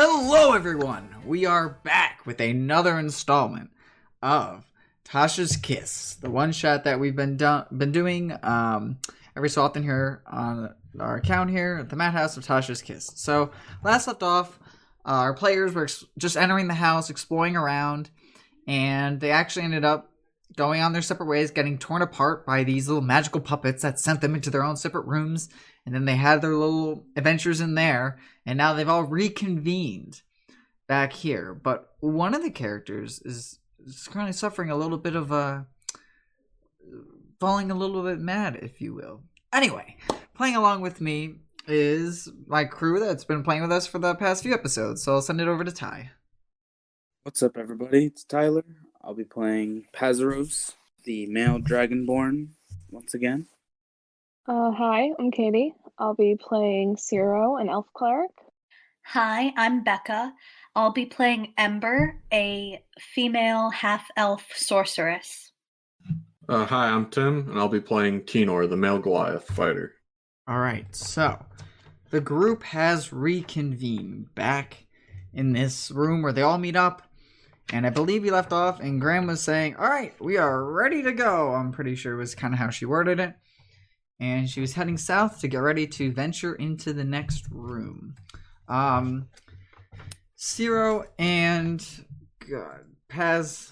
Hello everyone! We are back with another installment of Tasha's Kiss, the one shot that we've been doing every so often here on our account here at the Madhouse of Tasha's Kiss. So, last left off, our players were just entering the house, exploring around, and they actually ended up going on their separate ways, getting torn apart by these little magical puppets that sent them into their own separate rooms, and then they had their little adventures in there, and now they've all reconvened back here. But one of the characters is currently suffering a little bit of falling a little bit mad, if you will. Anyway, playing along with me is my crew that's been playing with us for the past few episodes, so I'll send it over to Ty. What's up, everybody? It's Tyler. I'll be playing Pazaros, the male dragonborn, once again. Hi, I'm Katie. I'll be playing Ciro, an elf cleric. Hi, I'm Becca. I'll be playing Ember, a female half-elf sorceress. Hi, I'm Tim, and I'll be playing Tenor, the male Goliath fighter. Alright, so the group has reconvened back in this room where they all meet up. And I believe we left off, and Graham was saying, alright, we are ready to go. I'm pretty sure was kind of how she worded it. And she was heading south to get ready to venture into the next room. Ciro and Paz,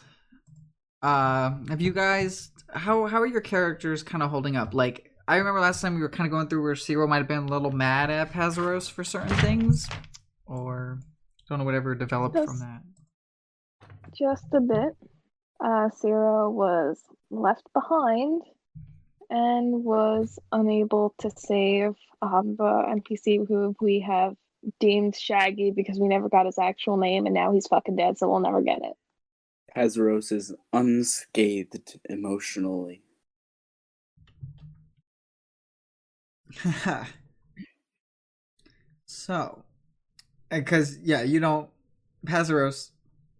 have you guys, how are your characters kind of holding up? Like, I remember last time we were kind of going through where Ciro might have been a little mad at Pazaros for certain things. Or, don't know, whatever developed from that. Just a bit. Ciro was left behind and was unable to save the NPC who we have deemed Shaggy because we never got his actual name, and now he's fucking dead, so we'll never get it. Pazaros is unscathed emotionally. So, because, yeah, you don't, Pazaros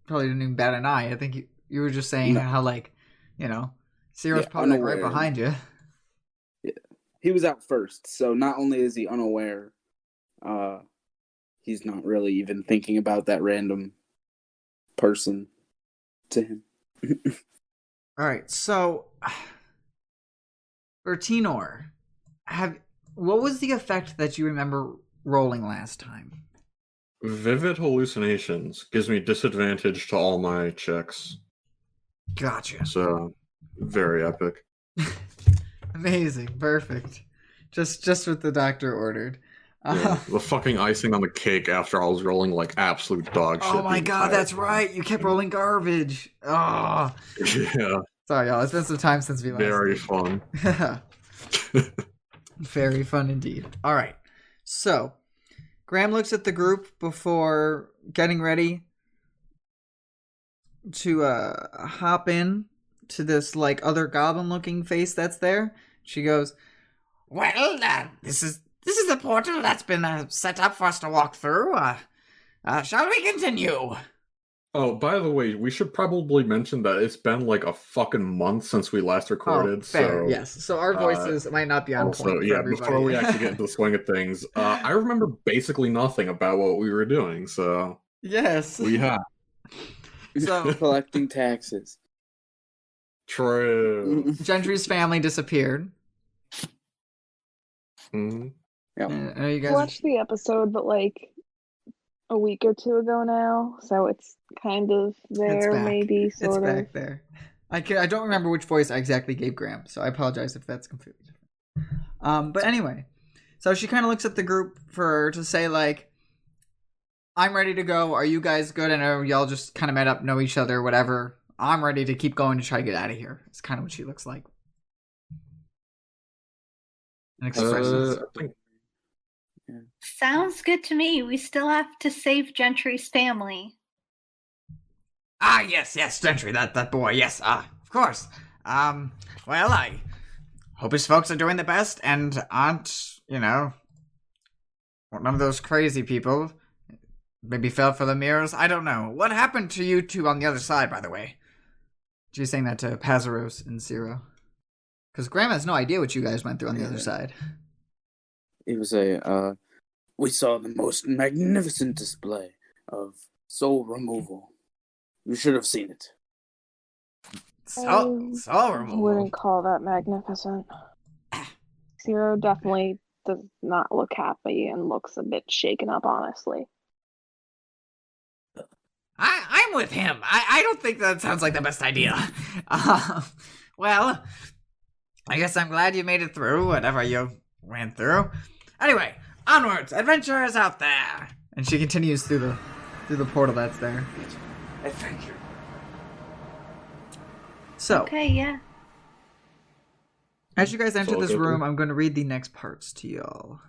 probably didn't even bat an eye. I think you were just saying how, like, you know, Ciro's probably like right behind you. Yeah, he was out first, so not only is he unaware, he's not really even thinking about that random person to him. Alright, so for Tenor, what was the effect that you remember rolling last time? Vivid hallucinations gives me disadvantage to all my checks. Gotcha. So, very epic. Amazing. Perfect. Just what the doctor ordered. Yeah, the fucking icing on the cake after I was rolling like absolute dog shit. Oh my god, that's right. You kept rolling garbage. Oh. Yeah. Sorry, y'all. It's been some time since we last Very fun. Very fun indeed. All right. So, Graham looks at the group before getting ready to hop in to this like other goblin-looking face that's there. She goes, "Well, this is the portal that's been set up for us to walk through. Shall we continue?" Oh, by the way, we should probably mention that it's been like a fucking month since we last recorded. Fair, so yes. So our voices might not be on also, point for everybody. Before we actually get into the swing of things, I remember basically nothing about what we were doing, so... Yes. We have. So, collecting taxes. True. Gentry's family disappeared. Mm-hmm. I know you guys watched the episode, but like a week or two ago now, so it's kind of there, maybe, sort of. It's back there. I don't remember which voice I exactly gave Graham, so I apologize if that's completely different. But anyway, so she kind of looks at the group to say, like, I'm ready to go. Are you guys good? I know y'all just kind of met up, know each other, whatever. I'm ready to keep going to try to get out of here. It's kind of what she looks like. And expresses. Sounds good to me. We still have to save Gentry's family. Ah, yes, Gentry, that boy, yes, of course. Well, I hope his folks are doing the best and aren't, one of those crazy people. Maybe fell for the mirrors, I don't know. What happened to you two on the other side, by the way? She's saying that to Pazaros and Ciro. Because Graham has no idea what you guys went through on the other side. It was we saw the most magnificent display of soul removal. You should have seen it. Soul I removal. wouldn't call that magnificent. Zero definitely does not look happy and looks a bit shaken up, honestly. I'm with him. I don't think that sounds like the best idea. Well, I guess I'm glad you made it through whatever you went through. Anyway, onwards, adventurers out there. And she continues through the portal that's there. Adventure. So, Okay, yeah. as you guys enter So this I'll go room, through. I'm going to read the next parts to y'all.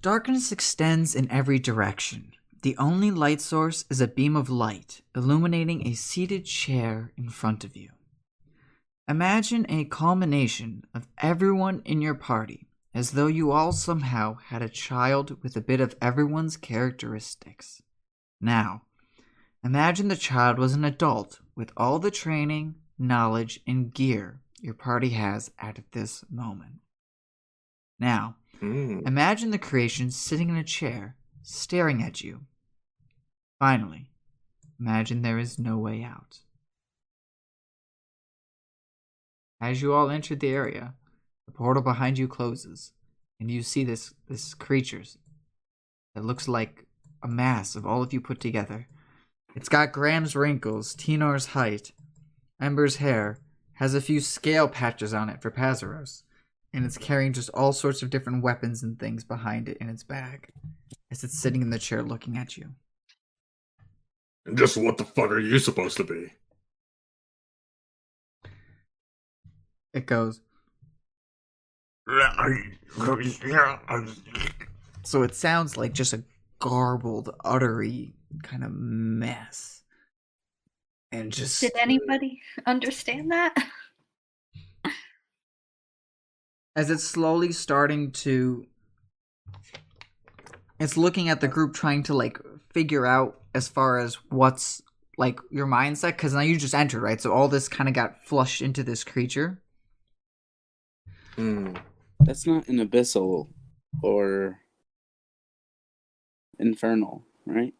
Darkness extends in every direction. The only light source is a beam of light illuminating a seated chair in front of you. Imagine a culmination of everyone in your party, as though you all somehow had a child with a bit of everyone's characteristics. Now, imagine the child was an adult with all the training, knowledge, and gear your party has at this moment. Now, imagine the creation sitting in a chair, staring at you. Finally, imagine there is no way out. As you all enter the area, the portal behind you closes, and you see this creature that looks like a mass of all of you put together. It's got Graham's wrinkles, Tinor's height, Ember's hair, has a few scale patches on it for Pazaros, and it's carrying just all sorts of different weapons and things behind it in its bag, as it's sitting in the chair looking at you. And just what the fuck are you supposed to be? It goes. So it sounds like just a garbled, uttery kind of mess. And just. Did anybody understand that? As it's slowly starting to. It's looking at the group trying to, like, figure out as far as what's, like, your mindset. Because now you just entered, right? So all this kind of got flushed into this creature. That's not an abyssal or infernal, right?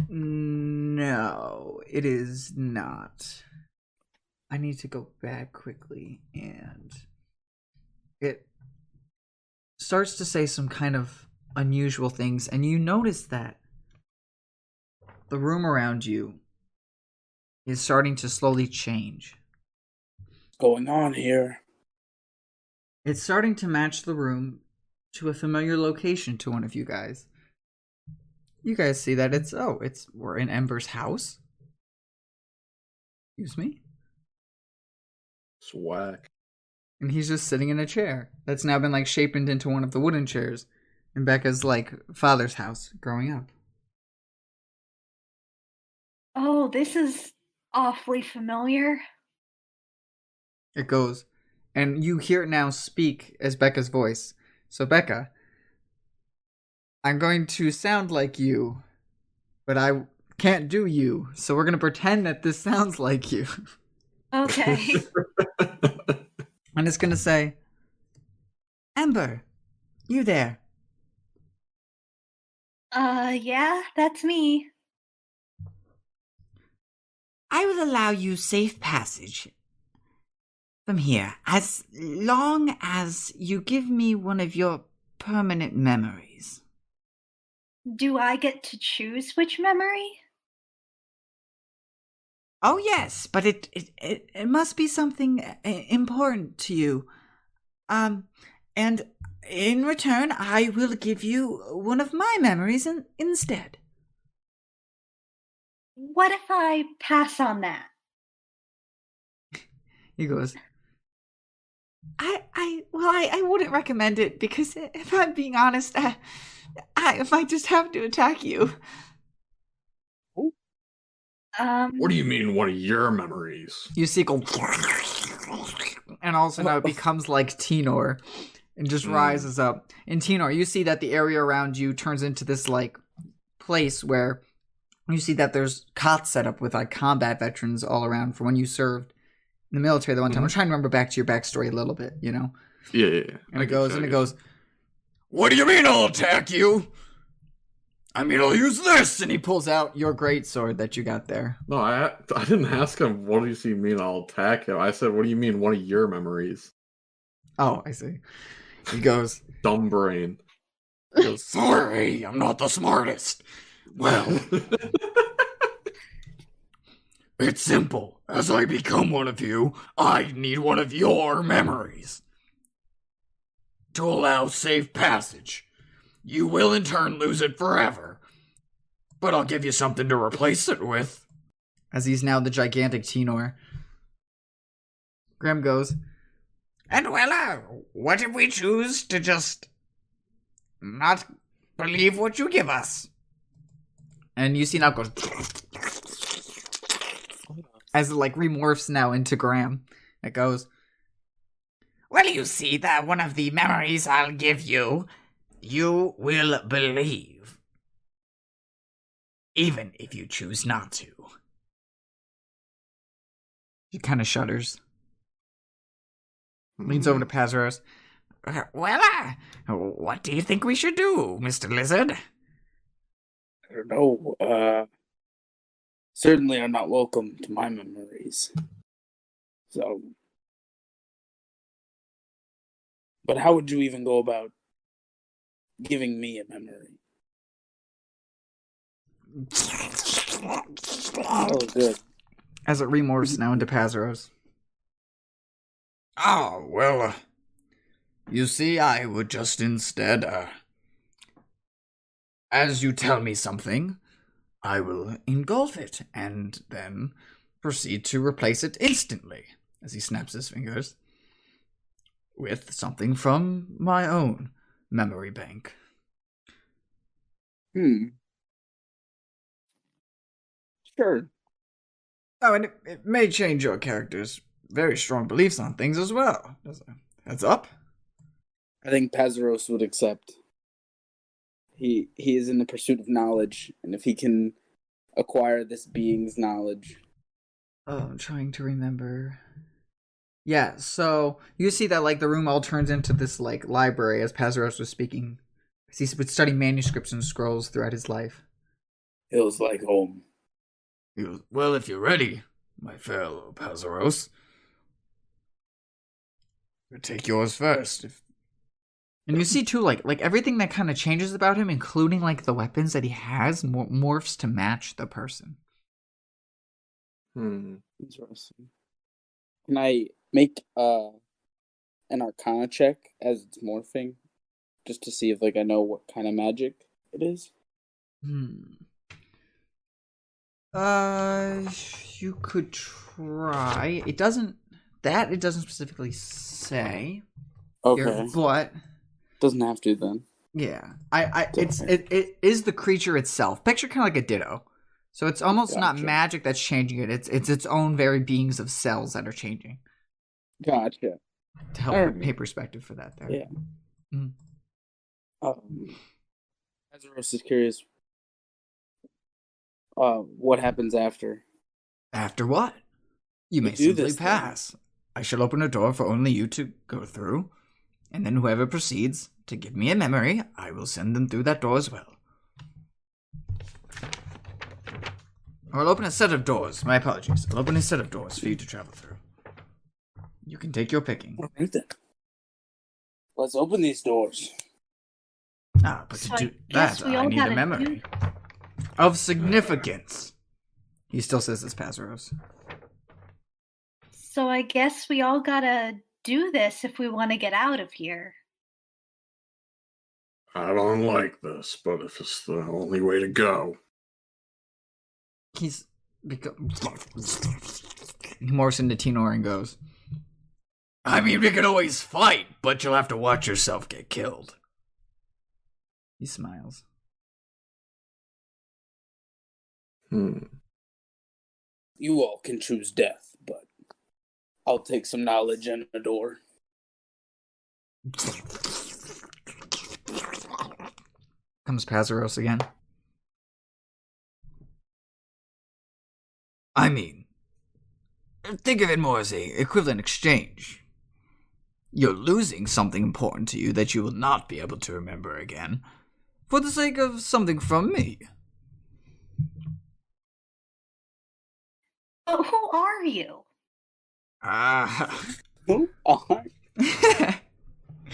No, it is not. I need to go back quickly, and it starts to say some kind of unusual things, and you notice that the room around you is starting to slowly change. What's going on here? It's starting to match the room to a familiar location to one of you guys. You guys see that we're in Ember's house. Excuse me? Swag. And he's just sitting in a chair that's now been, like, shaped into one of the wooden chairs in Becca's, like, father's house growing up. Oh, this is awfully familiar. It goes, and you hear it now speak as Becca's voice. So, Becca, I'm going to sound like you, but I can't do you, so we're going to pretend that this sounds like you. Okay. And it's going to say, Ember, you there. Yeah, that's me. I will allow you safe passage from here, as long as you give me one of your permanent memories. Do I get to choose which memory? Oh yes, but it must be something important to you. And in return, I will give you one of my memories instead. What if I pass on that? He goes, I wouldn't recommend it, because if I'm being honest, I might just have to attack you. What do you mean, one of your memories? you see, go, and all of a sudden now it becomes like Tenor and just rises up. In Tenor, you see that the area around you turns into this, like, place where you see that there's cots set up with, like, combat veterans all around for when you served in the military the one time. I'm trying to remember back to your backstory a little bit, you know? Yeah. And it goes, what do you mean I'll attack you? I mean, I'll use this! And he pulls out your greatsword that you got there. No, I didn't ask him, what does he mean I'll attack him? I said, what do you mean, one of your memories? Oh, I see. He goes, Dumb brain. he goes, sorry, I'm not the smartest. Well, it's simple. As I become one of you, I need one of your memories to allow safe passage. You will in turn lose it forever, but I'll give you something to replace it with. As he's now the gigantic Tenor, Graham goes, and what if we choose to just not believe what you give us? And you see now goes, as it like remorphs now into Graham. It goes, well, you see that one of the memories I'll give you, you will believe. Even if you choose not to. He kind of shudders. Leans over to Pazaros. Well, what do you think we should do, Mr. Lizard? I don't know. Certainly are not welcome to my memories. So. But how would you even go about giving me a memory? Oh, good. As it remorphs now into Pazaros. Oh, well, you see, I would just instead, as you tell me something, I will engulf it, and then proceed to replace it instantly, as he snaps his fingers, with something from my own memory bank. Sure. Oh, and it may change your character's very strong beliefs on things as well. Heads up? I think Pazaros would accept. He is in the pursuit of knowledge, and if he can acquire this being's knowledge. Oh, I'm trying to remember. Yeah, so you see that like the room all turns into this like library as Pazaros was speaking. He would study manuscripts and scrolls throughout his life. Feels like home. He goes, well, if you're ready, my fellow Pazaros, we'll take yours first. And you see too, like everything that kind of changes about him, including like the weapons that he has, morphs to match the person. Interesting. Can I make an Arcana check as it's morphing, just to see if like I know what kind of magic it is? You could try. It doesn't specifically say. Okay. Here, but doesn't have to then. Yeah. It is the creature itself. Picture kind of like a ditto. So it's almost not magic that's changing it. It's its own very beings of cells that are changing. Gotcha. To help pay perspective for that there. Yeah. Azeros is curious. What happens after? After what? You may simply pass. I shall open a door for only you to go through, and then whoever proceeds to give me a memory, I will send them through that door as well. Or I'll open a set of doors. My apologies. I'll open a set of doors for you to travel through. You can take your picking. All right then. Let's open these doors. But to do that, I need a memory. Of significance. He still says this, Pazaros. So I guess we all gotta do this if we want to get out of here. I don't like this, but if it's the only way to go. He morphs into Tenor and goes, I mean, we can always fight, but you'll have to watch yourself get killed. He smiles. You all can choose death, but I'll take some knowledge and a door. Comes Pazaros again. I mean, think of it more as a equivalent exchange. You're losing something important to you that you will not be able to remember again. for the sake of something from me. But who are you? Who are?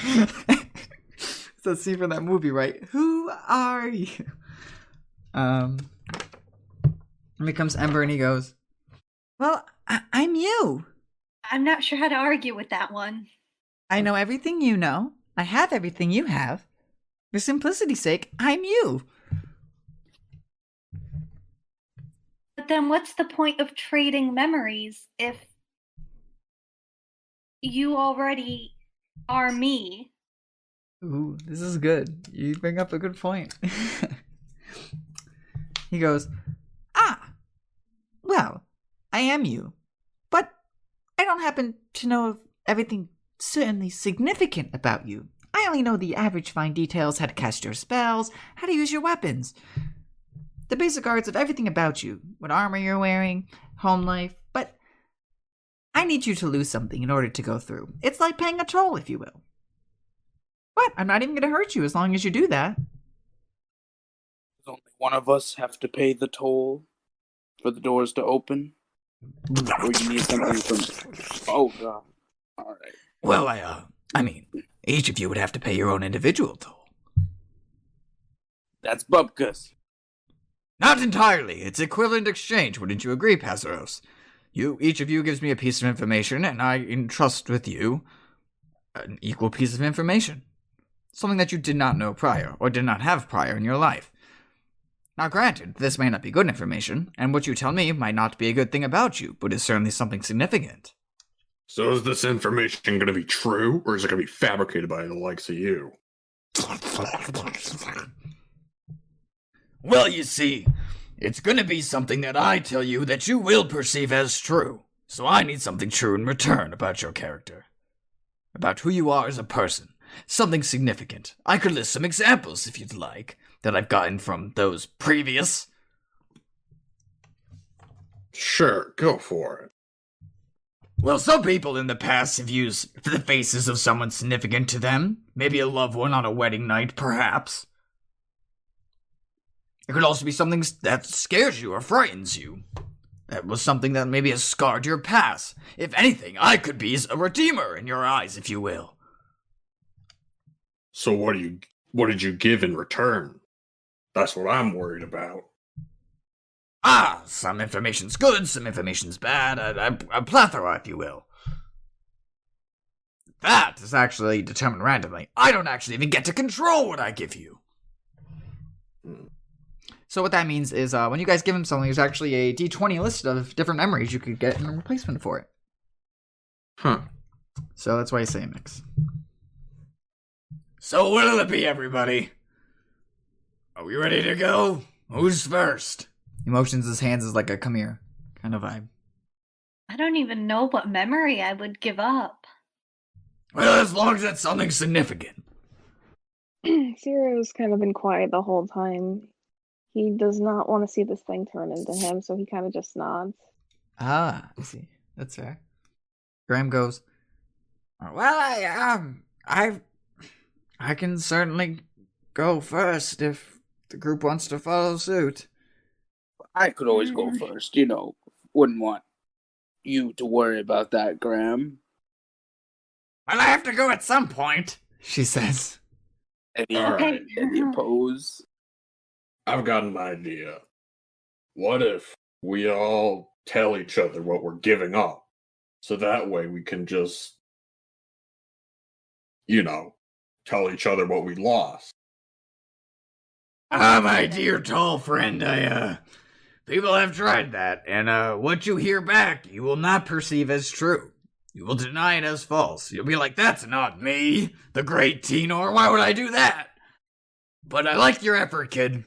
It's that scene from that movie, right? Who are you? And becomes Ember and he goes, Well, I'm you. I'm not sure how to argue with that one. I know everything you know. I have everything you have. For simplicity's sake, I'm you. But then what's the point of trading memories if you already are me? ooh, this is good. You bring up a good point. He goes, Well, I am you. But I don't happen to know of everything certainly significant about you. I only know the average fine details, how to cast your spells, how to use your weapons. The basic arts of everything about you, what armor you're wearing, home life, but I need you to lose something in order to go through. It's like paying a toll, if you will. But I'm not even going to hurt you as long as you do that. Does only one of us have to pay the toll for the doors to open? Or you need something from... Oh, God. All right. well, I mean, each of you would have to pay your own individual toll. That's Bupkus. Not entirely. It's equivalent exchange, wouldn't you agree, Passeros? Each of you gives me a piece of information, and I entrust with you an equal piece of information. Something that you did not know prior, or did not have prior in your life. Now granted, this may not be good information, and what you tell me might not be a good thing about you, but is certainly something significant. So is this information going to be true, or is it going to be fabricated by the likes of you? Well, you see, it's gonna be something that I tell you that you will perceive as true. So I need something true in return about your character. About who you are as a person. Something significant. I could list some examples, if you'd like, that I've gotten from those previous. Sure, go for it. Well, some people in the past have used the faces of someone significant to them. Maybe a loved one on a wedding night, perhaps. It could also be something that scares you or frightens you. That was something that maybe has scarred your past. If anything, I could be a redeemer in your eyes, if you will. So what did you give in return? That's what I'm worried about. Some information's good, some information's bad, a plethora, if you will. That is actually determined randomly. I don't actually even get to control what I give you. So what that means is when you guys give him something, there's actually a D20 list of different memories you could get in a replacement for it. Huh. So that's why I say mix. So what'll it be, everybody? Are we ready to go? Who's first? He motions his hands as like a come here kind of vibe. I don't even know what memory I would give up. Well, as long as it's something significant. Zero's kind of been quiet the whole time. He does not want to see this thing turn into him, so he kind of just nods. I see. That's fair. Graham goes, well, I can certainly go first if the group wants to follow suit. I could always go first, Wouldn't want you to worry about that, Graham. Well, I have to go at some point, she says. Any pose? I've got an idea. What if we all tell each other what we're giving up? So that way we can just, tell each other what we lost. My dear tall friend, people have tried that, and what you hear back, you will not perceive as true. You will deny it as false. You'll be like, that's not me, the great Tenor, why would I do that? But I like your effort, kid.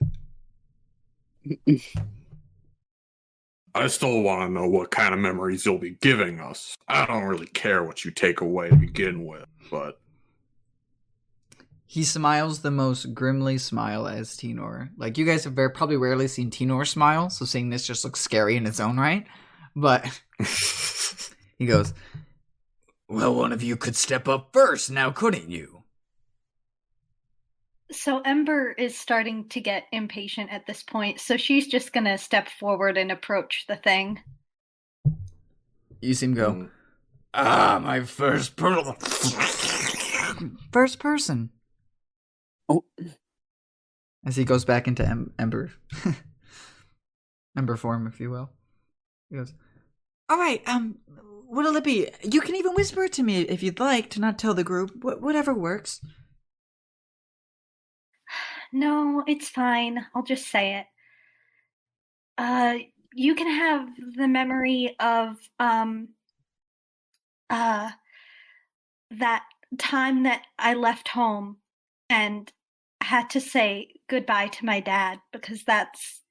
I still want to know what kind of memories you'll be giving us. I don't really care what you take away to begin with, but... He smiles the most grimly smile as Tenor. Like, you guys have probably rarely seen Tenor smile, so seeing this just looks scary in its own right. But he goes, well, one of you could step up first now, couldn't you? So Ember is starting to get impatient at this point, so she's just gonna step forward and approach the thing. You see him go, Mm. my first person. First person. Oh, As he goes back into Ember. Ember form, if you will. He goes, All right, what'll it be? You can even whisper it to me if you'd like to not tell the group. Whatever works. No, it's fine. I'll just say it. You can have the memory of that time that I left home and had to say goodbye to my dad, because that's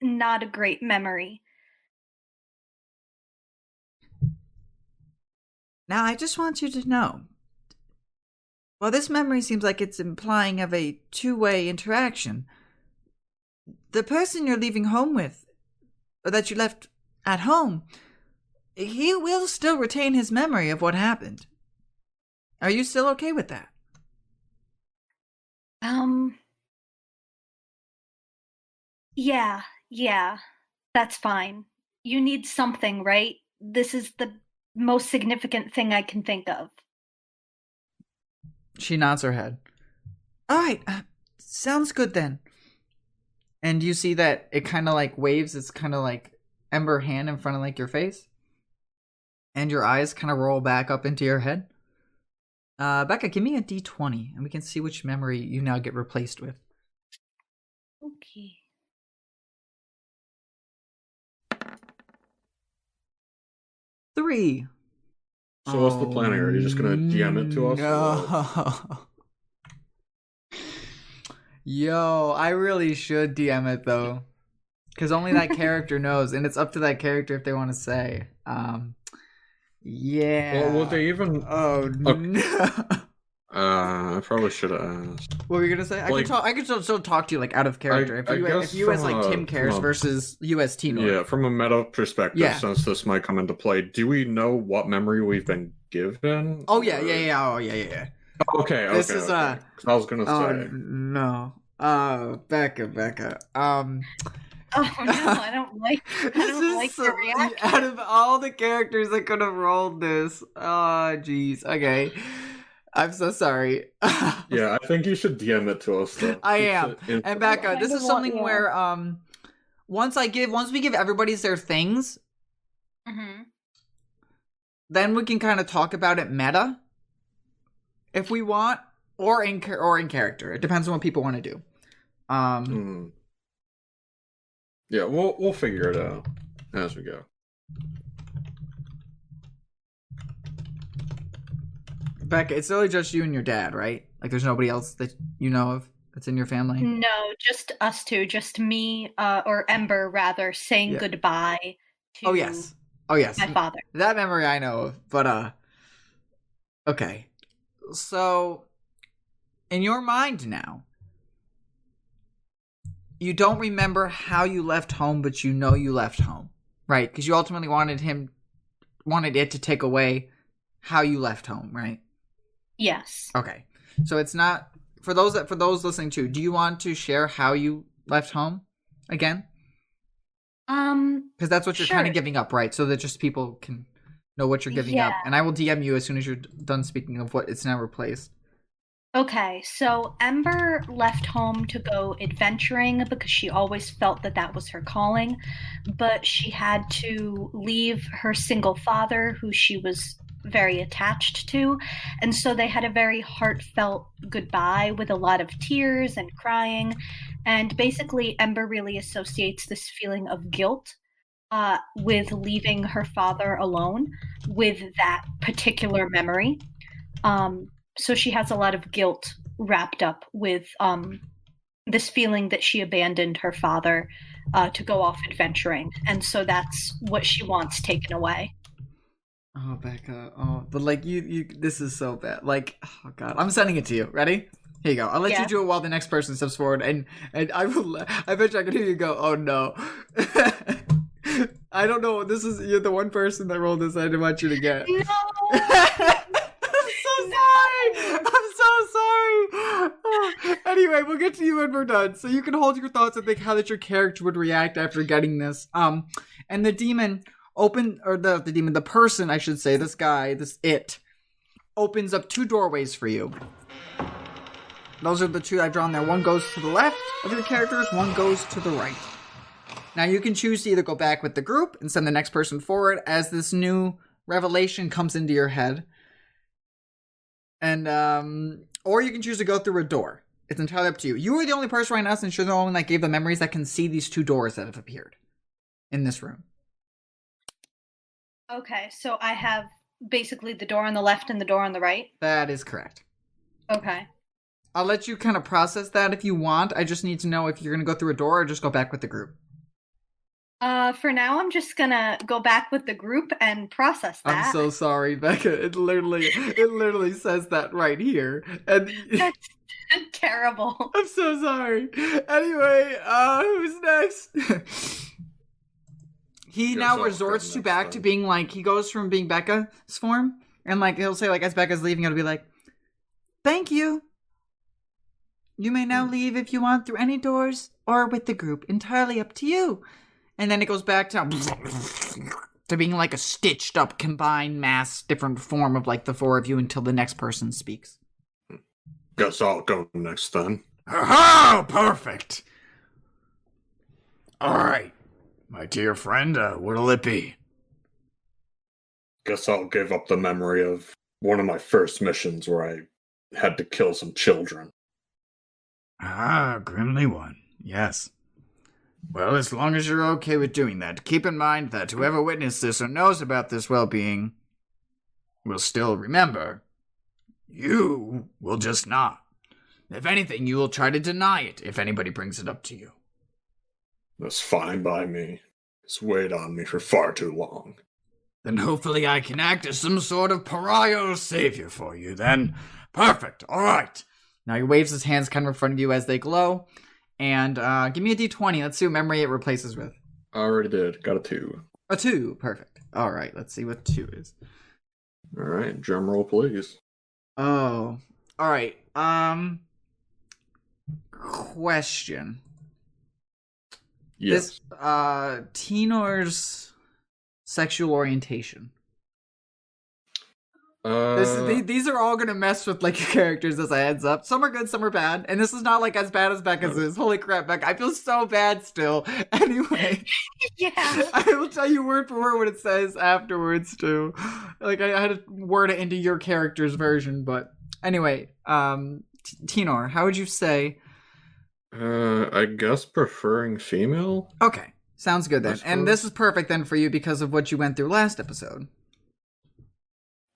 not a great memory. Now, I just want you to know, while this memory seems like it's implying of a two-way interaction, the person you're leaving home with, or that you left at home, he will still retain his memory of what happened. Are you still okay with that? Yeah, that's fine. You need something, right? This is the most significant thing I can think of. she nods her head. All right, sounds good then. And you see that it kind of like waves its kind of like ember hand in front of like your face. And your eyes kind of roll back up into your head. Becca, give me a d20 and we can see which memory you now get replaced with. Okay. Three. So what's the plan here? Are you just gonna DM it to us? No. Yo, I really should DM it though. Because only that character knows, and it's up to that character if they want to say. Yeah. Well, would they even? Oh no. I probably should have asked. What were you gonna say? I Like- can still talk to you like out of character. I If guess you as from like a- Tim cares from a- versus you as Tino. Yeah, from a meta perspective, Yeah. since this might come into play, do we know what memory we've been given? Oh yeah, Or- yeah. Oh yeah. Okay, This okay, is, okay. 'Cause I was gonna Oh say. no. Becca. Oh no, I don't like your reaction. Out of all the characters that could have rolled this. Oh jeez. Okay. I'm so sorry. Yeah, I think you should DM it to us. Though. I Keeps am. it in- And Becca, Kind this of is want- something yeah. where once we give everybody's their things, Mm-hmm. then we can kind of talk about it meta if we want, or in character. It depends on what people want to do. Hmm. Yeah, we'll figure it out as we go. Becca, it's really just you and your dad, right? Like there's nobody else that you know of that's in your family? No, just us two, just me, or Ember rather, saying Yeah. goodbye to Oh yes. my father. That memory I know of, but okay. So in your mind now, you don't remember how you left home, but you know you left home, right? Because you ultimately wanted it to take away how you left home, right? Yes. Okay. So it's not for those listening too. Do you want to share how you left home again? Because that's what you're kind Sure. of giving up, right? So that just people can know what you're giving up. Yeah. And I will DM you as soon as you're done speaking of what it's now replaced. Okay, so Ember left home to go adventuring because she always felt that that was her calling, but she had to leave her single father, who she was very attached to, and so they had a very heartfelt goodbye with a lot of tears and crying, and basically Ember really associates this feeling of guilt with leaving her father alone with that particular memory. So she has a lot of guilt wrapped up with this feeling that she abandoned her father to go off adventuring. And so that's what she wants taken away. Oh, Becca. Oh, but like you this is so bad. Like, oh god, I'm sending it to you. Ready? Here you go. I'll let Yeah. you do it while the next person steps forward, and I bet you I can hear you go, oh no. I don't know. You're the one person that rolled this I didn't want you to get. No! I'm so sorry. I'm so sorry. Anyway, we'll get to you when we're done. So you can hold your thoughts and think how that your character would react after getting this. And the demon the person, I should say, this guy, opens up 2 doorways for you. Those are the 2 I've drawn there. One goes to the left of your characters, one goes to the right. Now you can choose to either go back with the group and send the next person forward as this new revelation comes into your head. And, or you can choose to go through a door. It's entirely up to you. You are the only person right now, since you're the only one that gave the memories, that can see these 2 doors that have appeared in this room. Okay, so I have basically the door on the left and the door on the right? That is correct. Okay. I'll let you kind of process that if you want. I just need to know if you're going to go through a door or just go back with the group. For now, I'm just gonna go back with the group and process that. I'm so sorry, Becca. It literally says that right here. And That's terrible. I'm so sorry. Anyway, who's next? He now resorts to back to being like, he goes from being Becca's form, and like he'll say, like, as Becca's leaving, it'll be like, "Thank you. You may now leave if you want through any doors or with the group. Entirely up to you." And then it goes back to being like a stitched up, combined mass, different form of like the 4 of you until the next person speaks. Guess I'll go next then. Oh, perfect. All right, my dear friend, what'll it be? Guess I'll give up the memory of one of my first missions where I had to kill some children. Ah, grimly one. Yes. Well, as long as you're okay with doing that, keep in mind that whoever witnessed this or knows about this well-being will still remember. You will just not. If anything, you will try to deny it if anybody brings it up to you. That's fine by me. It's weighed on me for far too long. Then hopefully I can act as some sort of pariah or savior for you then. Perfect. All right. Now he waves his hands kind of in front of you as they glow. And give me a d20. Let's see what memory it replaces with. I already did. Got a 2. A 2. Perfect. All right. Let's see what 2 is. All right. Drum roll, please. Oh. All right. Question. Yes. This, Tinor's sexual orientation. These are all gonna mess with like your characters as a heads up. Some are good, some are bad, and this is not like as bad as Becca's is. Holy crap, Becca! I feel so bad still. Anyway, Yeah. I will tell you word for word what it says afterwards too. Like I had to word it into your character's version, but anyway, Tinor, how would you say? I guess preferring female. Okay, sounds good then. And this is perfect then for you because of what you went through last episode.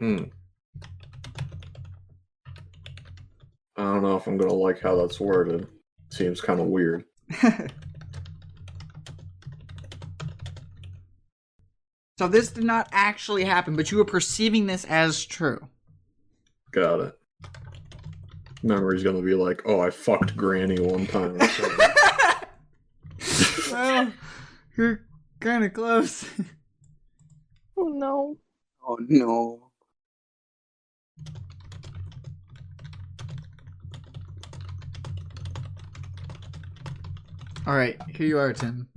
I don't know if I'm gonna like how that's worded. Seems kind of weird. So this did not actually happen, but you were perceiving this as true. Got it. Memory's gonna be like, oh, I fucked Granny one time. Well, you're kind of close. Oh no. Oh no. All right, here you are, Tim.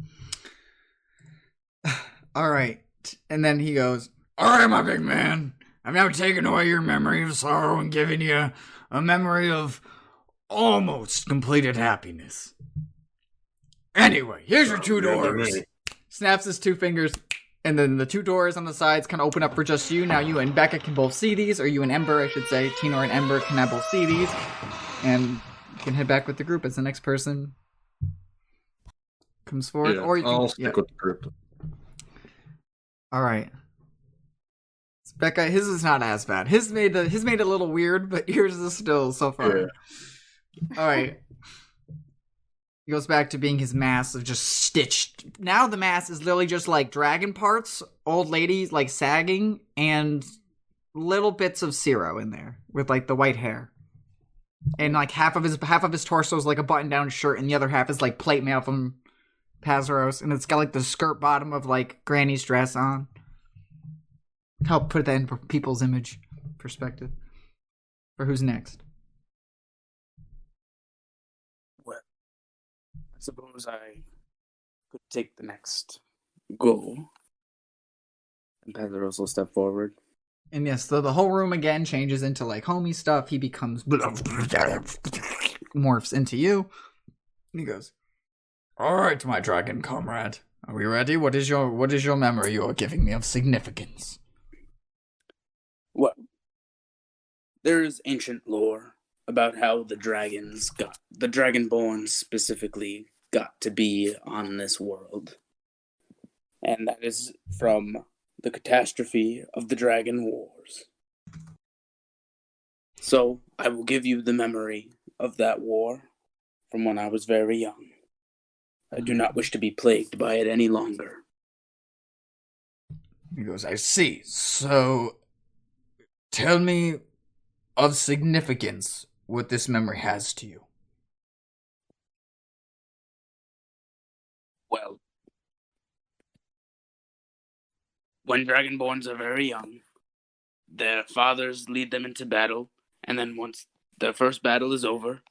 All right. And then he goes, All right, my big man. I've now taken away your memory of sorrow and given you a memory of almost completed happiness. Anyway, here's your 2 doors. snaps his 2 fingers, and then the 2 doors on the sides kind of open up for just you. Now you and Becca can both see these, or you and Ember, I should say. Tinor and Ember can now both see these. And you can head back with the group as the next person comes forward. Yeah, or you can, I'll stick with the group. All right. So Becca, his is not as bad. His made it a little weird, but yours is still so far. Yeah. All right. He goes back to being his mass of just stitched. Now the mass is literally just like dragon parts, old ladies like sagging, and little bits of Zero in there with like the white hair. And like half of his torso is like a button-down shirt, and the other half is like plate mail from Pazaros, and it's got like the skirt bottom of like Granny's dress on. Help put that in people's image perspective. For who's next? suppose I could take the next go. And Pedros will step forward. And yes, so the whole room again changes into like homie stuff. He becomes morphs into you. He goes, "All right, my dragon comrade, are we ready? What is your memory you are giving me of significance?" Well, there is ancient lore about how the Dragonborn specifically got to be on this world. And that is from the catastrophe of the Dragon Wars. So, I will give you the memory of that war from when I was very young. I do not wish to be plagued by it any longer. He goes, "I see. So, tell me of significance what this memory has to you." Well, when Dragonborns are very young, their fathers lead them into battle, and then once the first battle is over,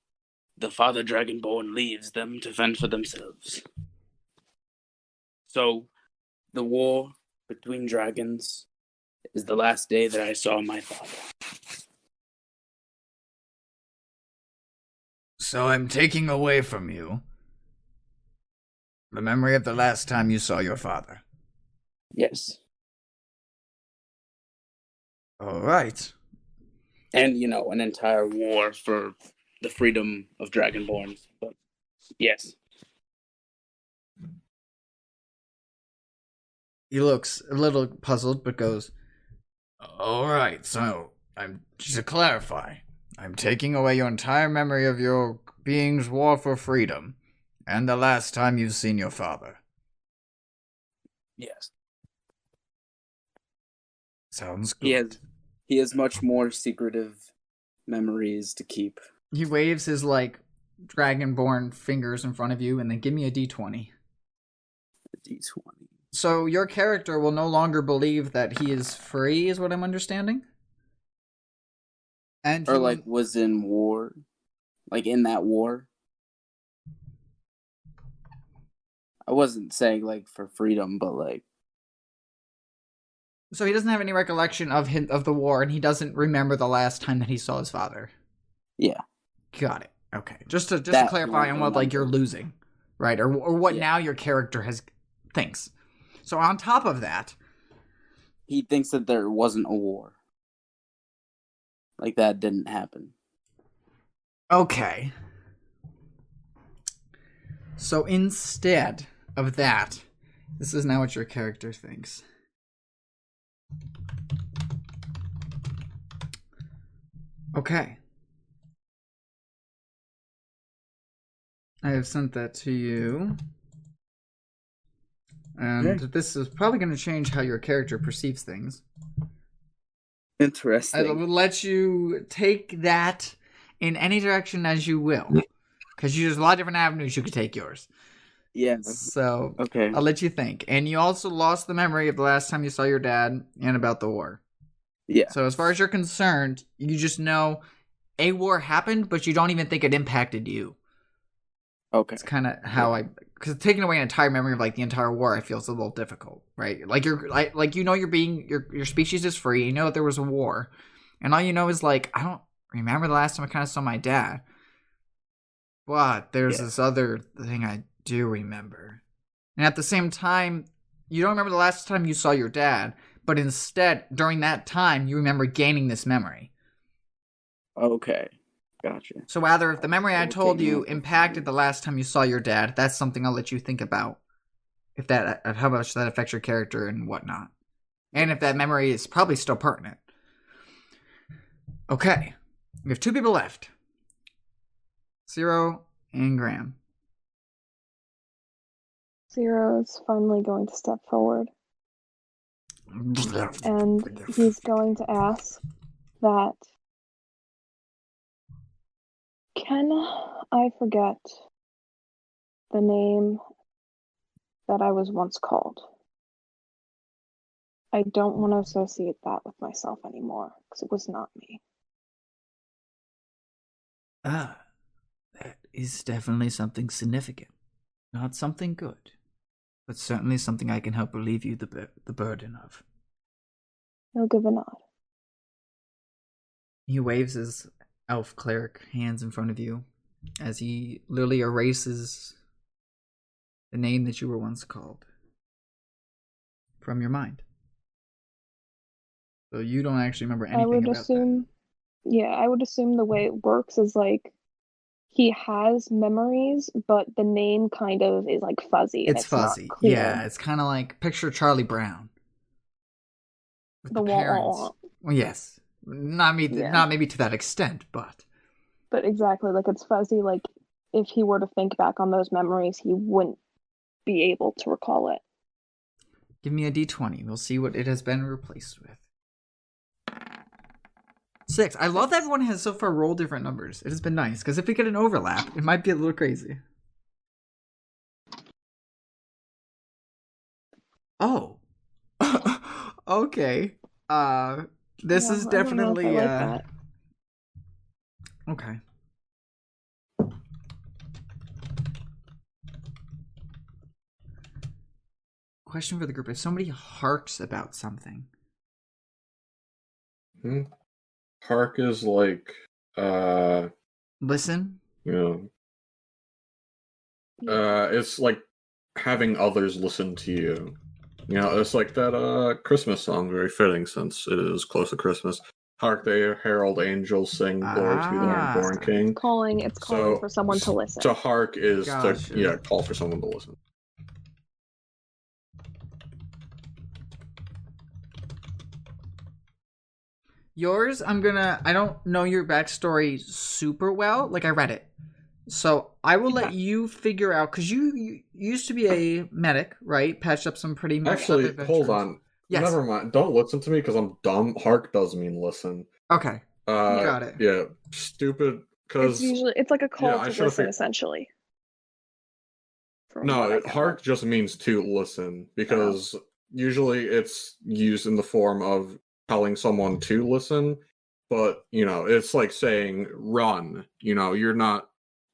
the father Dragonborn leaves them to fend for themselves. So, the war between dragons is the last day that I saw my father. So I'm taking away from you the memory of the last time you saw your father. Yes. All right. And, an entire war for the freedom of Dragonborns. But, yes. He looks a little puzzled, but goes, All right, so just to clarify, I'm taking away your entire memory of your being's war for freedom and the last time you've seen your father. Yes. Sounds good. He has much more secretive memories to keep. he waves his like dragonborn fingers in front of you, and then give me a d20. A D20. So your character will no longer believe that he is free, is what I'm understanding? And Or, was in war. Like, in that war. I wasn't saying, for freedom, but, so he doesn't have any recollection of the war, and he doesn't remember the last time that he saw his father. Yeah. Got it. Okay. Just to clarify on what you're losing, right? Or what now your character thinks. So on top of that, he thinks that there wasn't a war. That didn't happen. okay. So instead of that, this is now what your character thinks. Okay. I have sent that to you. And this is probably going to change how your character perceives things. Interesting. I will let you take that in any direction as you will. Because there's a lot of different avenues you could take yours. Yeah. So, okay. I'll let you think. And you also lost the memory of the last time you saw your dad and about the war. Yeah. So as far as you're concerned, you just know a war happened, but you don't even think it impacted you. Okay. It's kind of how because taking away an entire memory of the entire war, I feel is a little difficult, right? Your species is free. You know that there was a war, and all you know is I don't remember the last time I kind of saw my dad, but there's this other thing I do remember, and at the same time, you don't remember the last time you saw your dad, but instead during that time you remember gaining this memory. Okay. Gotcha. So either if the memory I told you impacted the last time you saw your dad, that's something I'll let you think about. How much that affects your character and whatnot. And if that memory is probably still pertinent. Okay. We have two people left. Zero and Graham. Zero's finally going to step forward. And he's going to ask that, can I forget the name that I was once called? I don't want to associate that with myself anymore, because it was not me. Ah, that is definitely something significant. Not something good, but certainly something I can help relieve you the burden of. He'll give a nod. He waves his elf cleric hands in front of you as he literally erases the name that you were once called from your mind. So you don't actually remember anything about I would assume the way it works is like he has memories, but the name kind of is like fuzzy. It's fuzzy. Not clear. Yeah, it's kind of like picture Charlie Brown. With the parents. Well, yes. Not maybe to that extent, but exactly, like it's fuzzy. Like if he were to think back on those memories, he wouldn't be able to recall it. Give me a d20. We'll see what it has been replaced with. 6. I love that everyone has so far rolled different numbers. It has been nice, because if we get an overlap, it might be a little crazy. Oh. Okay. This is definitely I like that. Okay. Question for the group: if somebody harks about something, Hark is like listen. It's like having others listen to you. It's like that Christmas song, very fitting since it is close to Christmas. Hark the herald angels sing, glory to the newborn king. It's calling for someone to listen. To hark is to call for someone to listen. Yours, I don't know your backstory super well. Like, I read it. So I will let you figure out, because you used to be a medic, right? Patched up some pretty messed up adventures. Hold on. Yes. Never mind. Don't listen to me, because I'm dumb. Hark does mean listen. Okay. Got it. Yeah. Stupid, because... It's like a call to listen, essentially. No, hark just means to listen, because usually it's used in the form of telling someone to listen, but, it's like saying run. You're not...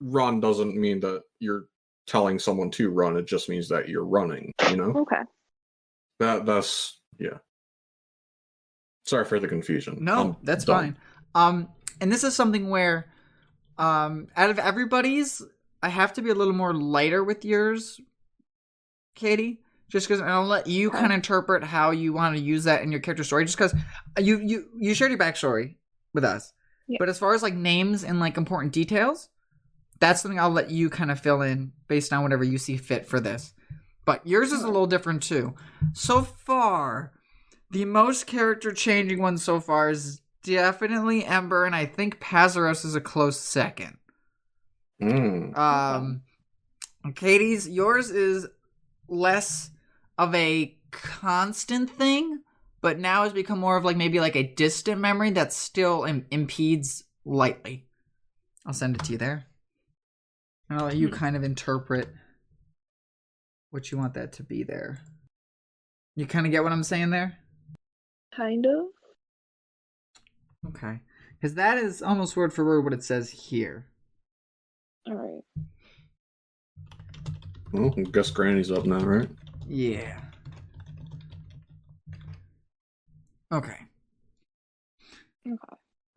Run doesn't mean that you're telling someone to run, it just means that you're running, Okay. That's... Yeah. Sorry for the confusion. No, that's fine. And this is something where, out of everybody's, I have to be a little more lighter with yours, Katie. Just because I'll let you kind of interpret how you want to use that in your character story. Just because you shared your backstory with us, but as far as like names and like important details, that's something I'll let you kind of fill in based on whatever you see fit for this. But yours is a little different too. So far, the most character changing one so far is definitely Ember, and I think Pazaros is a close second. Katie's, yours is less of a constant thing, but now has become more of like maybe like a distant memory that still impedes lightly. I'll send it to you there. And I'll let you kind of interpret what you want that to be there. You kind of get what I'm saying there? Kind of. Okay. Because that is almost word for word what it says here. Alright. Well, I guess Granny's up now, right? Yeah. Okay.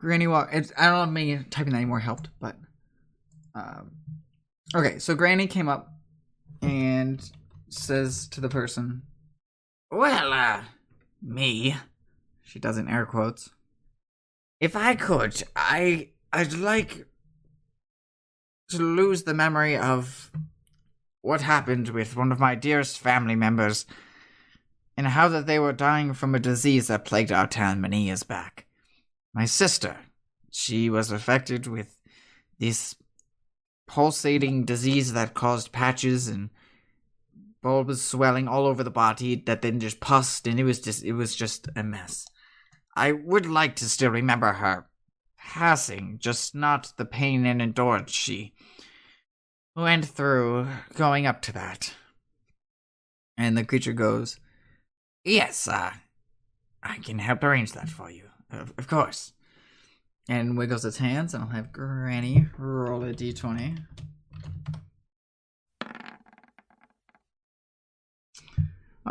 Granny I don't know if me typing that anymore helped, but... Okay, so Granny came up and says to the person, well, me, she does in air quotes, if I could, I'd like to lose the memory of what happened with one of my dearest family members and how that they were dying from a disease that plagued our town many years back. My sister, she was affected with this pulsating disease that caused patches and bulbous swelling all over the body that then just pussed, and it was just a mess. I would like to still remember her passing, just not the pain and endurance she went through going up to that. And the creature goes, yes, I can help arrange that for you, of course. And wiggles its hands, and I'll have Granny roll a d20.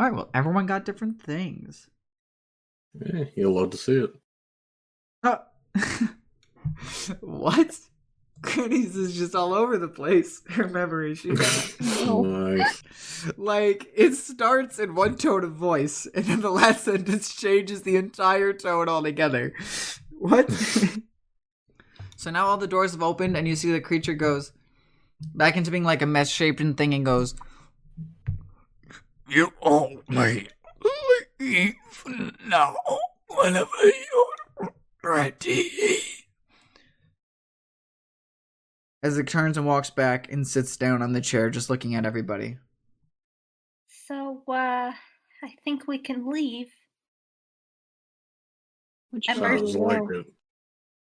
All right, well, everyone got different things. Yeah, you'll love to see it. Oh. What? Granny's is just all over the place. Her memory she got. Nice. Like, it starts in one tone of voice, and then the last sentence changes the entire tone altogether. What? So now all the doors have opened, and you see the creature goes back into being like a mesh-shaped thing and goes, You all may leave now whenever you're ready. as it turns and walks back and sits down on the chair, just looking at everybody. So, I think we can leave. Which Ember's Sounds way like to go? it.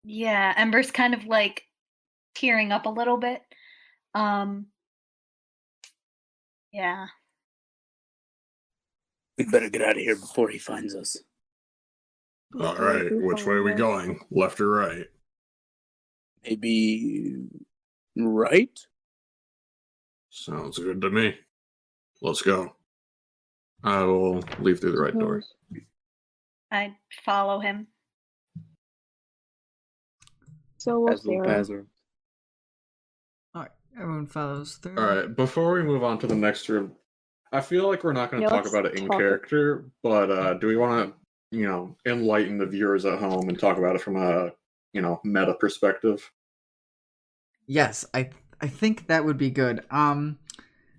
Yeah, Ember's kind of like tearing up a little bit. Yeah. We'd better get out of here before he finds us. All right, which way are we going? Left or right? Maybe right? Sounds good to me. Let's go. I will leave through the right door. I follow him. So will As little Sarah. Bazar. Alright, everyone follows through. All right, before we move on to the next room, I feel like we're not going to Yeah, talk let's about it in talk it. character, but do we want to, enlighten the viewers at home and talk about it from a, meta perspective? Yes, I think that would be good.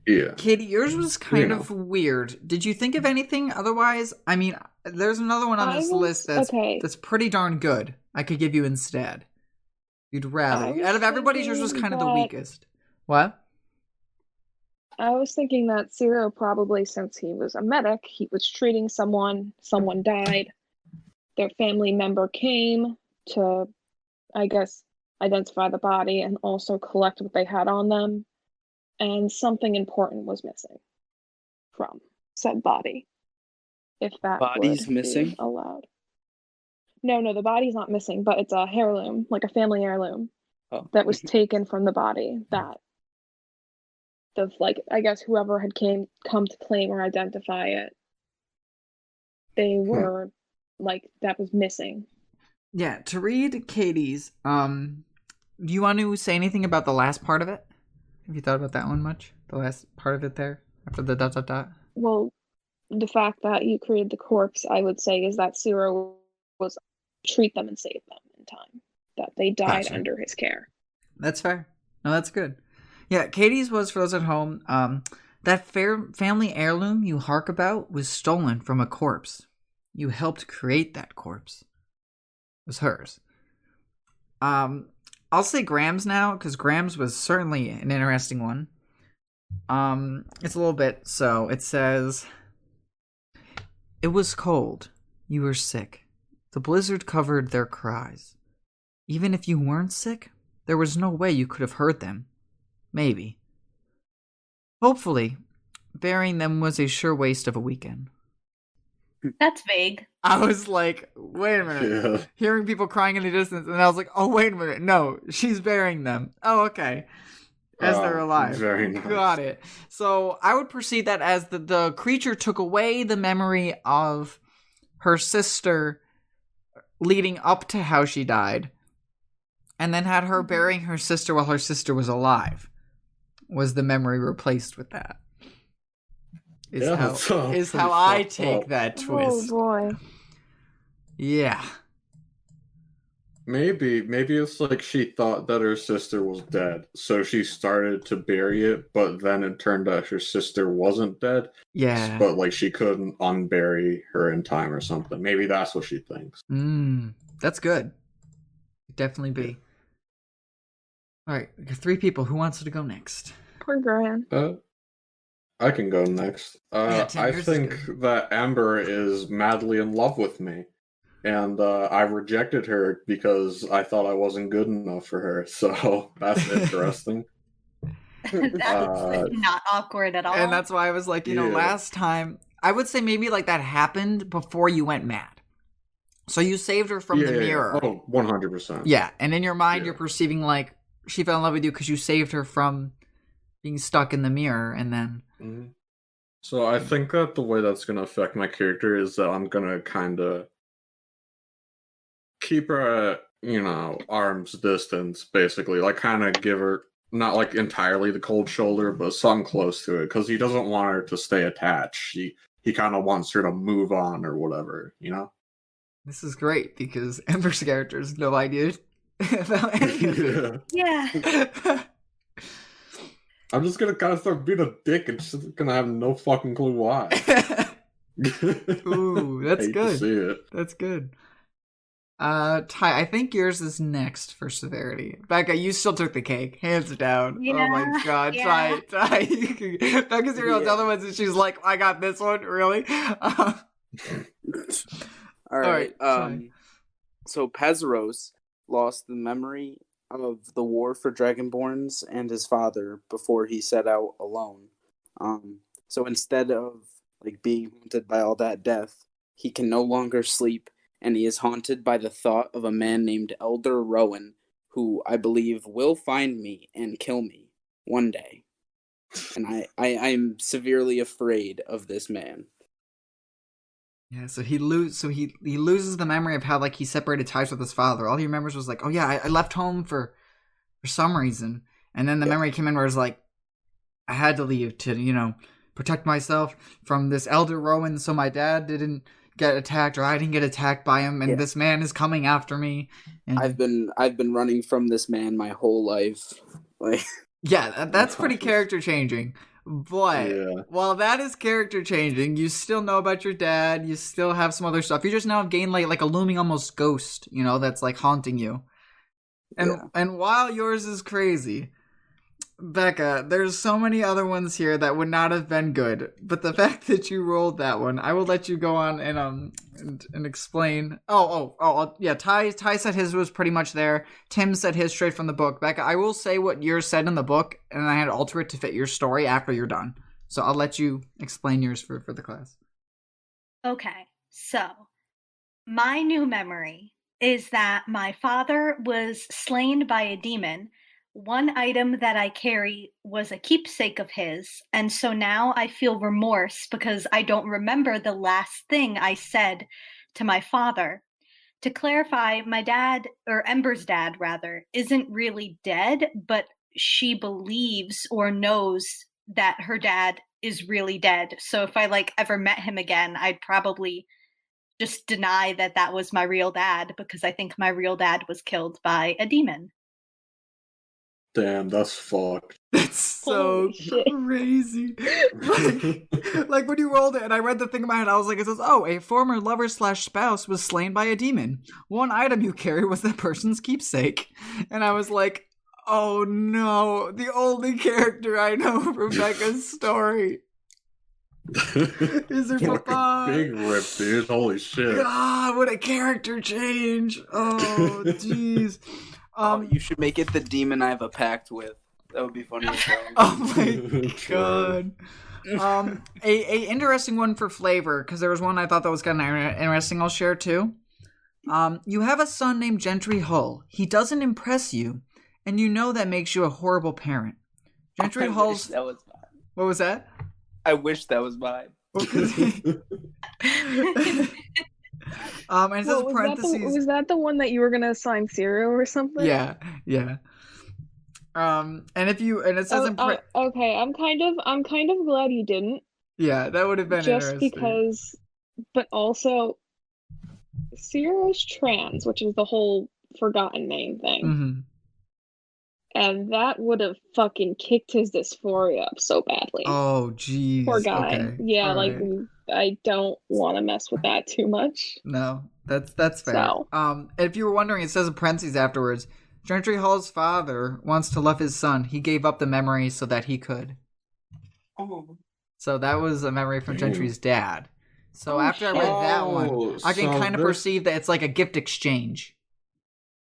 Yeah. Katie, yours was kind of weird. Did you think of anything otherwise? I mean, there's another one on this list that's pretty darn good. I could give you instead. You'd rather. Out of everybody's, yours was kind of the weakest. What? I was thinking that Ciro probably, since he was a medic, he was treating someone died, their family member came to, I guess, identify the body and also collect what they had on them, and something important was missing from said body. If that Body's would be missing? allowed. No, the body's not missing, but it's a heirloom, like a family heirloom, that was taken from the body that I guess whoever had come to claim or identify it, they were that was missing. Yeah, to read Katie's, do you want to say anything about the last part of it? Have you thought about that one much? The last part of it there? After the ... Well, the fact that you created the corpse, I would say, is that Ciro was treat them and save them in time. That they died Gotcha. under his care. That's fair. No, that's good. Yeah, Katie's was, for those at home, that family heirloom you hark about was stolen from a corpse. You helped create that corpse. It was hers. I'll say Graham's now, because Graham's was certainly an interesting one. It's a little bit, so it says, "It was cold. You were sick. The blizzard covered their cries. Even if you weren't sick, there was no way you could have heard them. Maybe. Hopefully, burying them was a sure waste of a weekend." That's vague. I was like, wait a minute. Yeah. Hearing people crying in the distance, and I was like, oh, wait a minute. No, she's burying them. Oh, okay. As they're alive. Very nice. Got it. So I would perceive that as the creature took away the memory of her sister leading up to how she died, and then had her burying her sister while her sister was alive. Was the memory replaced with that? Is how I take that twist. Oh boy. Yeah. Maybe it's like she thought that her sister was dead, so she started to bury it, but then it turned out her sister wasn't dead. Yeah. But like she couldn't unbury her in time or something. Maybe that's what she thinks. That's good. Definitely be. All right, we got 3 people. Who wants to go next? Poor Graham. I can go next. Tim, I yours is think good. that Amber is madly in love with me. And I rejected her because I thought I wasn't good enough for her. So that's interesting. That's not awkward at all. And that's why I was like, last time, I would say maybe like that happened before you went mad. So you saved her from the mirror. Oh, 100%. Yeah, and in your mind, you're perceiving like she fell in love with you because you saved her from being stuck in the mirror, and then... Mm-hmm. So I think that the way that's going to affect my character is that I'm going to kind of keep her at, arm's distance, basically. Like, kind of give her, not like entirely the cold shoulder, but something close to it, because he doesn't want her to stay attached. He kind of wants her to move on or whatever, This is great because Ember's character has no idea about any of it. Yeah. I'm just gonna kind of start being a dick and just gonna have no fucking clue why. Ooh, that's Hate good. To see it. That's good. Ty, I think yours is next for severity. Becca, you still took the cake, hands down. Yeah, Oh my god, yeah. Ty. Becca's here on the other ones, and she's like, "I got this one, really." All right. sorry. So Pezros lost the memory of the war for Dragonborns and his father before he set out alone. So instead of being haunted by all that death, he can no longer sleep, and he is haunted by the thought of a man named Elder Rowan, who I believe will find me and kill me one day. And I'm severely afraid of this man. Yeah, so he loses the memory of how he separated ties with his father. All he remembers was oh yeah, I left home for some reason, and then the memory came in where it's I had to leave to protect myself from this Elder Rowan, so my dad didn't get attacked or I didn't get attacked by him, and this man is coming after me. And I've been running from this man my whole life. Yeah, that's pretty character changing. But while that is character changing, you still know about your dad. You still have some other stuff. You just now have gained like a looming almost ghost, that's haunting you. And while yours is crazy, Becca, there's so many other ones here that would not have been good. But the fact that you rolled that one, I will let you go on and explain. Yeah. Ty said his was pretty much there. Tim said his straight from the book. Becca, I will say what yours said in the book, and I had to alter it to fit your story after you're done. So I'll let you explain yours for the class. Okay, so my new memory is that my father was slain by a demon. One item that I carry was a keepsake of his, and so now I feel remorse because I don't remember the last thing I said to my father. To clarify, my dad, or Ember's dad rather, isn't really dead, but she believes or knows that her dad is really dead. So if I ever met him again, I'd probably just deny that was my real dad because I think my real dad was killed by a demon. Damn, that's fucked. That's so crazy. like when you rolled it and I read the thing in my head, I was like, it says, a former lover/spouse was slain by a demon. One item you carry was that person's keepsake. And I was like, oh no, the only character I know from Becca's story is her papa. Big rip, dude. Holy shit. God, what a character change. Oh, jeez. You should make it the demon I have a pact with. That would be funny. Oh my god. A interesting one for flavor, because there was one I thought that was kind of interesting. I'll share too. You have a son named Gentry Hull. He doesn't impress you, and you know that makes you a horrible parent. Gentry Hull's. That was mine. What was that? I wish that was mine. And it says parentheses. Was that the one that you were gonna assign Ciro or something? Yeah. And it says okay, I'm kind of glad you didn't. Yeah, that would have been just interesting. because, but also, Ciro's trans, which is the whole forgotten name thing, Mm-hmm. and that would have fucking kicked his dysphoria up so badly. Oh, jeez. Poor guy. Okay. Yeah, All right. I don't want to mess with that too much. No, that's fair. So. If you were wondering, it says in parentheses afterwards, Gentry Hall's father wants to love his son. He gave up the memory so that he could. Oh. So that was a memory from Gentry's dad. So after I read that one, I can kind of perceive that it's like a gift exchange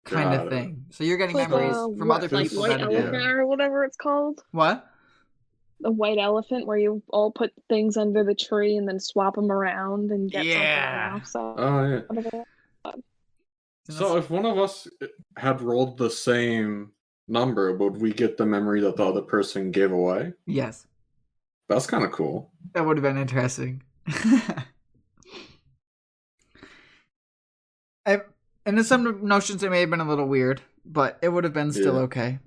kind of thing. So you're getting memories from other people. White elephant or whatever it's called. What? The white elephant, where you all put things under the tree and then swap them around and get something else. So if one of us had rolled the same number, would we get the memory that the other person gave away? Yes. That's kind of cool. That would have been interesting. And in some notions, it may have been a little weird, but it would have been still okay.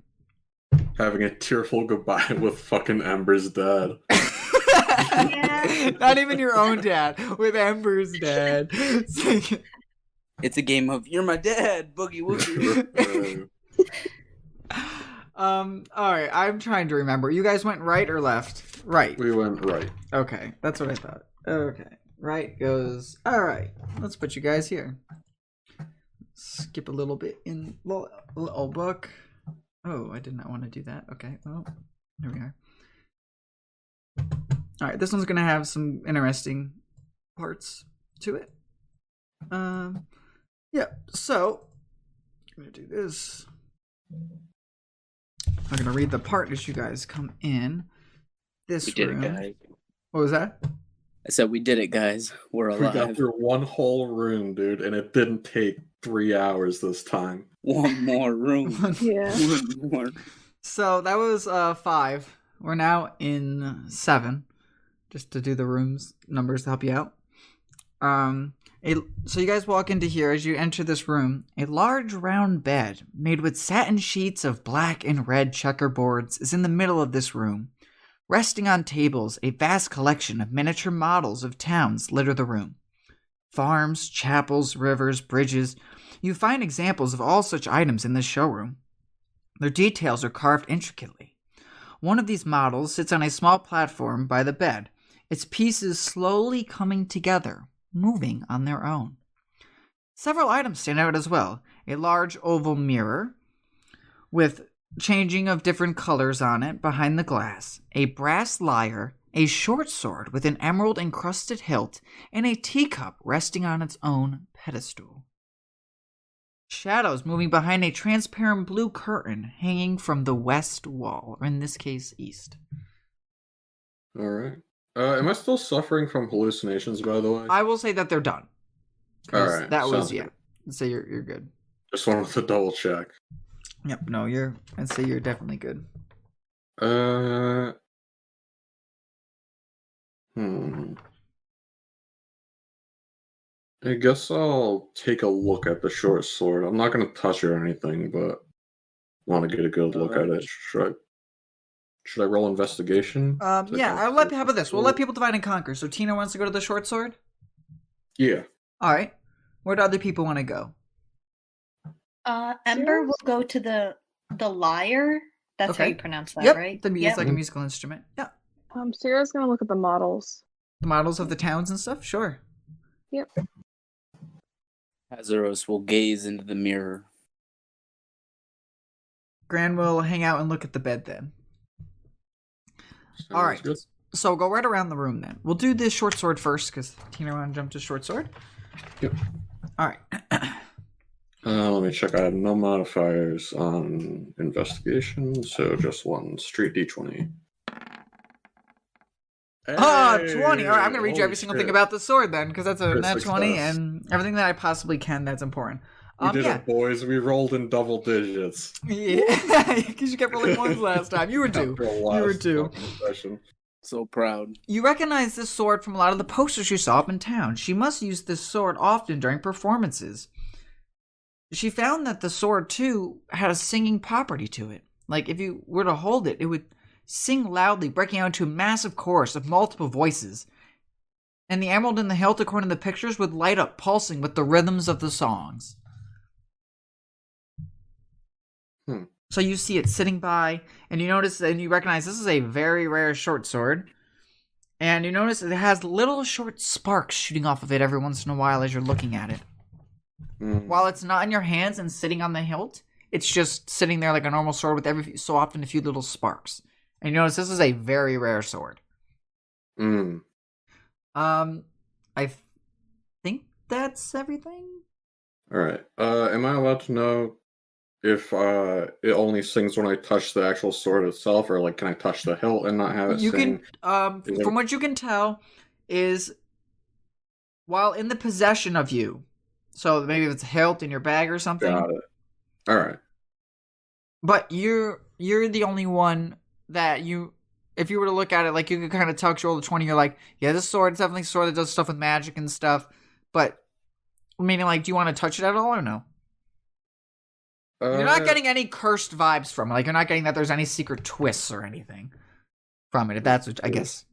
Having a tearful goodbye with fucking Ember's dad. Yeah. Not even your own dad, with Ember's dad. It's a game of "You're my dad, boogie woogie." Alright, I'm trying to remember. You guys went right or left? Right. We went right. Okay, that's what I thought. Okay. Right goes. Alright, let's put you guys here. Skip a little bit in little book. Oh, I did not want to do that. Okay, well, here we are. Alright, this one's gonna have some interesting parts to it. Yeah, so I'm gonna do this. I'm gonna read the part as you guys come in. This We did room. it, guys. What was that? I said we did it, guys. We're We got alive. through one whole room, dude, and it didn't take 3 hours this time. One more room. Yeah. One more. So that was 5. We're now in 7, just to do the rooms numbers to help you out. So you guys walk into here. As you enter this room, a large round bed made with satin sheets of black and red checkerboards is in the middle of this room. Resting on tables, a vast collection of miniature models of towns litter the room. Farms, chapels, rivers, bridges. You find examples of all such items in this showroom. Their details are carved intricately. One of these models sits on a small platform by the bed, its pieces slowly coming together, moving on their own. Several items stand out as well. A large oval mirror with changing of different colors on it behind the glass, a brass lyre, a short sword with an emerald-encrusted hilt, and a teacup resting on its own pedestal. Shadows moving behind a transparent blue curtain hanging from the west wall, or in this case, east. Alright. Am I still suffering from hallucinations, by the way? I will say that they're done. 'Cause Alright. that was, sounds yeah. good. I'd say you're good. Just wanted to double check. Yep, no, I'd say you're definitely good. I guess I'll take a look at the short sword. I'm not gonna touch it or anything, but want to get a good look at it. Should I roll investigation? Yeah, how about this? We'll let people divide and conquer. So Tina wants to go to the short sword? Yeah. Alright. Where do other people want to go? Ember will go to the lyre. That's how Okay. you pronounce that, Yep, right? it's like a musical instrument. Yeah. Sarah's gonna look at the models. The models of the towns and stuff? Sure. Yep. Hazaros will gaze into the mirror. Gran will hang out and look at the bed then. Sounds Alright. good. So go right around the room then. We'll do this short sword first, because Tina want to jump to short sword. Yep. Alright. Let me check. I have no modifiers on investigation, so just one straight d20. 20. Alright, I'm going to read you Holy every single thing shit. about the sword then, because that's a Good nat 20, success. and everything that I possibly can that's important. We did Yeah. it, boys. We rolled in double digits. Yeah, because you kept rolling ones last time. You were due. After a You were last due. fucking session. So proud. You recognize this sword from a lot of the posters you saw up in town. She must use this sword often during performances. She found that the sword, too, had a singing property to it. Like, if you were to hold it, it would sing loudly, breaking out into a massive chorus of multiple voices. And the emerald in the hilt, according to the pictures, would light up, pulsing with the rhythms of the songs. So you see it sitting by, and you notice, and you recognize this is a very rare short sword. And you notice it has little short sparks shooting off of it every once in a while as you're looking at it. While it's not in your hands and sitting on the hilt, it's just sitting there like a normal sword with every so often a few little sparks. And you notice this is a very rare sword. I think that's everything. All right. Am I allowed to know if it only sings when I touch the actual sword itself, or like can I touch the hilt and not have it You sing? can, from what you can tell, is while in the possession of you. So maybe if it's a hilt in your bag or something. Got it. All right. But you're the only one that if you were to look at it, like, you could kind of tell, 'cause you rolled a 20, you're like, yeah, this sword is definitely a sword that does stuff with magic and stuff. But, meaning, like, do you want to touch it at all or no? You're not getting any cursed vibes from it. Like, you're not getting that there's any secret twists or anything from it, if that's what, I guess.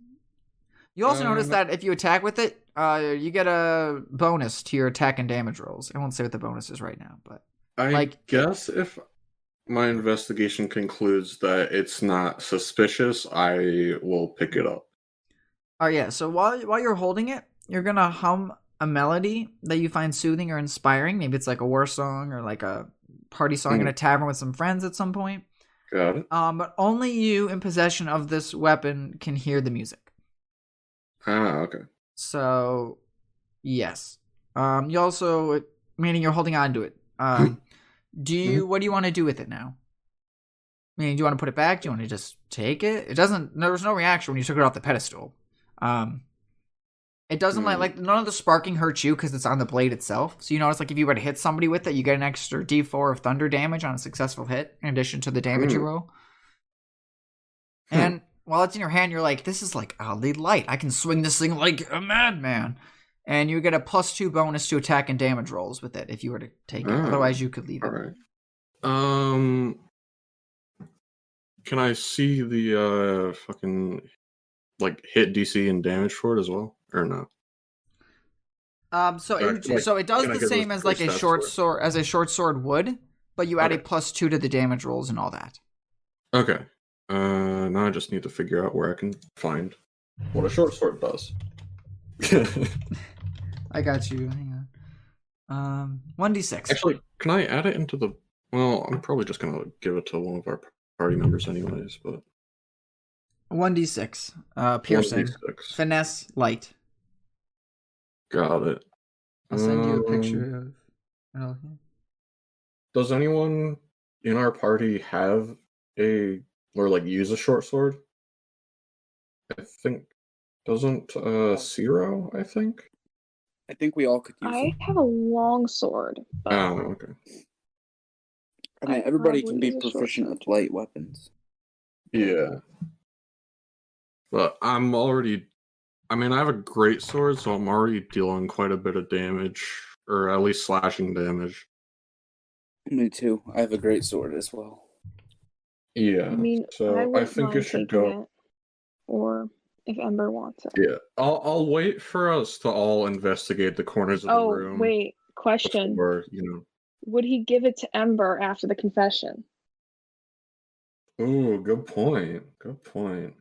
You also notice that if you attack with it, you get a bonus to your attack and damage rolls. I won't say what the bonus is right now, but... I guess if my investigation concludes that it's not suspicious, I will pick it up. Oh, yeah, so while you're holding it, you're gonna hum a melody that you find soothing or inspiring. Maybe it's like a war song or like a party song in a tavern with some friends at some point. Got it. But only you in possession of this weapon can hear the music. Ah, okay. So, yes. You also, meaning you're holding on to it. What do you want to do with it now? Meaning, do you want to put it back? Do you want to just take it? There was no reaction when you took it off the pedestal. It doesn't like none of the sparking hurts you because it's on the blade itself. So you notice, like, if you were to hit somebody with it, you get an extra D4 of thunder damage on a successful hit, in addition to the damage you roll. And while it's in your hand, you're like, this is like oddly light. I can swing this thing like a madman. And you get a +2 bonus to attack and damage rolls with it if you were to take it. Otherwise, you could leave it. Alright. Can I see the fucking like hit DC and damage for it as well? Or no? So it does the same as like a short sword, as a short sword would, but you add a +2 to the damage rolls and all that. Okay. Now I just need to figure out where I can find what a short sword does. I got you. Hang on. 1d6. Actually, can I add it into the? Well, I'm probably just gonna give it to one of our party members anyways. But 1d6. Piercing. 1d6. Finesse. Light. Got it. I'll send you a picture of. Does anyone in our party have or like use a short sword? I think doesn't Zero, I think we all could use it. I have a long sword. Oh, okay. I mean, everybody can be proficient with light weapons. Yeah. But I have a great sword, so I'm already dealing quite a bit of damage, or at least slashing damage. Me too. I have a great sword as well. Yeah. I mean, so I think it should go. It, or if Ember wants it. Yeah. I'll wait for us to all investigate the corners of the room. Oh, wait. Question. Before, Would he give it to Ember after the confession? Ooh, good point. Good point.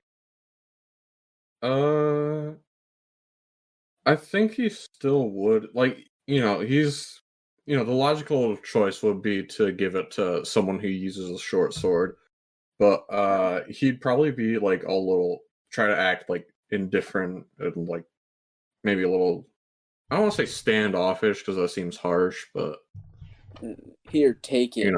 I think he still would. Like, he's, the logical choice would be to give it to someone who uses a short sword. But he'd probably be like try to act like indifferent and like maybe a little, I don't want to say standoffish because that seems harsh, but here, take it.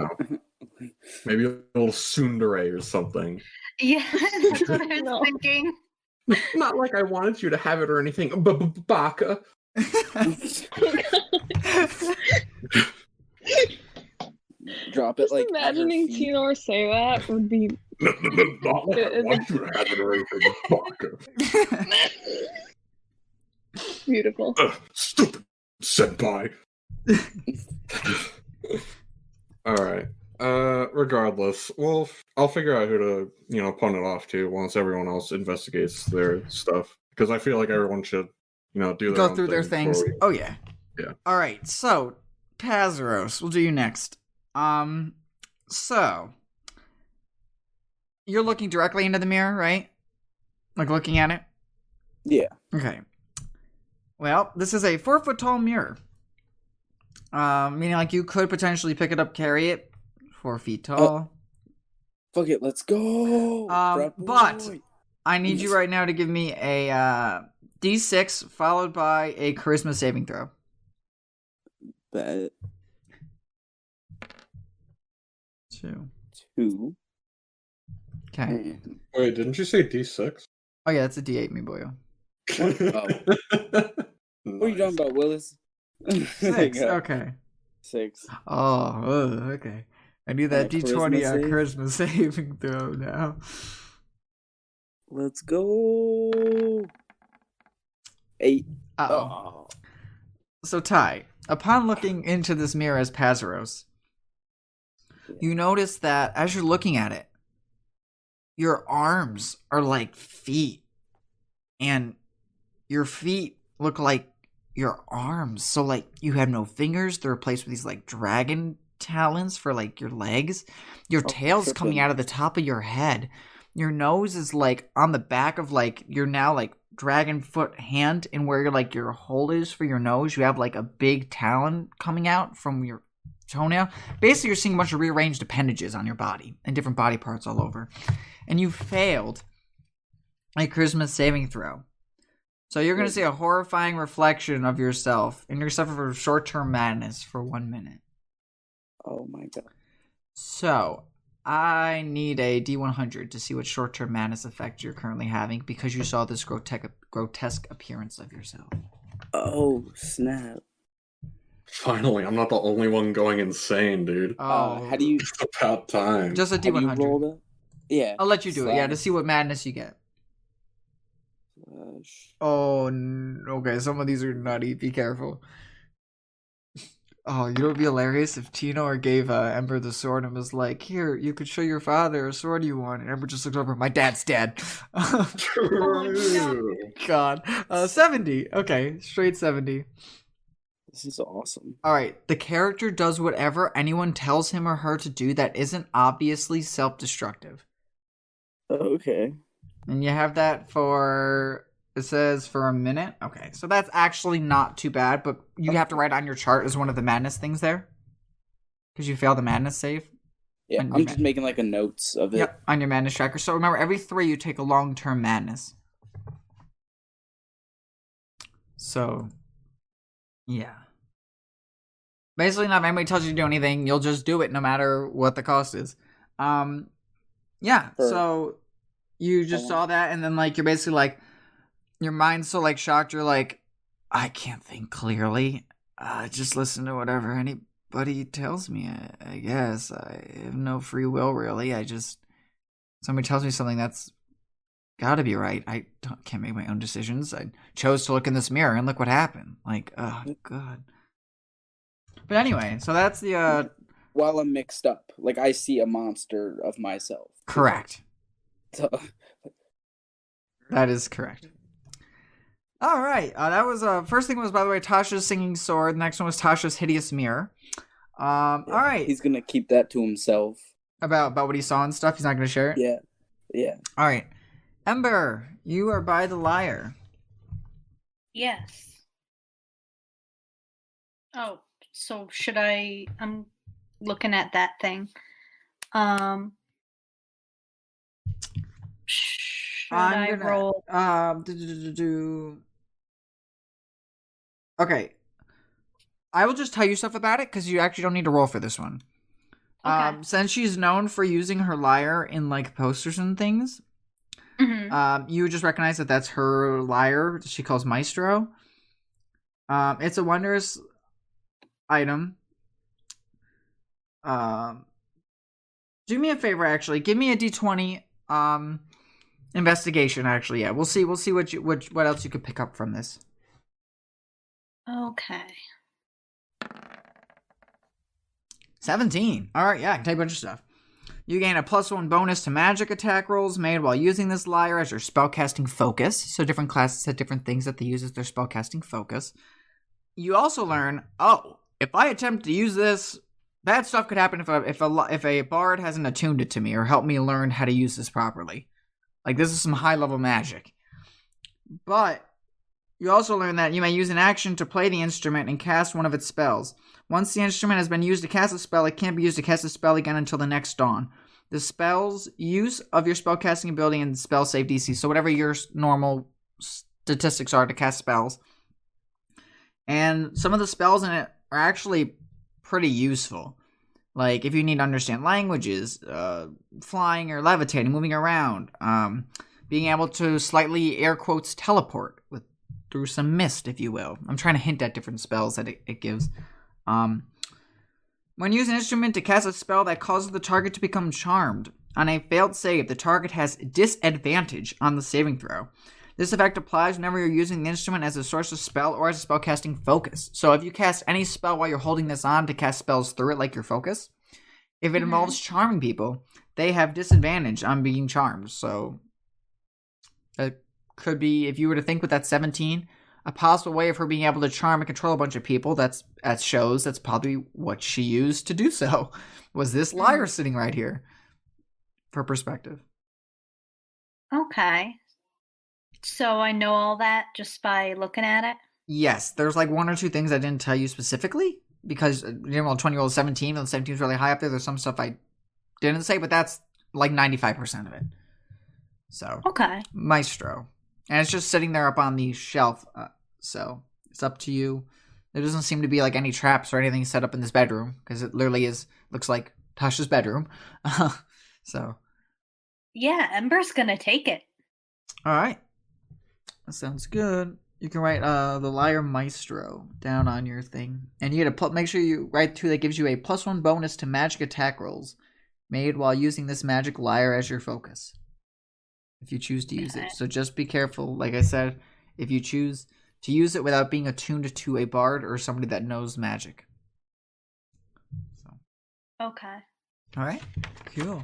Maybe a little tsundere or something. Yeah, that's what I was thinking. Not like I wanted you to have it or anything, baka. Drop it. Just like imagining Tinor say that would be. Not like I want you to have it or anything, baka. Beautiful. Stupid senpai. All right. Regardless, I'll figure out who to, pawn it off to once everyone else investigates their stuff. Because I feel like everyone should, do their go through their things. Oh yeah. Yeah. All right. So, Pazaros, we'll do you next. So you're looking directly into the mirror, right? Like looking at it? Yeah. Okay. Well, this is a 4-foot tall mirror. Meaning like you could potentially pick it up, carry it. 4 feet tall. Fuck it, let's go. But I need you right now to give me a D6 followed by a charisma saving throw. Bet. 2. Okay. Wait, didn't you say D6? Oh yeah, that's a D8, me boyo. What are you talking about, Willis? 6. Okay. 6. Oh, okay. I need that D20 charisma saving throw now. Let's go. 8. Uh-oh. So, Ty, upon looking into this mirror as Pazaros, you notice that as you're looking at it, your arms are like feet, and your feet look like your arms. So, like, you have no fingers. They're replaced with these, like, dragon talons for, like, your legs. Your tail's coming out of the top of your head. Your nose is, like, on the back of, like, your now, like, dragon foot hand, and where, like, your hole is for your nose, you have, like, a big talon coming out from your toenail. Basically, you're seeing a bunch of rearranged appendages on your body and different body parts all over. And you failed a charisma saving throw. So you're going to see a horrifying reflection of yourself, and you're suffering from short-term madness for 1 minute. Oh my god. So I need a D100 to see what short-term madness effect you're currently having, because you saw this grotesque appearance of yourself. Oh, snap. Finally, I'm not the only one going insane, dude. How do you... It's about time. Just a D100. Have you rolled it? Yeah. I'll let you do it, yeah, to see what madness you get. Oh, okay, some of these are nutty. Be careful. Oh, you know what would be hilarious if Tino gave Ember the sword and was like, "Here, you could show your father a sword you want." And Ember just looks over, "My dad's dead." True. God. 70. Okay, straight 70. This is awesome. All right, the character does whatever anyone tells him or her to do that isn't obviously self-destructive. Okay. And you have that for, it says for a minute. Okay, so that's actually not too bad, but you have to write on your chart as one of the madness things there. Because you failed the madness save. Yeah, I'm just making like a notes of it. Yep, on your madness tracker. So remember, every 3 you take a long-term madness. So, yeah. Basically, not if anybody tells you to do anything, you'll just do it no matter what the cost is. Yeah, so you just saw that, and then, like, you're basically, like, your mind's so, like, shocked, you're like, I can't think clearly. Just listen to whatever anybody tells me, I guess. I have no free will, really. Somebody tells me something that's gotta be right. I can't make my own decisions. I chose to look in this mirror, and look what happened. Like, oh, God. But anyway, so that's the, While I'm mixed up. Like, I see a monster of myself. Correct. So... That is correct. All right. That was first thing was, by the way, Tasha's singing sword. The next one was Tasha's hideous mirror. All right. He's gonna keep that to himself. About what he saw and stuff. He's not gonna share it. Yeah. All right. Ember, you are by the lyre. Yes. Oh, so should I? I'm looking at that thing. Should I roll? Okay. I will just tell you stuff about it because you actually don't need to roll for this one. Okay. Since she's known for using her lyre in like posters and things, you would just recognize that that's her lyre that she calls Maestro. It's a wondrous item. Do me a favor, actually. Give me a D20 investigation, actually. Yeah, we'll see what else you could pick up from this. Okay. 17. All right, yeah, I can tell you a bunch of stuff. You gain a +1 bonus to magic attack rolls made while using this lyre as your spellcasting focus. So different classes have different things that they use as their spellcasting focus. You also learn, if I attempt to use this, bad stuff could happen if a bard hasn't attuned it to me or helped me learn how to use this properly. Like, this is some high-level magic. But you also learn that you may use an action to play the instrument and cast one of its spells. Once the instrument has been used to cast a spell, it can't be used to cast a spell again until the next dawn. The spell's use of your spellcasting ability and spell save DC, so whatever your normal statistics are to cast spells. And some of the spells in it are actually pretty useful. Like, if you need to understand languages, flying or levitating, moving around, being able to slightly, air quotes, teleport through some mist, if you will. I'm trying to hint at different spells that it gives. When you use an instrument to cast a spell that causes the target to become charmed, On a failed save, the target has disadvantage on the saving throw. This effect applies whenever you're using the instrument as a source of spell or as a spellcasting focus. So if you cast any spell while you're holding this on to cast spells through it, like your focus, if it involves charming people, they have disadvantage on being charmed. So it could be, if you were to think with that 17, a possible way of her being able to charm and control a bunch of people, that's probably what she used to do so, was this lyre sitting right here, for perspective. Okay. So I know all that just by looking at it? Yes, there's like one or two things I didn't tell you specifically, because, 20 rolled 17, and 17 is really high up there. There's some stuff I didn't say, but that's like 95% of it. So, okay. Maestro. And it's just sitting there up on the shelf, so it's up to you. There doesn't seem to be like any traps or anything set up in this bedroom, because it literally looks like Tasha's bedroom. So. Yeah, Ember's gonna take it. All right. That sounds good. You can write the Lyre Maestro down on your thing. And you get make sure you write too that gives you a +1 bonus to magic attack rolls made while using this magic lyre as your focus, if you choose to use it. So just be careful, like I said, if you choose to use it without being attuned to a bard or somebody that knows magic. So. Okay. All right. Cool.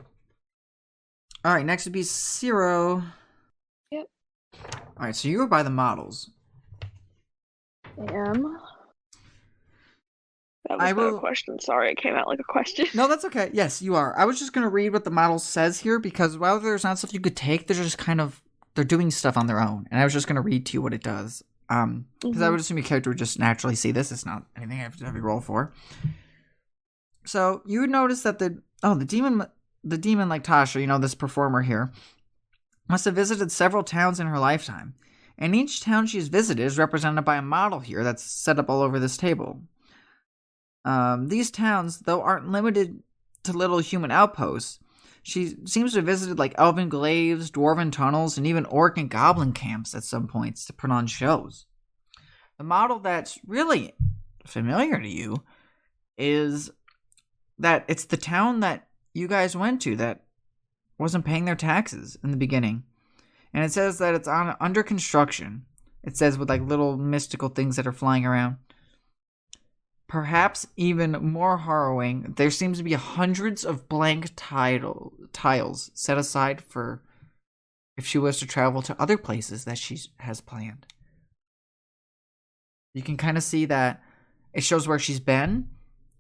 All right, next would be Zero. Yep. All right, so you were by the models. I am. That was not a question. Sorry, it came out like a question. No, that's okay. Yes, you are. I was just going to read what the model says here, because while there's not stuff you could take, they're just they're doing stuff on their own. And I was just going to read to you what it does. Because I would assume your character would just naturally see this. It's not anything I have to have you roll for. So you would notice that the demon like Tasha, this performer here, must have visited several towns in her lifetime. And each town she's visited is represented by a model here that's set up all over this table. These towns, though, aren't limited to little human outposts. She seems to have visited like elven glaives, dwarven tunnels, and even orc and goblin camps at some points to put on shows. The model that's really familiar to you is that it's the town that you guys went to that wasn't paying their taxes in the beginning. And it says that it's under construction. It says with like little mystical things that are flying around. Perhaps even more harrowing, there seems to be hundreds of blank tiles set aside for if she was to travel to other places that she has planned. You can kind of see that it shows where she's been,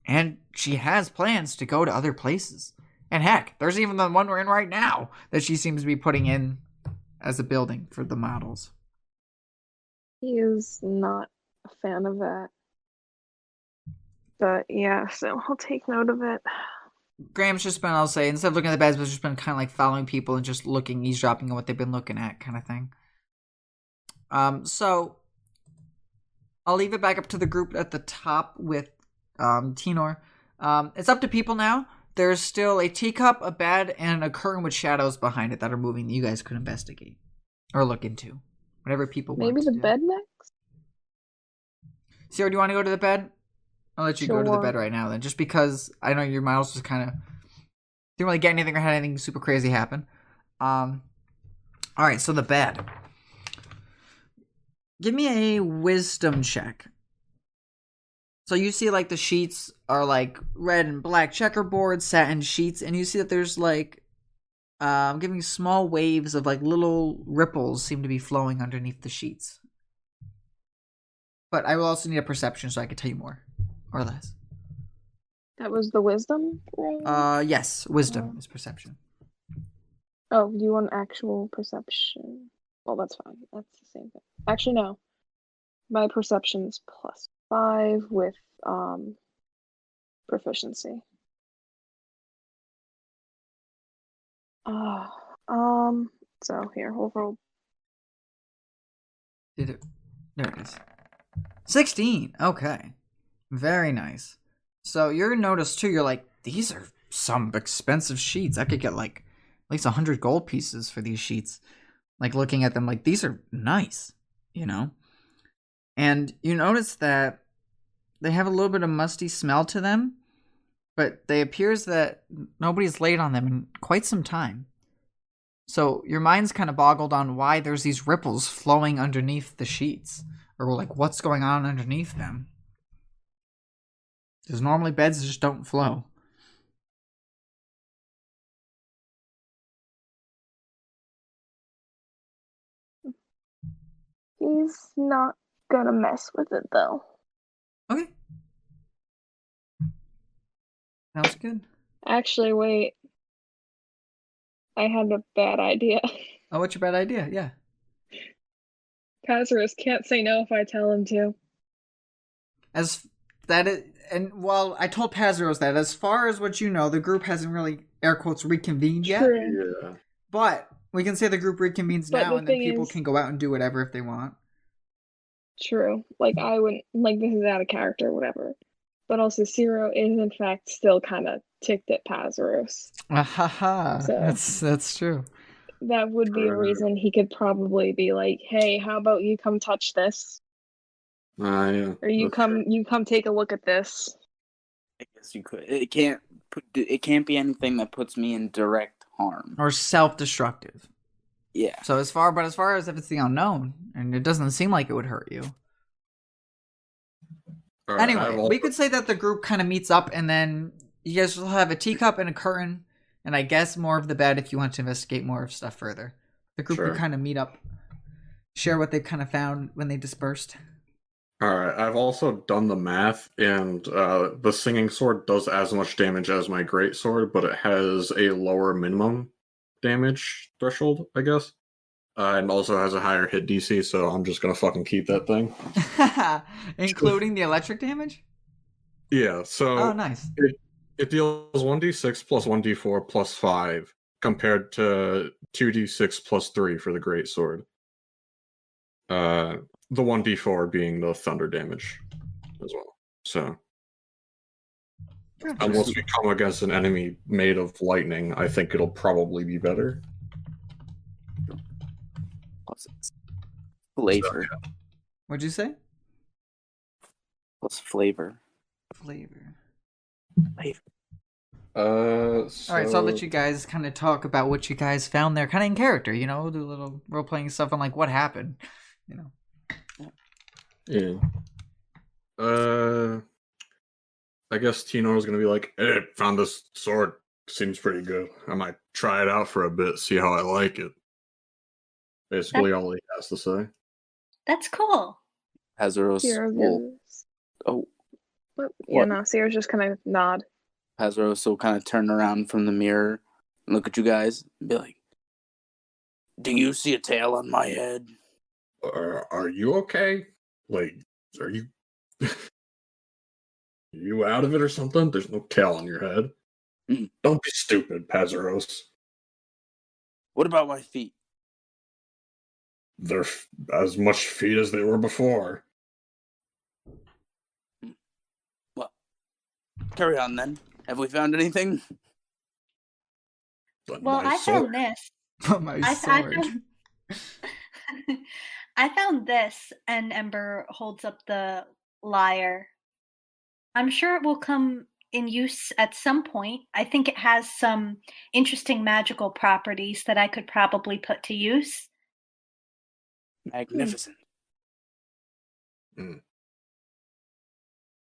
and she has plans to go to other places. And heck, there's even the one we're in right now that she seems to be putting in as a building for the models. He is not a fan of that. But yeah, so I'll take note of it. Graham's just been, I'll say, instead of looking at the beds, but just been kind of like following people and just looking, eavesdropping on what they've been looking at, kind of thing. So I'll leave it back up to the group at the top with Tenor. It's up to people now. There's still a teacup, a bed, and a curtain with shadows behind it that are moving that you guys could investigate or look into. Whatever people want. Maybe the bed next? Sarah, do you want to go to the bed? I'll let you go to the bed right now then, just because I know your mouse was kind of didn't really get anything or had anything super crazy happen. All right, so the bed. Give me a wisdom check. So you see like the sheets are like red and black checkerboard satin sheets, and you see that there's like giving small waves of like little ripples seem to be flowing underneath the sheets. But I will also need a perception so I can tell you more. Or less. That was the wisdom roll? Yes. Wisdom is perception. Oh, do you want actual perception? Well, that's fine. That's the same thing. Actually, no. My perception is +5 with proficiency. So here, we'll roll. There it is. 16. Okay. Very nice. So you're noticed too, you're like, these are some expensive sheets. I could get like at least 100 gold pieces for these sheets. Like looking at them like, these are nice, And you notice that they have a little bit of musty smell to them. but they appears that nobody's laid on them in quite some time. So your mind's kind of boggled on why there's these ripples flowing underneath the sheets, or like what's going on underneath them. Because normally beds just don't flow. He's not gonna mess with it though. Okay. Sounds good. Actually, wait. I had a bad idea. Oh, what's your bad idea? Yeah. Kazarus can't say no if I tell him to. As that is, and while I told Pazaros that, as far as what you know, the group hasn't really, air quotes, reconvened yet. True. Yeah. But we can say the group reconvenes But now, the and then thing people is- can go out and do whatever if they want. True. Like, I wouldn't, like, this is out of character, whatever. But also, Zero is, in fact, still kind of ticked at Pazaros. Haha, So- that's true. That would be a True. reason he could probably be like, hey, how about you come touch this? Yeah. Or you that's come true. you come take a look at this. I guess you could. It can't be anything that puts me in direct harm. Or self-destructive. Yeah. So as far as if it's the unknown, and it doesn't seem like it would hurt you. All right, I Anyway, have we also- could say that the group kind of meets up, and then you guys will have a teacup and a curtain, and I guess more of the bed if you want to investigate more of stuff further. The group Sure. can kind of meet up, share what they've kind of found when they dispersed. All right, I've also done the math, and the singing sword does as much damage as my great sword, but it has a lower minimum damage threshold, I guess, and also has a higher hit DC. So I'm just gonna fucking keep that thing. Including the electric damage? Yeah. So Oh, nice. it deals 1d6 plus 1d4 plus 5 compared to 2d6 plus 3 for the great sword. The 1d4 being the thunder damage as well. So unless we come against an enemy made of lightning, I think it'll probably be better. Plus it's flavor. What'd you say? Plus flavor. Flavor. Flavor. All right, so I'll let you guys kind of talk about what you guys found there, kind of in character, you know, do a little role-playing stuff on, like, what happened, you know. Yeah. I guess Tino's gonna be like, hey, found this sword. Seems pretty good. I might try it out for a bit, see how I like it. Basically all he has to say. That's cool. Hazaros Zero will. goes. Oh, Yeah, What? no, Zero's just kind of nod. Hazaros will kind of turn around from the mirror and look at you guys and be like, "Do you see a tail on my head?" Are you okay? Like, are you you out of it or something? There's no tail on your head. Mm. Don't be stupid, Pazaros. What about my feet? They're as much feet as they were before. Well, carry on then. Have we found anything? But Well, my I sword- found this. My I sword. I found this, and Ember holds up the lyre. I'm sure it will come in use at some point. I think it has some interesting magical properties that I could probably put to use. Magnificent.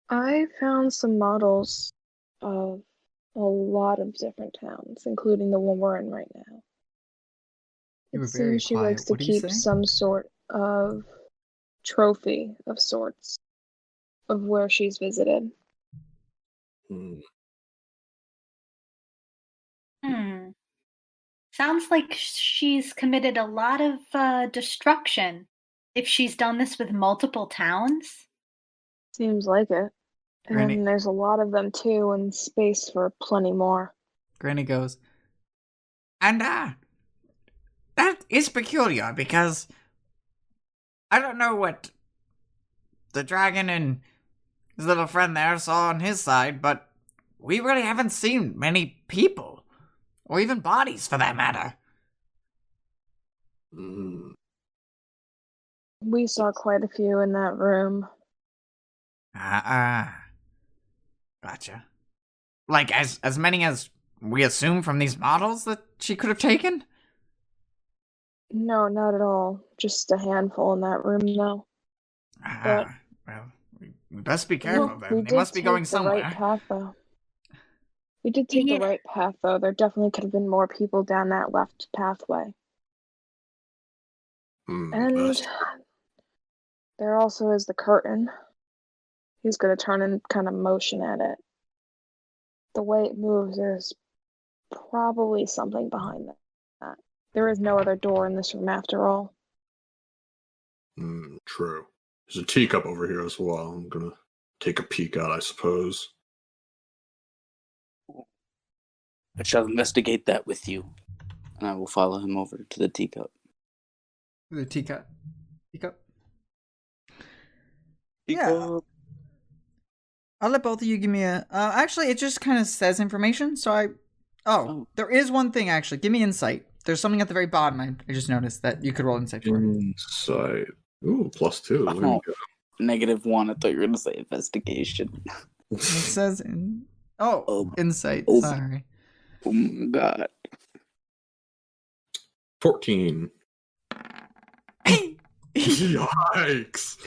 I found some models of a lot of different towns, including the one we're in right now. You were It very seems she quiet. likes to What do you keep say? some sort of trophy of sorts of where she's visited. Hmm. Sounds like she's committed a lot of destruction if she's done this with multiple towns. Seems like it. Granny- And there's a lot of them too, and space for plenty more. Granny goes, And, that is peculiar because I don't know what the dragon and his little friend there saw on his side, but we really haven't seen many people, or even bodies for that matter. Hmm. We saw quite a few in that room. Gotcha. Like, as many as we assume from these models that she could have taken? No, not at all. Just a handful in that room, though. But Well, we best be careful then. we They did must be going take the somewhere. right path, though. We did take Yeah. the right path, though. There definitely could have been more people down that left pathway. And there also is the curtain. He's going to turn and kind of motion at it. The way it moves, there's probably something behind that. There is no other door in this room after all. True. There's a teacup over here as well. I'm gonna take a peek out, I suppose. I shall investigate that with you, and I will follow him over to the teacup. The teacup. Teacup. Teacup. I'll let both of you give me a... actually, it just kind of says information, so I... Oh, there is one thing, actually. Give me insight. There's something at the very bottom I just noticed that you could roll insight for. Insight. Ooh, +2. There we go. -1. I thought you were going to say investigation. It says... insight. Oh. Sorry. Oh my god. 14. Yikes.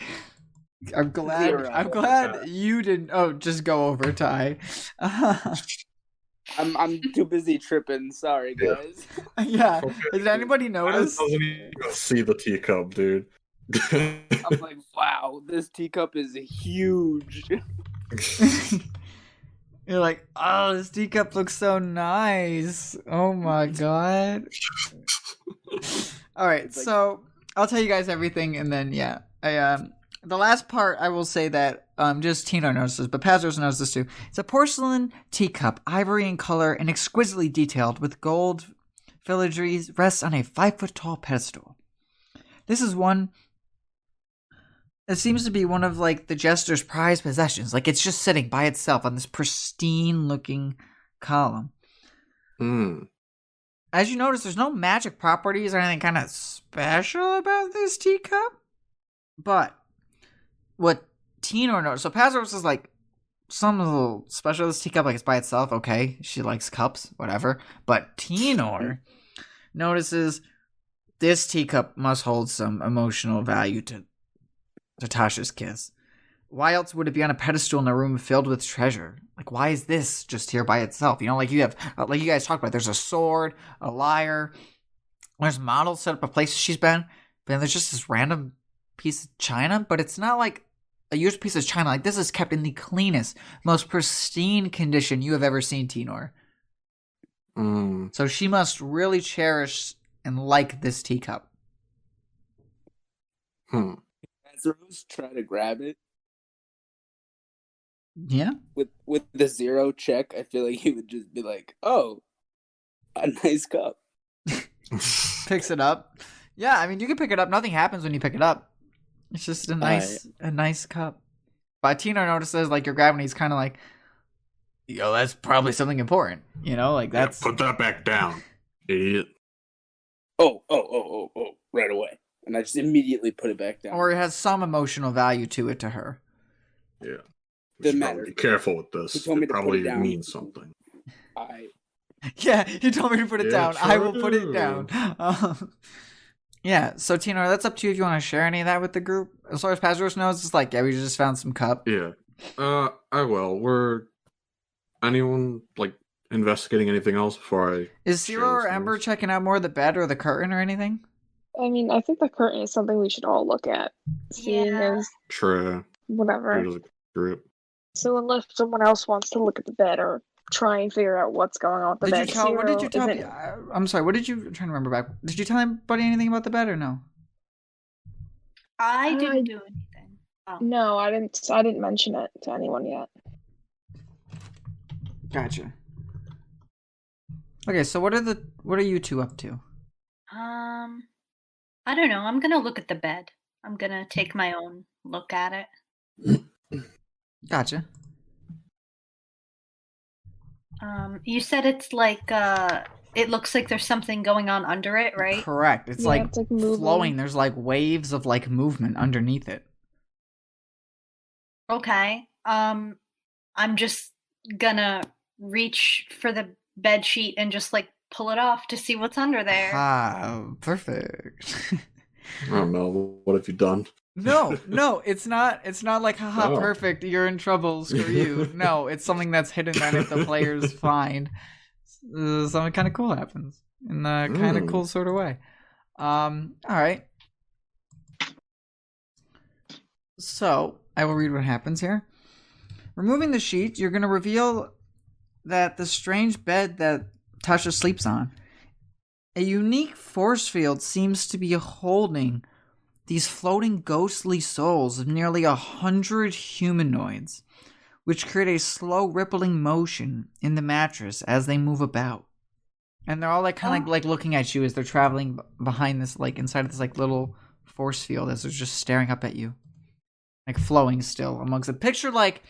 I'm glad you didn't... Oh, just go over, Ty. I'm too busy tripping. Sorry, guys. Yeah. Okay. Did anybody notice? I doesn't even see the teacup, dude. I'm like, wow, this teacup is huge. You're like, oh, this teacup looks so nice. Oh my god. All right, so I'll tell you guys everything, and then the last part I will say that just Tino notices, but Pazos knows this too. It's a porcelain teacup, ivory in color and exquisitely detailed, with gold filigree, rests on a 5-foot-tall pedestal. This is one. It seems to be one of like the jester's prized possessions. Like it's just sitting by itself on this pristine-looking column. As you notice, there's no magic properties or anything kind of special about this teacup. But what Tenor noticed, so Pazos is like, some little special this teacup, like it's by itself, okay, she likes cups, whatever. But Tenor notices this teacup must hold some emotional value to Tasha's kiss. Why else would it be on a pedestal in a room filled with treasure? Like, why is this just here by itself? You know, like you have, like you guys talked about, there's a sword, a lyre, there's models set up of places she's been, but then there's just this random piece of china, but it's not like a used piece of china. Like, this is kept in the cleanest, most pristine condition you have ever seen, Tenor. So she must really cherish and like this teacup. As Rose try to grab it. Yeah. With the 0 check, I feel like he would just be like, "Oh, a nice cup." Picks it up. Yeah, I mean, you can pick it up. Nothing happens when you pick it up. It's just a nice cup. But Tino notices, like, you're grabbing it, he's kind of like, yo, that's probably something important. You know, like, that's... Yeah, put that back down, idiot. Oh, right away. And I just immediately put it back down. Or it has some emotional value to it to her. Yeah. Doesn't matter. Be careful with this. He told me it to put probably it down. means something. Yeah, he told me to put it down. I will put it down. Yeah, so Tino, that's up to you if you want to share any of that with the group. As far as Pazos knows, it's like, yeah, we just found some cup. Yeah. I will. Were anyone, like, investigating anything else before I... Is Zero or Ember checking out more of the bed or the curtain or anything? I mean, I think the curtain is something we should all look at. Seeing as... True. Whatever. Group. So unless someone else wants to look at the bed or try and figure out what's going on with the bed. What did you tell me? I'm sorry, what did you... I'm trying to remember back. Did you tell anybody anything about the bed or no? I didn't do anything. Oh. No, I didn't mention it to anyone yet. Gotcha. Okay, so what are you two up to? I don't know. I'm gonna look at the bed. I'm gonna take my own look at it. Gotcha. You said it's like it looks like there's something going on under it, right? Correct. It's like flowing. There's like waves of like movement underneath it. Okay. I'm just gonna reach for the bed sheet and just like pull it off to see what's under there. Ah, perfect. I don't know. What have you done? No, it's not like haha, Oh. perfect, you're in trouble, screw you. No, it's something that's hidden that if the players find, something kind of cool happens in a kind of cool sort of way. All right. So I will read what happens here. Removing the sheet, you're going to reveal that the strange bed that Tasha sleeps on, a unique force field seems to be holding these floating ghostly souls of nearly 100 humanoids, which create a slow rippling motion in the mattress as they move about. And they're all like kind of like looking at you as they're traveling behind this, like inside of this like little force field as they're just staring up at you, like flowing still amongst it. Picture like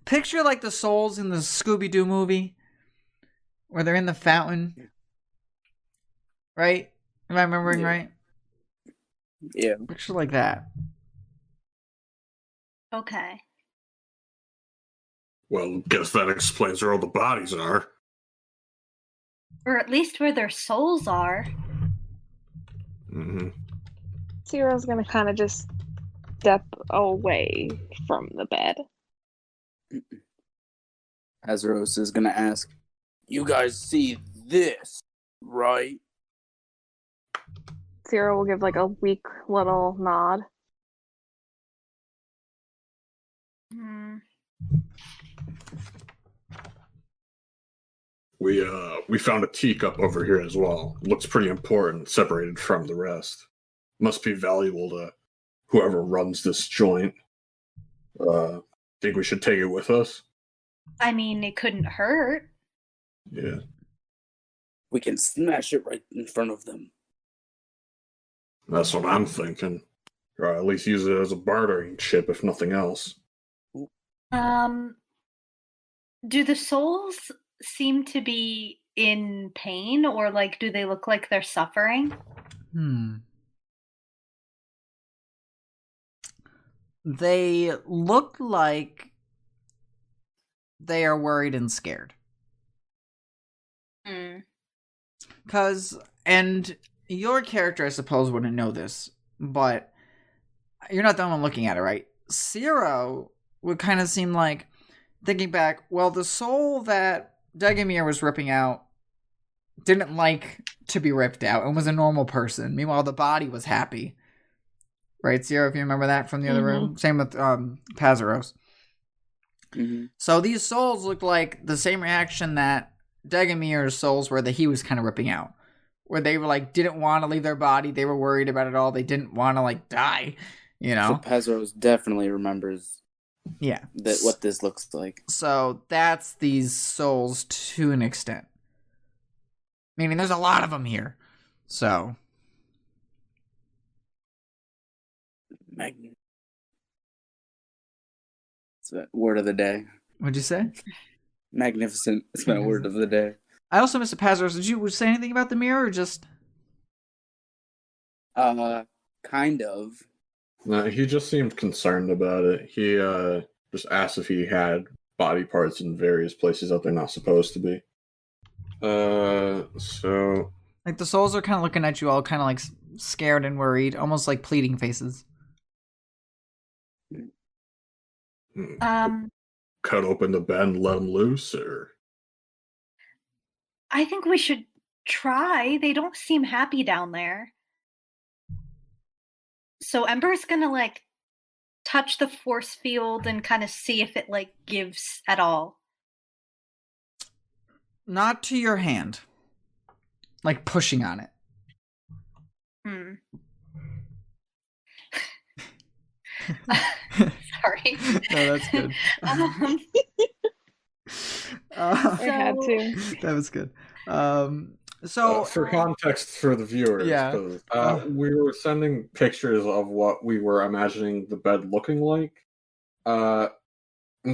the souls in the Scooby-Doo movie where they're in the fountain, right? Am I remembering right? Yeah. Picture like that. Okay. Well, guess that explains where all the bodies are. Or at least where their souls are. Mm-hmm. Zero's gonna kind of just step away from the bed. Azeros is gonna ask, "You guys see this, right?" Zero will give like a weak little nod. We found a teacup over here as well. Looks pretty important, separated from the rest. Must be valuable to whoever runs this joint. Think we should take it with us? I mean, it couldn't hurt. Yeah. We can smash it right in front of them. That's what I'm thinking. Or at least use it as a bartering chip, if nothing else. Do the souls seem to be in pain, or like do they look like they're suffering? They look like they are worried and scared. And your character, I suppose, wouldn't know this, but you're not the only one looking at it, right? Zero would kind of seem like, thinking back, well, the soul that Degomir was ripping out didn't like to be ripped out and was a normal person. Meanwhile, the body was happy. Right, Zero, if you remember that from the other room? Same with Pazaros. Mm-hmm. So these souls look like the same reaction that Degomir's souls were that he was kind of ripping out. Where they were like, didn't want to leave their body. They were worried about it all. They didn't want to like die, you know? So Pazaros definitely remembers what this looks like. So that's these souls to an extent. Meaning there's a lot of them here. So. It's the word of the day. What'd you say? Magnificent. It's my word of the day. I also, Mr. Pazaros, did you say anything about the mirror or just? Kind of. No, he just seemed concerned about it. He just asked if he had body parts in various places that they're not supposed to be. So like the souls are kind of looking at you all kind of like scared and worried, almost like pleading faces. Cut open the bed and let them loose, or? I think we should try. They don't seem happy down there. So Ember's gonna like touch the force field and kind of see if it like gives at all. Not to your hand. Like pushing on it. Sorry. No, that's good. I had to. That was good. So for context for the viewers, we were sending pictures of what we were imagining the bed looking like. And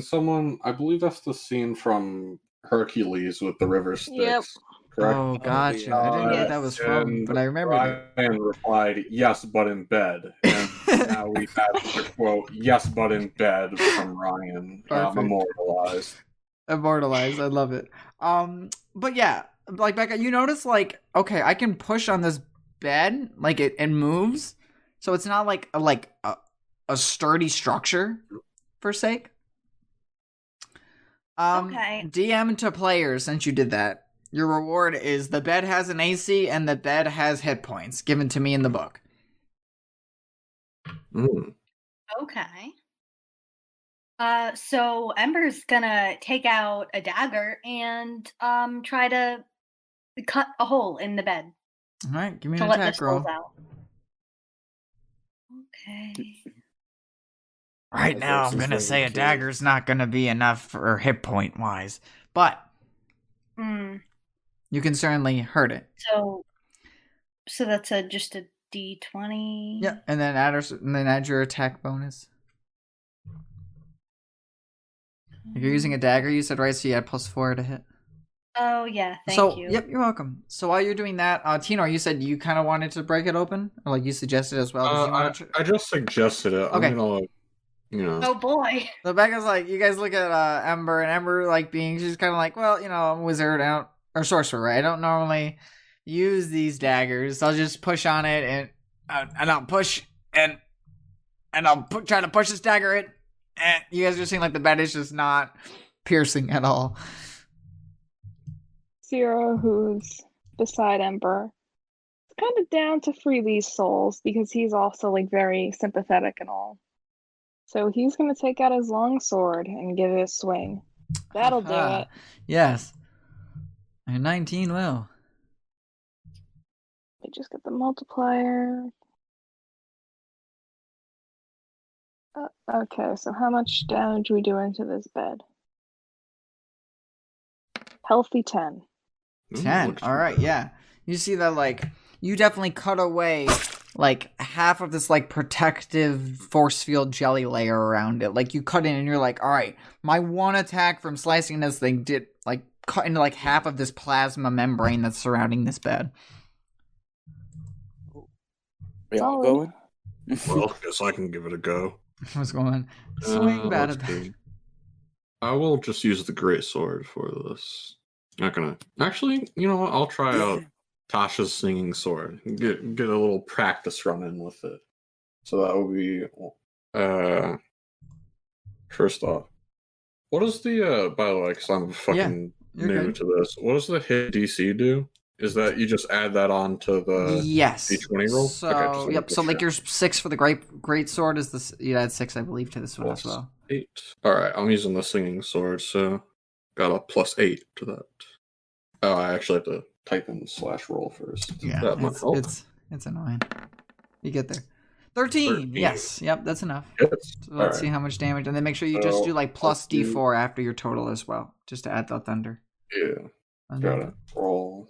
someone, I believe that's the scene from Hercules with the river Styx. Yep. Correct? Oh, gotcha. I didn't know what that was from, but I remember Ryan replied, "Yes, but in bed." And now we have the quote, "Yes, but in bed" from Ryan, immortalized. Immortalized. I love it. But yeah, like Becca, you notice like, okay, I can push on this bed, like it moves, so it's not like a sturdy structure, per se. Okay. DM to players, since you did that, your reward is the bed has an AC and the bed has hit points given to me in the book. Okay. So Ember's gonna take out a dagger and try to cut a hole in the bed All right, give me to an let the attack roll. souls out. Okay. Right now, I'm gonna say a dagger's not gonna be enough for hit point wise, but you can certainly hurt it. So that's just a D20. Yeah, and then add your attack bonus. If you're using a dagger, you said, right? So you add +4 to hit. Oh yeah, thank you. Yep, you're welcome. So while you're doing that, Tino, you said you kind of wanted to break it open, or like you suggested as well. I just suggested it. Okay. I'm gonna, Oh boy. So Becca's like, you guys look at Ember, and Ember like she's kind of like, well, I'm a wizard or sorcerer, right? I don't normally use these daggers. I'll just push on it and I'll push and I'll try to push this dagger in. And you guys are seeing like the bed is just not piercing at all. Zero, who's beside Ember, is kind of down to free these souls because he's also like very sympathetic and all. So he's going to take out his long sword and give it a swing. That'll do it. Yes. And 19 will. Let me just get the multiplier. Okay, so how much damage we do into this bed? Healthy 10. 10. All right, yeah. You see that, like, you definitely cut away, like, half of this, like, protective force field jelly layer around it. Like, you cut in and you're like, all right, my one attack from slicing this thing did, like, cut into, like, half of this plasma membrane that's surrounding this bed. We all going? Well, guess I can give it a go. What's going on? Swing bad let's at see. I will just use the great sword for this. Not gonna. Actually, you know what? I'll try out Tasha's singing sword. Get a little practice run in with it. So that will be. First off, what is the by the way? Because I'm fucking new good. to this. What does the hit DC do? Is that you just add that on to the D20 roll? So Okay, yep. So like your 6 for the great sword is this. You add 6, I believe, to this one as well. 8. All right, I'm using the singing sword, so got a +8 to that. Oh, I actually have to type in /roll first. Yeah, that might help. it's annoying. You get there. 13. Yes. Yep. That's enough. Yes. So let's see how much damage, and then make sure you just do like plus D4 after your total as well, just to add the thunder. Yeah. Gotta roll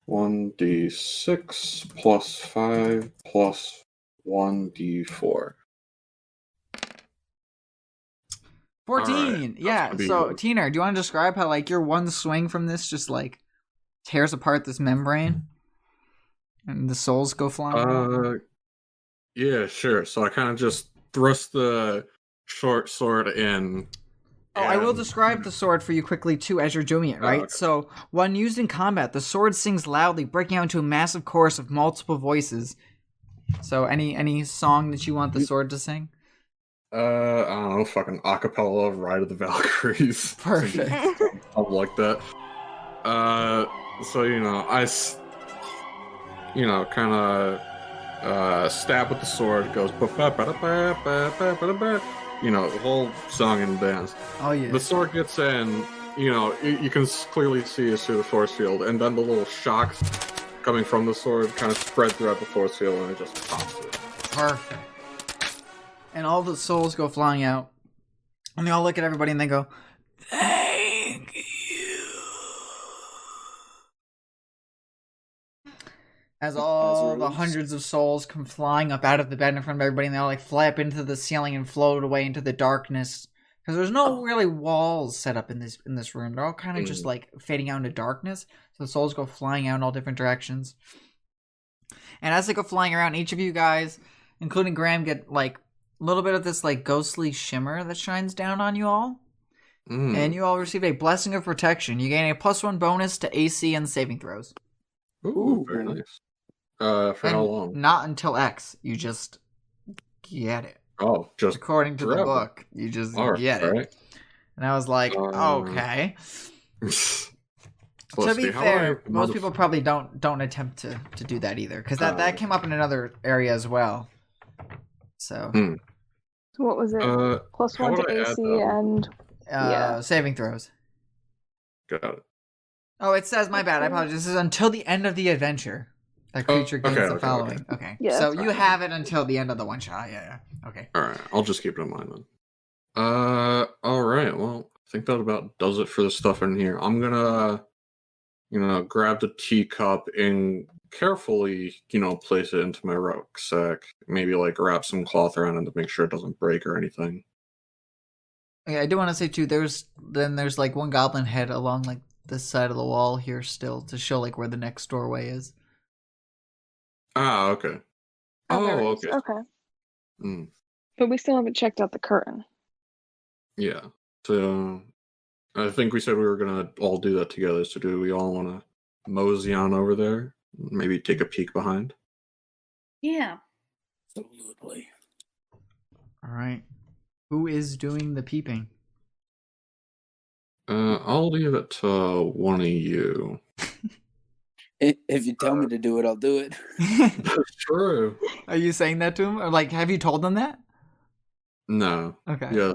1d6 +5 +1d4. 14. Right. Yeah. So good. Tina, do you want to describe how like your one swing from this just like tears apart this membrane and the souls go flying? Yeah, sure. So I kind of just thrust the short sword in. Oh, I will describe the sword for you quickly, too, as you're doing it, right? Okay. So, when used in combat, the sword sings loudly, breaking out into a massive chorus of multiple voices. So, any song that you want the sword to sing? I don't know, fucking acapella of Ride of the Valkyries. Perfect. Something like that. So, I kind of stab with the sword, goes the whole song and dance. Oh yeah. The sword gets in, you can clearly see it through the force field, and then the little shocks coming from the sword kind of spread throughout the force field, and it just pops it. Perfect. And all the souls go flying out, and they all look at everybody and they go, "Thank you." As all the hundreds of souls come flying up out of the bed in front of everybody, and they all like fly up into the ceiling and float away into the darkness. Because there's no really walls set up in this room. They're all kind of just like fading out into darkness. So the souls go flying out in all different directions. And as they go flying around, each of you guys, including Graham, get like a little bit of this like ghostly shimmer that shines down on you all. And you all receive a blessing of protection. You gain a +1 bonus to AC and saving throws. Ooh, very nice. For how long? Not until X. You just get it. Oh, just according to the forever. book. You just All get it. right. And I was like, okay. To be how fair, most people probably don't attempt to do that either, because that came up in another area as well. So, So what was it? +1 to AC and saving throws. Got it. Oh, it says, my bad. I apologize. This is until the end of the adventure. That creature gains the following. Okay. Yeah, so you have it until the end of the one shot. Yeah. Okay. All right. I'll just keep it in mind then. All right. Well, I think that about does it for the stuff in here. I'm gonna, grab the teacup and carefully, place it into my rucksack. Maybe like wrap some cloth around it to make sure it doesn't break or anything. Okay, I do want to say too. There's like one goblin head along like this side of the wall here still to show like where the next doorway is. Ah, okay. Oh, okay. Okay. But we still haven't checked out the curtain. Yeah. So I think we said we were gonna all do that together. So do we all want to mosey on over there? Maybe take a peek behind. Yeah. Absolutely. All right. Who is doing the peeping? I'll leave it to one of you. If you tell me to do it, I'll do it. That's true. Are you saying that to him? Or like, have you told them that? No. Okay. Yeah.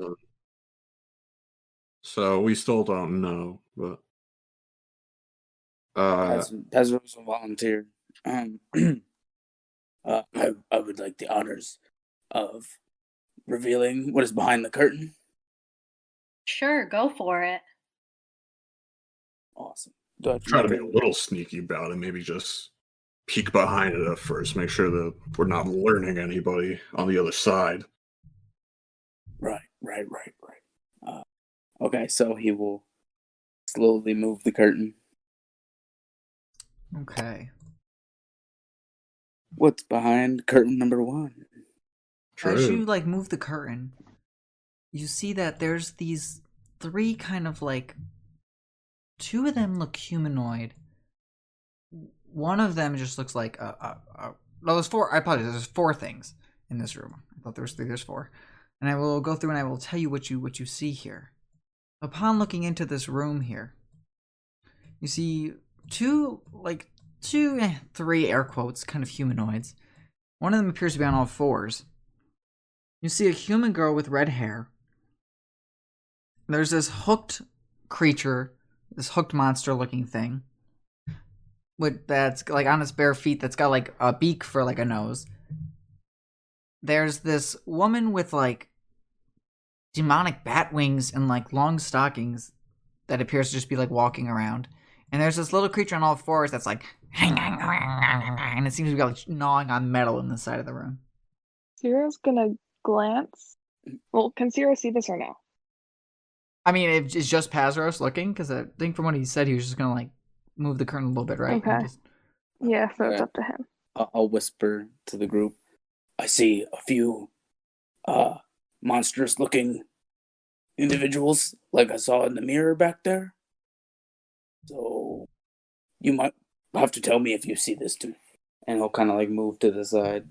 So we still don't know, but Tasha also volunteered. I would like the honors of revealing what is behind the curtain. Sure, go for it. Awesome. Do I have to try to make be a little sneaky about it. Maybe just peek behind it at first. Make sure that we're not learning anybody on the other side. Right. Okay, so he will slowly move the curtain. Okay. What's behind curtain number 1? True. As you like move the curtain, you see that there's these 3 kind of like, 2 of them look humanoid. One of them just looks like no, there's 4. I apologize. There's 4 things in this room. I thought there was 3. There's 4, and I will go through and I will tell you what you see here. Upon looking into this room here, you see 3 air quotes kind of humanoids. One of them appears to be on all 4s. You see a human girl with red hair. There's this hooked creature, this hooked monster looking thing that's like on its bare feet, that's got like a beak for like a nose. There's this woman with like demonic bat wings and like long stockings that appears to just be like walking around. And there's this little creature on all 4s that's like and it seems to be like gnawing on metal in the side of the room. Ciro's gonna glance. Well, can Ciro see this or no? I mean, it's just Pazros looking, because I think from what he said, he was just gonna like move the curtain a little bit, right? Okay. Yeah, so it's up to him. I'll whisper to the group. I see a few monstrous-looking individuals, like I saw in the mirror back there. So you might have to tell me if you see this too. And he'll kind of like move to the side.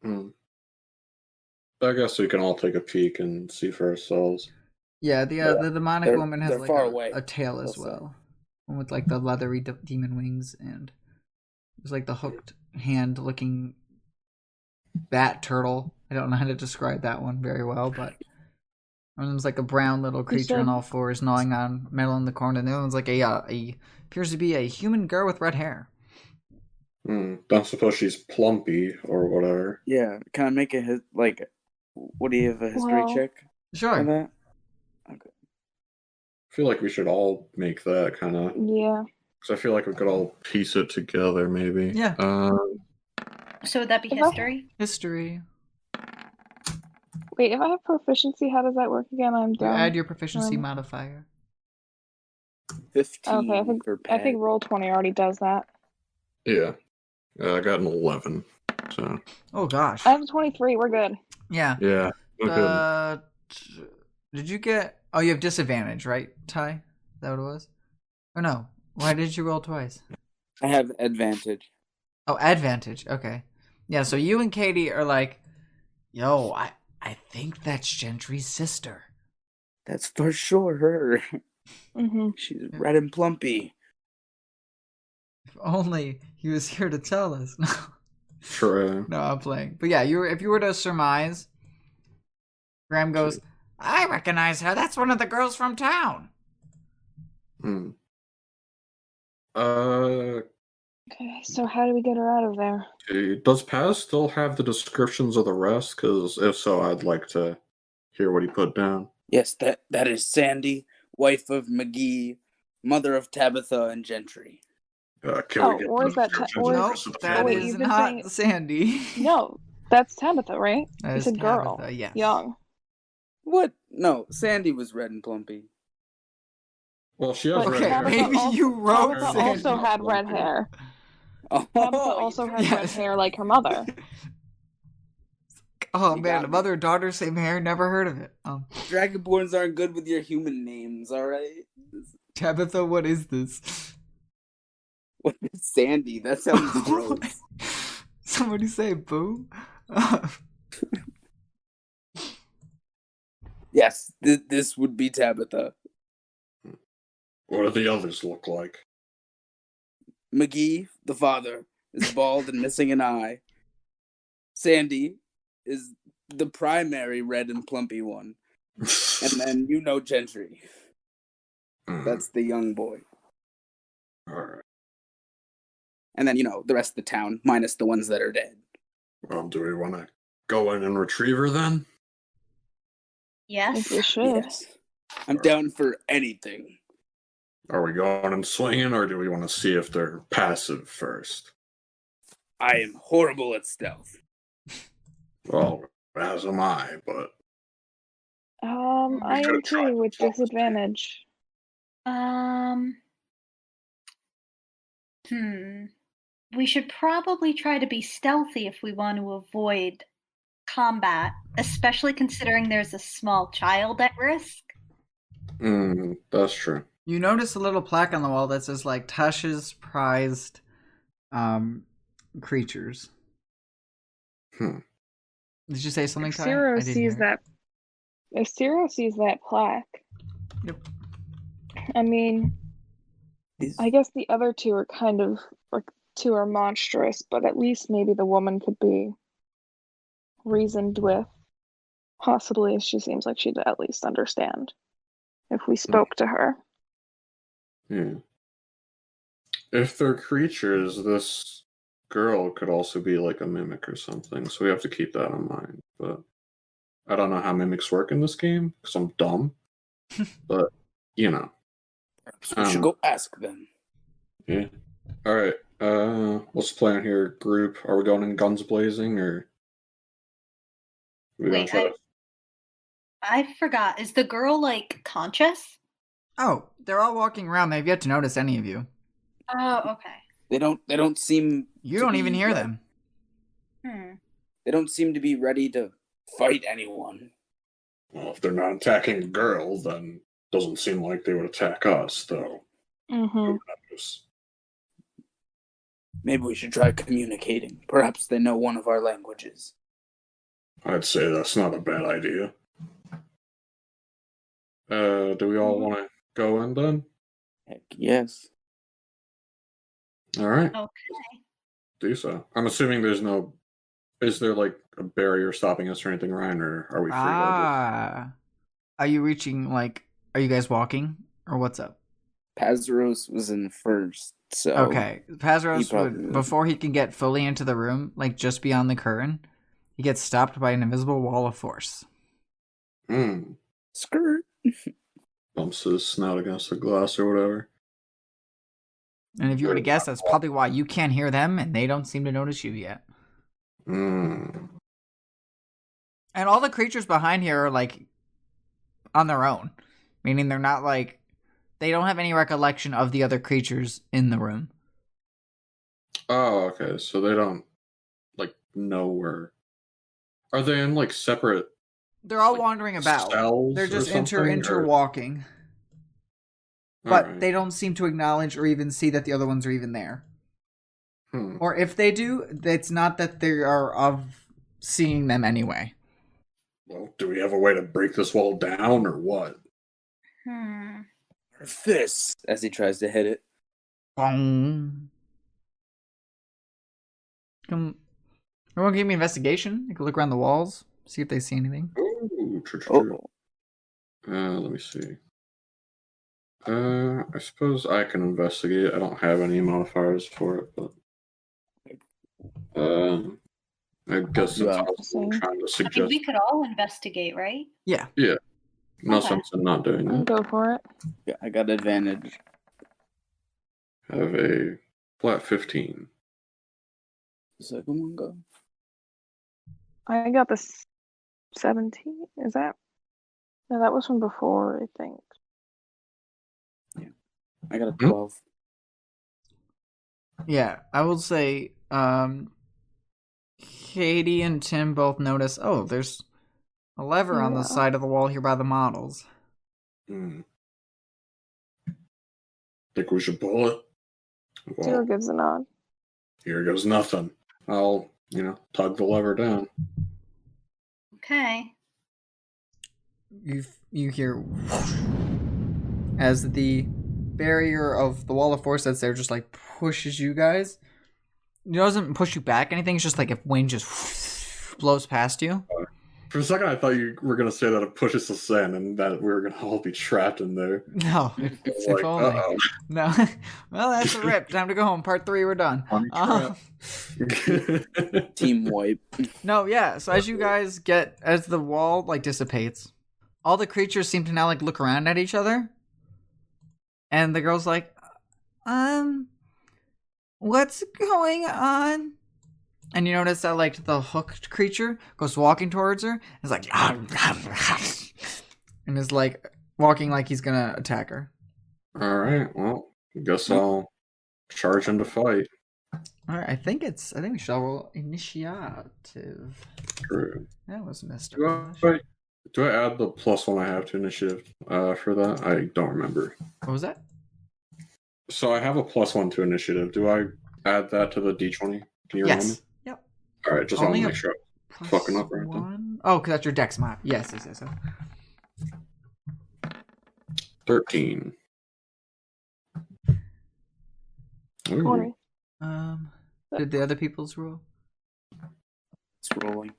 I guess we can all take a peek and see for ourselves. Yeah, the demonic woman has like a tail as They'll well, one with like the leathery demon wings, and there's like the hooked hand looking bat turtle. I don't know how to describe that one very well, but one of them's like a brown little creature on all 4s gnawing on metal in the corner, and the other one's like a appears to be a human girl with red hair. Don't suppose she's plumpy or whatever. Yeah, can I make a what do you have, a history check? Sure. On that? Okay. I feel like we should all make that kind of. Yeah. Because I feel like we could all piece it together, maybe. Yeah. So would that be history? History. Wait, if I have proficiency, how does that work again? I'm You done. add your proficiency modifier. 15. Okay, I think Roll20 already does that. Yeah. I got an 11. So. Oh gosh. I have a 23. We're good. Yeah. Yeah. Okay. Did you get Oh, you have disadvantage, right, Ty? Is that what it was? Or no? Why did you roll twice? I have advantage. Oh, advantage. Okay. Yeah, so you and Katie are like, yo, I think that's Gentry's sister. That's for sure her. Mm-hmm. She's red and plumpy. If only he was here to tell us. True. No, I'm playing. But yeah, if you were to surmise, Graham goes, I recognize her. That's one of the girls from town. Hmm. Okay, so how do we get her out of there? Okay. Does Paz still have the descriptions of the rest? Because if so, I'd like to hear what he put down. Yes, that is Sandy, wife of McGee, mother of Tabitha and Gentry. Can we get or the is that descriptions or of the is- rest of the That wait, family? is you've been not saying- Sandy. No, that's Tabitha, right? That You is said girl. Tabitha, yes. Young. What? No, Sandy was red and plumpy. Well, she has But red Okay, hair. maybe also- you wrote Tabitha Sandy. also had red hair. Oh, Tabitha also had red Yes. hair like her mother. Oh You man, got me. mother daughter, same hair. Never heard of it. Dragonborns aren't good with your human names, alright? Tabitha, what is this? What is Sandy? That sounds gross. Somebody say boo. Yes, this would be Tabitha. What do the others look like? McGee, the father, is bald and missing an eye. Sandy is the primary red and plumpy one. And then you know Gentry. That's the young boy. Alright. And then, the rest of the town, minus the ones that are dead. Well, do we want to go in and retrieve her then? I think Yes. we should. Yes. I'm down for anything. Are we going and swinging, or do we want to see if they're passive first? I am horrible at stealth. Well, as am I, but I could've am tried too with to focus. disadvantage. We should probably try to be stealthy if we want to avoid combat, especially considering there's a small child at risk. That's true. You notice a little plaque on the wall that says like Tasha's prized creatures. Did you say something, If Ty? Ciro I didn't sees hear. that, if Ciro sees that plaque, Yep. I mean, I guess the other two are kind of like two are monstrous, but at least maybe the woman could be reasoned with. Possibly, she seems like she'd at least understand if we spoke to her. Yeah. If they're creatures, this girl could also be like a mimic or something, so we have to keep that in mind. But I don't know how mimics work in this game, because I'm dumb. But, Perhaps we should go ask them. Yeah. Alright, what's the plan here, group? Are we going in guns blazing, or... we gonna Wait, try to... I forgot. Is the girl, conscious? Oh, they're all walking around. They've yet to notice any of you. Oh, okay. They don't seem You to don't be, even hear like- them. They don't seem to be ready to fight anyone. Well, if they're not attacking a girl, then it doesn't seem like they would attack us, though. Mm-hmm. Maybe we should try communicating. Perhaps they know one of our languages. I'd say that's not a bad idea. Do we all want to go in then? Heck yes. Alright. Okay. Do so. I'm assuming there's no... Is there, a barrier stopping us or anything, Ryan, or are we free to Are you reaching, are you guys walking? Or what's up? Pazros was in first, so... Okay. Pazros probably would, before he can get fully into the room, just beyond the curtain, he gets stopped by an invisible wall of force. Skirt. Bumps his snout against the glass or whatever. And if you were to guess, that's probably why you can't hear them and they don't seem to notice you yet. And all the creatures behind here are, on their own. Meaning they're not, they don't have any recollection of the other creatures in the room. Oh, okay. So they don't, know where... Are they in, separate They're all wandering about. cells They're or just something, or- interwalking. But Alright. they don't seem to acknowledge or even see that the other ones are even there. Or if they do, it's not that they are of seeing them anyway. Well, do we have a way to break this wall down, or what? Her fists as he tries to hit it. Boom. Everyone give me investigation. You can look around the walls, see if they see anything. Ooh, true. Let me see. I suppose I can investigate. I don't have any modifiers for it, but I guess Yeah. that's what I'm trying to I suggest. mean, we could all investigate, right? Yeah. No Okay. sense in not doing I'll that. go for it. Yeah, I got advantage. Have a flat 15. Second one go. I got the 17. Is that? No, that was from before, I think. I got a 12. Yeah, I will say Katie and Tim both notice, oh, there's a lever on the Yeah. side of the wall here by the models. Think we should pull it? Zero Well, gives a nod. here goes nothing. I'll, tug the lever down. Okay. You hear whoosh, as the barrier of the wall of force that's there just like pushes you guys. It doesn't push you back anything, it's just like if wind just whoosh, blows past you. For a second, I thought you were going to say that it pushes us in and that we were going to all be trapped in there. No, I was if like, only. uh-oh. No. Well, that's a rip. Time to go home. Part 3, we're done. Funny trap. Team wipe. No, yeah. So as you guys as the wall like dissipates, all the creatures seem to now like look around at each other. And the girl's like, what's going on? And you notice that like the hooked creature goes walking towards her. And is like, and is like walking like he's gonna attack her. All right. Well, I guess I'll charge into fight. All right, I think we shall roll initiative. True. That was Mr. Do I add the +1 I have to initiative for that? I don't remember. What was that? So I have a +1 to initiative. Do I add that to the D20? Can you remind me? Yes. Yep. All right, just want Only to a make sure I'm fucking up right then. +1? Oh, because that's your dex mod. Yes. 13. Ooh. 20. Did the other people's roll? It's rolling.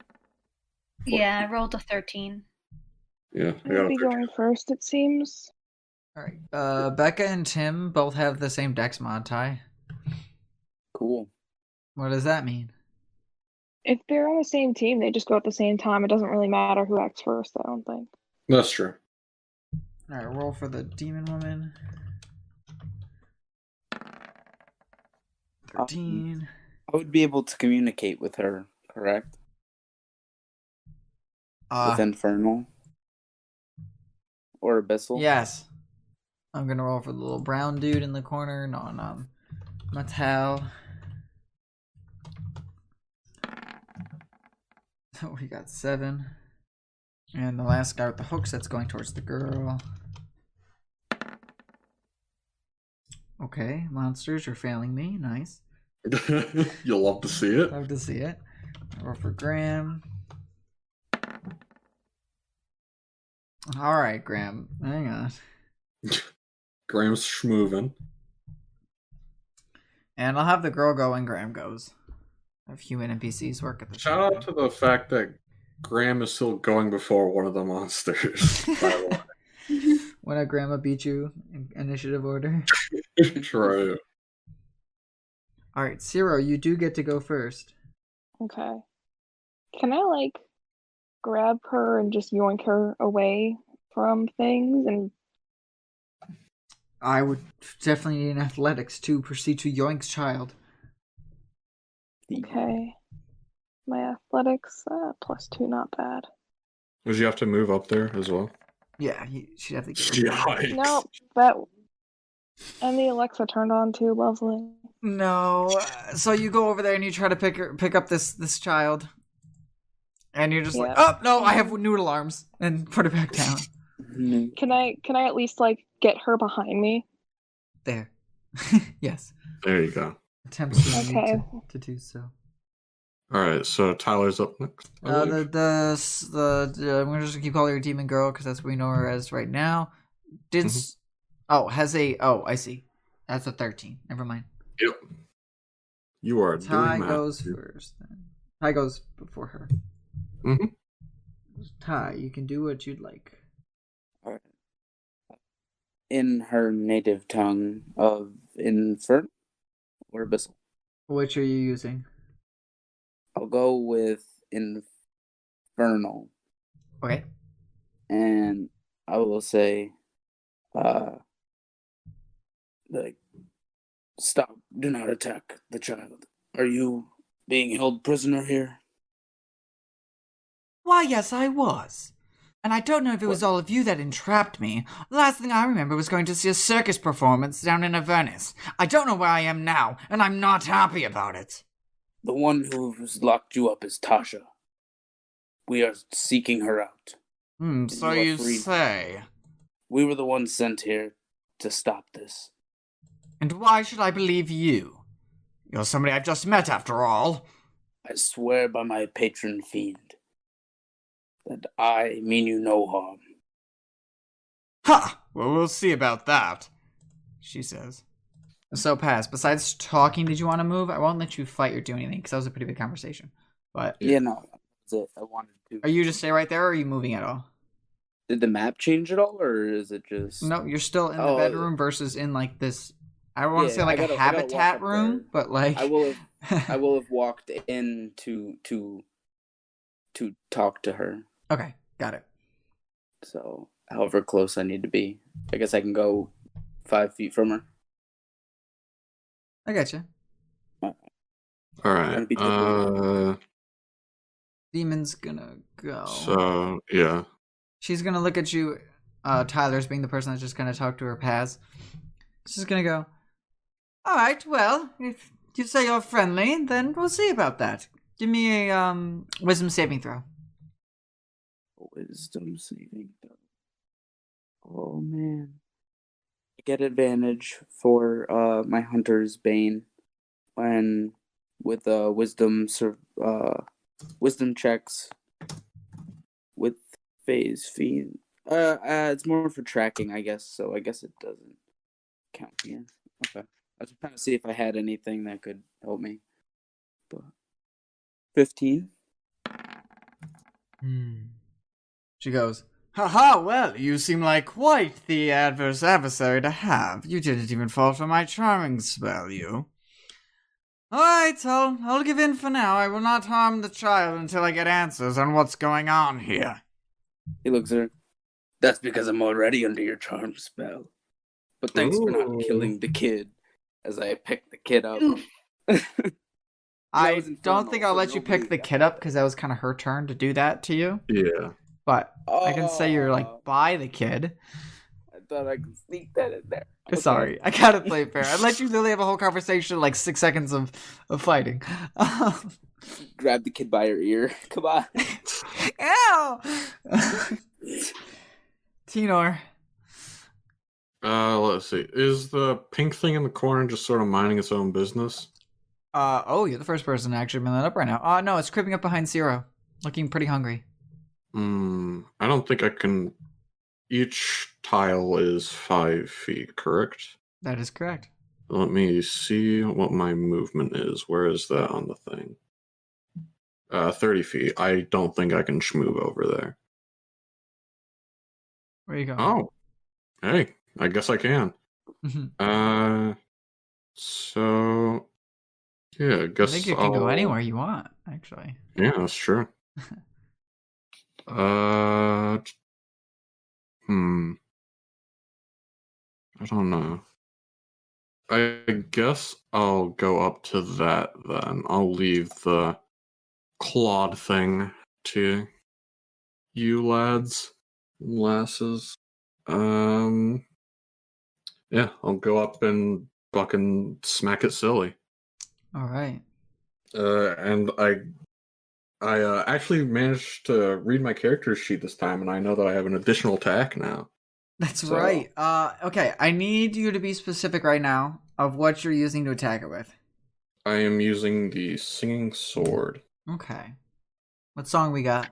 Yeah, I rolled a 13. Yeah, I I'm got gonna a be 13. going first, it seems. All right. Becca and Tim both have the same dex mod, Ty. Cool. What does that mean? If they're on the same team, they just go at the same time. It doesn't really matter who acts first, I don't think. That's true. All right, roll for the demon woman. 13. I would be able to communicate with her, correct? With Infernal? Or Abyssal? Yes. I'm gonna roll for the little brown dude in the corner. No, Madhouse. So we got 7. And the last guy with the hooks that's going towards the girl. Okay, monsters, you're failing me. Nice. You'll love to see it. Love to see it. Roll for Graham. Alright, Graham. Hang on. Graham's schmoovin'. And I'll have the girl go when Graham goes. Have human NPCs work at the Shout out to the fact that Graham is still going before one of the monsters. By the way. When a grandma beat you in initiative order. True. Alright, Ciro, you do get to go first. Okay. Can I, grab her and just yoink her away from things? And I would definitely need an athletics to proceed to Yoink's child. okay. My athletics, +2, not bad. Would you have to move up there as well? Yeah, she'd have to get Yikes. No, that. And the Alexa turned on too, lovely. No. So you go over there and you try to pick up this child. And you're just like, Yeah. oh no, I have noodle arms, and put it back down. Can I at least like get her behind me? There. Yes. There you go. Attempts to Okay. to do so. All right, so Tyler's up next. I believe. I'm gonna just keep calling her demon girl because that's what we know her as right now. I see. That's a 13. Never mind. Yep. You are Ty doing that. goes first. Then Ty goes before her. Mhm. Ty, you can do what you'd like. All right. In her native tongue of Infern or Abyssal. Which are you using? I'll go with Infernal. Okay. And I will say, like, stop, do not attack the child. Are you being held prisoner here? Why, yes, I was. And I don't know if it was all of you that entrapped me. The last thing I remember was going to see a circus performance down in Avernus. I don't know where I am now, and I'm not happy about it. The one who's locked you up is Tasha. We are seeking her out. So you are you free. say. We were the ones sent here to stop this. And why should I believe you? You're somebody I've just met, after all. I swear by my patron fiend that I mean you no harm. Ha! Well, we'll see about that, she says. So, Pass, besides talking, did you want to move? I won't let you fight or do anything, because that was a pretty big conversation. But Yeah, no, that's it. I wanted to. are you just stay right there, or are you moving at all? Did the map change at all, or is it just... No, you're still in the bedroom versus in, like, this... I don't want to Yeah, say, like, I a gotta walk habitat up room, there. but, like... I will have walked in to talk to her. Okay, got it. So, however close I need to be. I guess I can go 5 feet from her. I got you. All Gonna right. be difficult. Demon's gonna go. So yeah. She's gonna look at you, Tyler's being the person that's just gonna talk to her Paz. She's gonna go, all right, well, if you say you're friendly, then we'll see about that. Give me a wisdom saving throw. Wisdom saving throw. Oh man. I get advantage for my Hunter's Bane when with wisdom checks with phase fiend. It's more for tracking, I guess, so I guess it doesn't count here. Okay. I was trying to see if I had anything that could help me. But 15. She goes, haha, well, you seem like quite the adverse adversary to have. You didn't even fall for my charming spell, you. Alright, I'll give in for now. I will not harm the child until I get answers on what's going on here. He looks at her. That's because I'm already under your charm spell. But thanks for not killing the kid as I pick the kid up. I don't think I'll let you pick the kid up because that was kind of her turn to do that to you. Yeah. But I can say you're like by the kid. I thought I could sneak that in there. Okay. Sorry, I gotta play fair. I let you literally have a whole conversation, like 6 seconds of fighting. Grab the kid by her ear. Come on. Ow! Tenor. Let's see. Is the pink thing in the corner just sort of minding its own business? You're the first person to actually bring that up right now. No, it's creeping up behind Zero, looking pretty hungry. I don't think I can. Each tile is 5 feet, correct? That is correct. Let me see what my movement is. Where is that on the thing? 30 feet. I don't think I can schmove over there. Where you going? Oh. Hey, I guess I can. So yeah, I guess I think you can go anywhere you want, actually. Yeah, that's true. I don't know. I guess I'll go up to that then. I'll leave the clawed thing to you lads and lasses. Yeah, I'll go up and fucking smack it silly. All right. And I actually managed to read my character sheet this time, and I know that I have an additional attack now. That's So- right. Okay, I need you to be specific right now of what you're using to attack it with. I am using the Singing Sword. Okay. What song we got?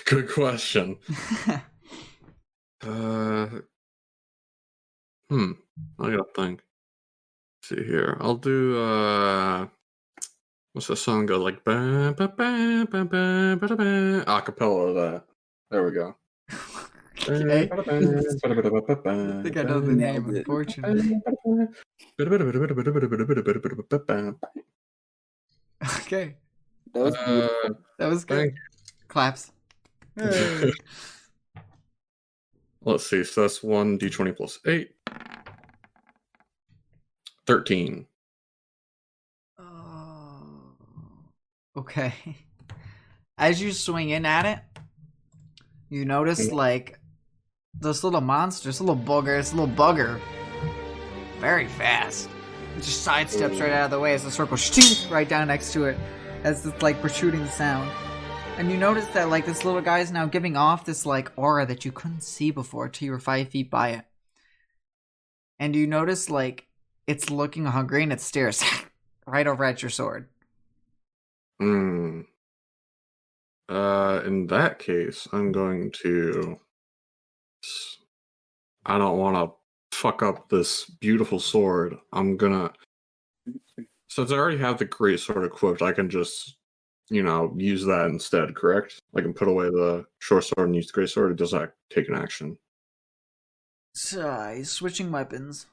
Good question. I gotta think. Let's see here. I'll do what's that song go like? Ba, ba, ba, ba, ba, ba, ba, acapella that. There we go. Okay. I think I know the name, unfortunately. Okay. That was beautiful. That was good. Claps. Hey. Let's see. So that's 1d20 plus 8. 13. Oh. Okay. As you swing in at it, you notice like this little monster, this little bugger, very fast. It just sidesteps right out of the way as the circle shoots right down next to it, as it's like protruding sound. And you notice that like this little guy is now giving off this like aura that you couldn't see before till you were 5 feet by it. And you notice like it's looking hungry and it stares right over at your sword. In that case, I'm going to. I don't want to fuck up this beautiful sword. I'm gonna. Since I already have the great sword equipped, I can just, use that instead, correct? I can put away the short sword and use the great sword. It does not take an action. So, he's switching weapons.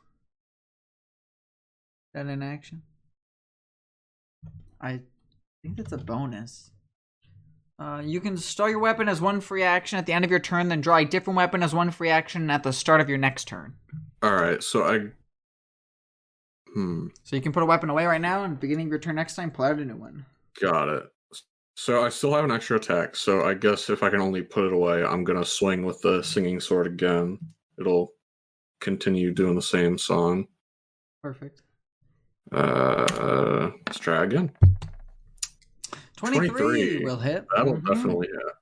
That an action? I think that's a bonus. You can store your weapon as one free action at the end of your turn, then draw a different weapon as one free action at the start of your next turn. Alright, so So you can put a weapon away right now, and beginning of your turn next time, pull out a new one. Got it. So I still have an extra attack, so I guess if I can only put it away, I'm gonna swing with the Singing Sword again. It'll continue doing the same song. Perfect. Let's try again. 23 will hit. That'll definitely hit.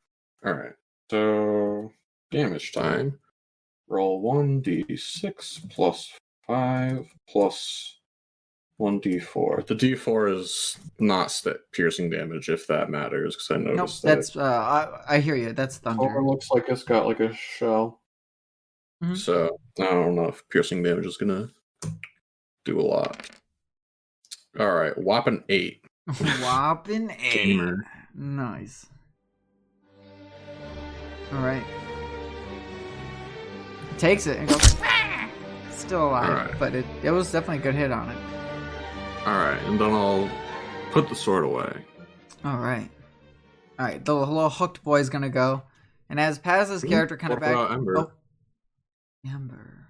Alright, so damage time. Roll 1d6 plus 5 plus 1d4. The d4 is not piercing damage, if that matters, because I noticed nope, that's, I hear you. That's thunder. It looks like it's got like a shell. Mm-hmm. So, I don't know if piercing damage is gonna do a lot. Alright, whopping 8. Whopping 8. Gamer. Nice. Alright. Takes it and goes, still alive, but it was definitely a good hit on it. Alright, and then I'll put the sword away. Alright, the little hooked boy's gonna go. And as Paz's character kind of back... What about Ember? Oh. Ember.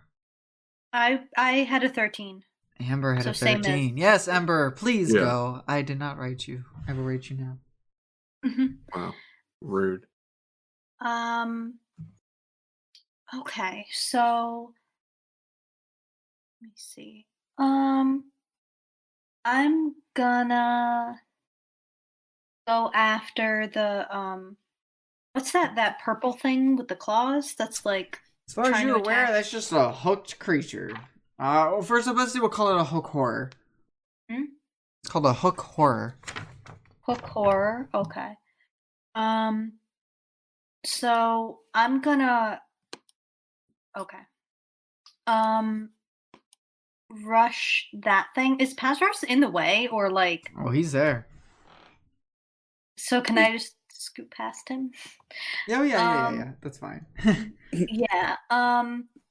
I had a 13. Ember had So a same 13. Yes, Ember, please go. I did not write you. I will write you now. Wow. Rude. Okay, so let me see. I'm gonna go after the what's that purple thing with the claws? That's like, as far as trying you're to aware, attack. that's just a hooked creature. Well, first of all, we'll call it a hook horror. It's called a hook horror. Hook horror. Okay. So I'm gonna. Okay. Rush that thing. Is Pazros in the way, or like? Oh, he's there. So can I just scoot past him? Yeah. That's fine. Yeah.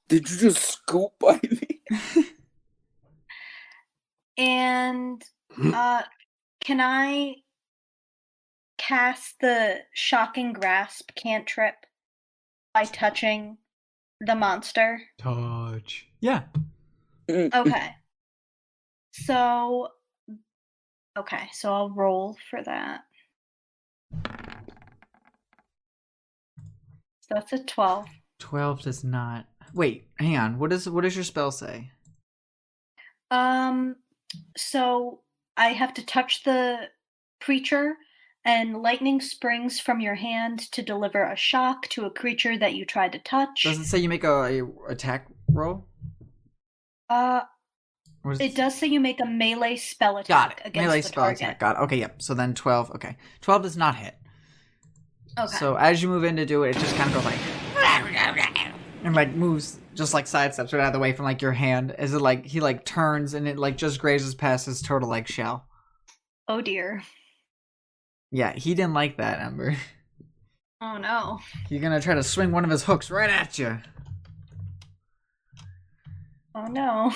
Did you just scoop by me? And can I cast the Shocking Grasp cantrip by touching the monster? Touch. Yeah. Okay. So I'll roll for that. So that's a 12. 12 does not. Wait, hang on. What does your spell say? So I have to touch the creature, and lightning springs from your hand to deliver a shock to a creature that you try to touch. Does it say you make a attack roll? It does say you make a melee spell Got attack it. against Melee the spell target. attack. Got it. Okay, yep. So then 12. Okay. 12 does not hit. Okay. So as you move in to do it, it just kind of goes like... and like moves, just like sidesteps right out of the way from like your hand. As it like, he like turns and it like just grazes past his turtle like shell. Oh dear. Yeah, he didn't like that, Ember. Oh no. You're gonna try to swing one of his hooks right at you. Oh no.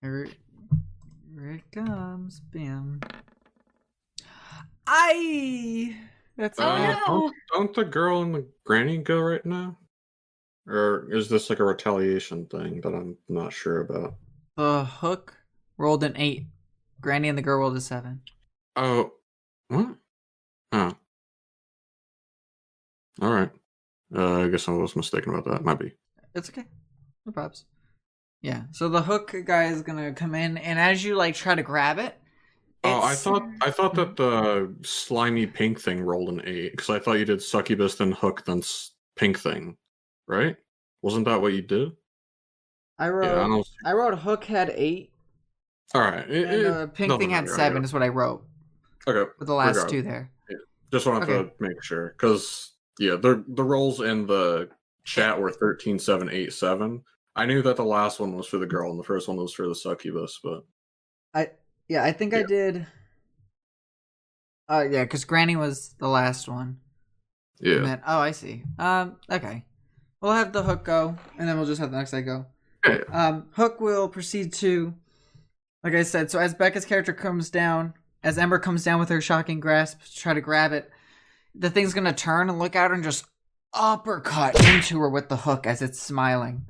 Here it comes. Bam. That's Oh, no. Don't the girl and the granny go right now? Or is this like a retaliation thing that I'm not sure about? The hook rolled an 8. Granny and the girl rolled a 7. Oh, what? Oh. Alright. I guess I was mistaken about that. Might be. It's okay. No props. Yeah, so the hook guy is gonna come in, and as you like try to grab it, Oh, I it's- thought that the slimy pink thing rolled an 8, because I thought you did succubus, then hook, then pink thing, right? Wasn't that what you did? I Yeah, wrote I wrote hook had 8, Alright. and the pink thing had 7 is what I wrote Okay. for the last regardless. 2 there. Just wanted Okay. to make sure, because yeah, the rolls in the chat were 13, 7, 8, 7. I knew that the last one was for the girl and the first one was for the succubus, but I think I did. Yeah, because Granny was the last one. yeah. And then, I see. Okay. We'll have the hook go, and then we'll just have the next guy go. Yeah. Hook will proceed to, like I said, so as Becca's character comes down, as Ember comes down with her shocking grasp to try to grab it, the thing's gonna turn and look at her and just uppercut into her with the hook as it's smiling.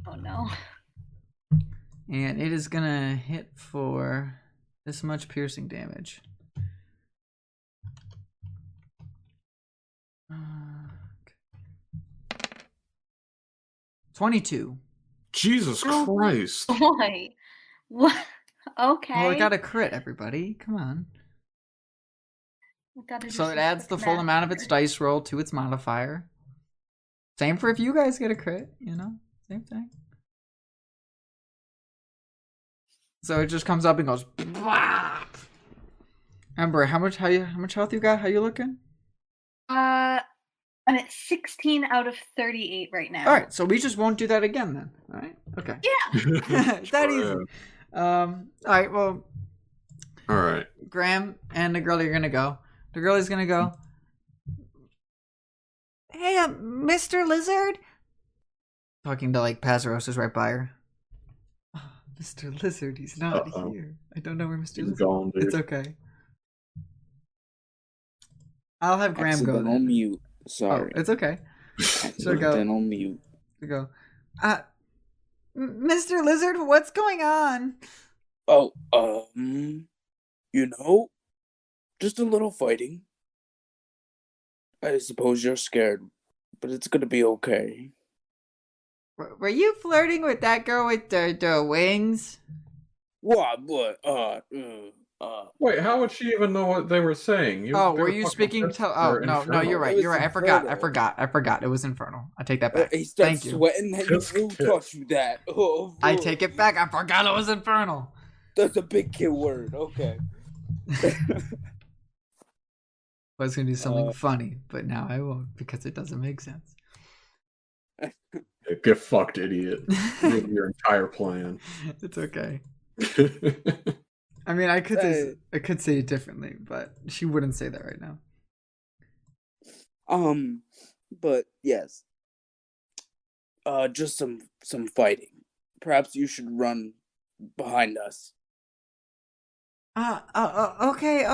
Oh no. And it is gonna hit for this much piercing damage. 22. Jesus Oh. Christ. Boy. What? Okay. Well, it got a crit, everybody. Come on. We gotta So just it adds the full math amount of its here. dice roll to its modifier. Same for if you guys get a crit, you know? Same thing. So it just comes up and goes. Blah! Ember, how much health you got? How you looking? I'm at 16 out of 38 right now. All right, so we just won't do that again then. All right, okay. Yeah. That easy. All right, well, Alright. Graham and the girl are gonna go. The girl is gonna go. Hey, Mr. Lizard. Talking to like Pazaros is right by her. Oh, Mr. Lizard, he's not here. I don't know where Mr. He's Lizard. gone, dude. It's okay. I'll have Graham go. Accidental Then. mute. Oh, Sorry. it's okay. Accidental mute. Go. Mr. Lizard, what's going on? Oh, you know, just a little fighting. I suppose you're scared, but it's gonna be okay. Were you flirting with that girl with the wings? What? Wait, how would she even know what they were saying? Oh, they were were you fucking speaking pissed to? or Oh, no, infernal. you're right. It You're was right. I forgot. It was Infernal. I take that back. He starts Thank you. sweating and Just who kidding. taught you that? Oh, I take it back. I forgot it was Infernal. That's a big kid word. Okay. I was gonna do something funny, but now I won't because it doesn't make sense. Get fucked, idiot. Ruin your entire plan. It's okay. I mean, I could say it differently, but she wouldn't say that right now. But yes. Just some fighting. Perhaps you should run behind us. Okay.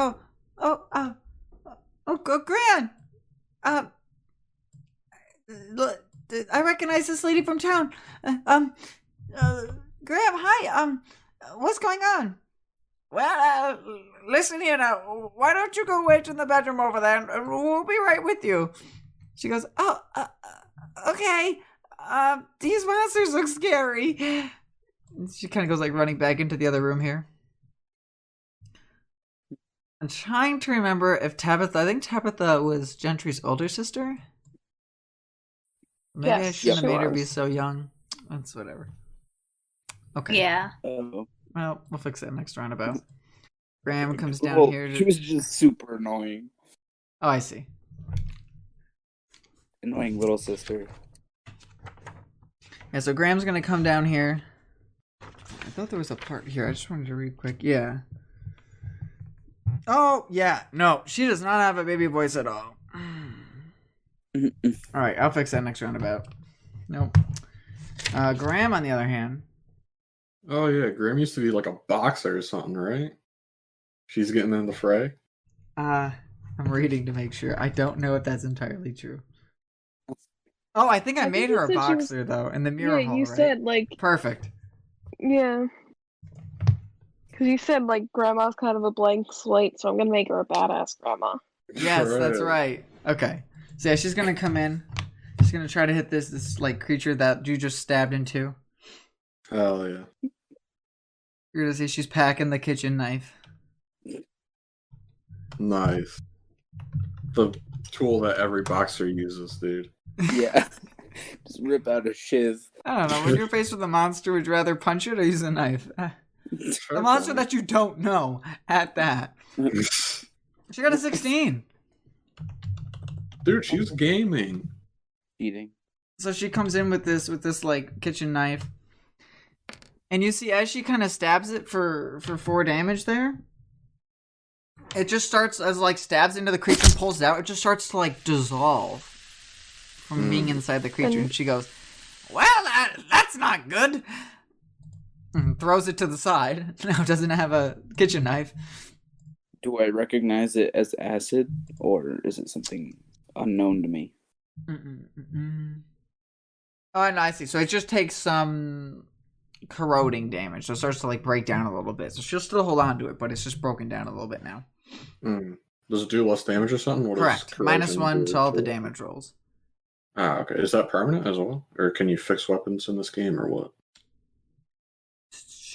Gran. I recognize this lady from town. Graham, hi. What's going on? Well, listen here now. Why don't you go wait in the bedroom over there, and we'll be right with you. She goes, okay. These monsters look scary. And she kind of goes like running back into the other room here. I'm trying to remember if Tabitha. I think Tabitha was Gentry's older sister. Maybe I Yes, shouldn't have she made her be was. so young. That's whatever. Okay. Yeah. Well, we'll fix that next roundabout. Graham comes down Well, here. she was just super annoying. Oh, I see. Annoying little sister. Yeah, so Graham's gonna come down here. I thought there was a part here. I just wanted to read quick. Yeah. Oh, yeah. No, she does not have a baby voice at all. Alright, I'll fix that next roundabout. Nope. Graham, on the other hand. Oh yeah, Graham used to be like a boxer or something, right? She's getting in the fray. I'm reading to make sure. I don't know if that's entirely true. Oh, I think I I think made you her a said she was- boxer, though, in the mirror Yeah, hall, you right? said, like, Perfect. yeah. Because you said, like, grandma's kind of a blank slate, so I'm gonna make her a badass grandma. Yes, that's right. Okay. So yeah, she's gonna come in. She's gonna try to hit this like creature that you just stabbed into. Hell yeah. You're gonna see she's packing the kitchen knife. Nice. The tool that every boxer uses, dude. Yeah. Just rip out a shiv. I don't know. When you're faced with a monster, would you rather punch it or use a knife? A monster that you don't know. At that, she got a 16. Dude, she's gaming. Eating. So she comes in with this like kitchen knife, and you see as she kind of stabs it for 4 damage there. It just starts as like stabs into the creature and pulls it out. It just starts to like dissolve from being inside the creature, and she goes, "Well, that's not good." And throws it to the side. Now it doesn't have a kitchen knife. Do I recognize it as acid, or is it something unknown to me? Oh, and I see. So it just takes some corroding damage. So it starts to like break down a little bit. So she'll still hold on to it, but it's just broken down a little bit now. Does it do less damage or something? What Correct. does -1 to all the it? damage rolls. Ah, okay. Is that permanent as well? Or can you fix weapons in this game or what?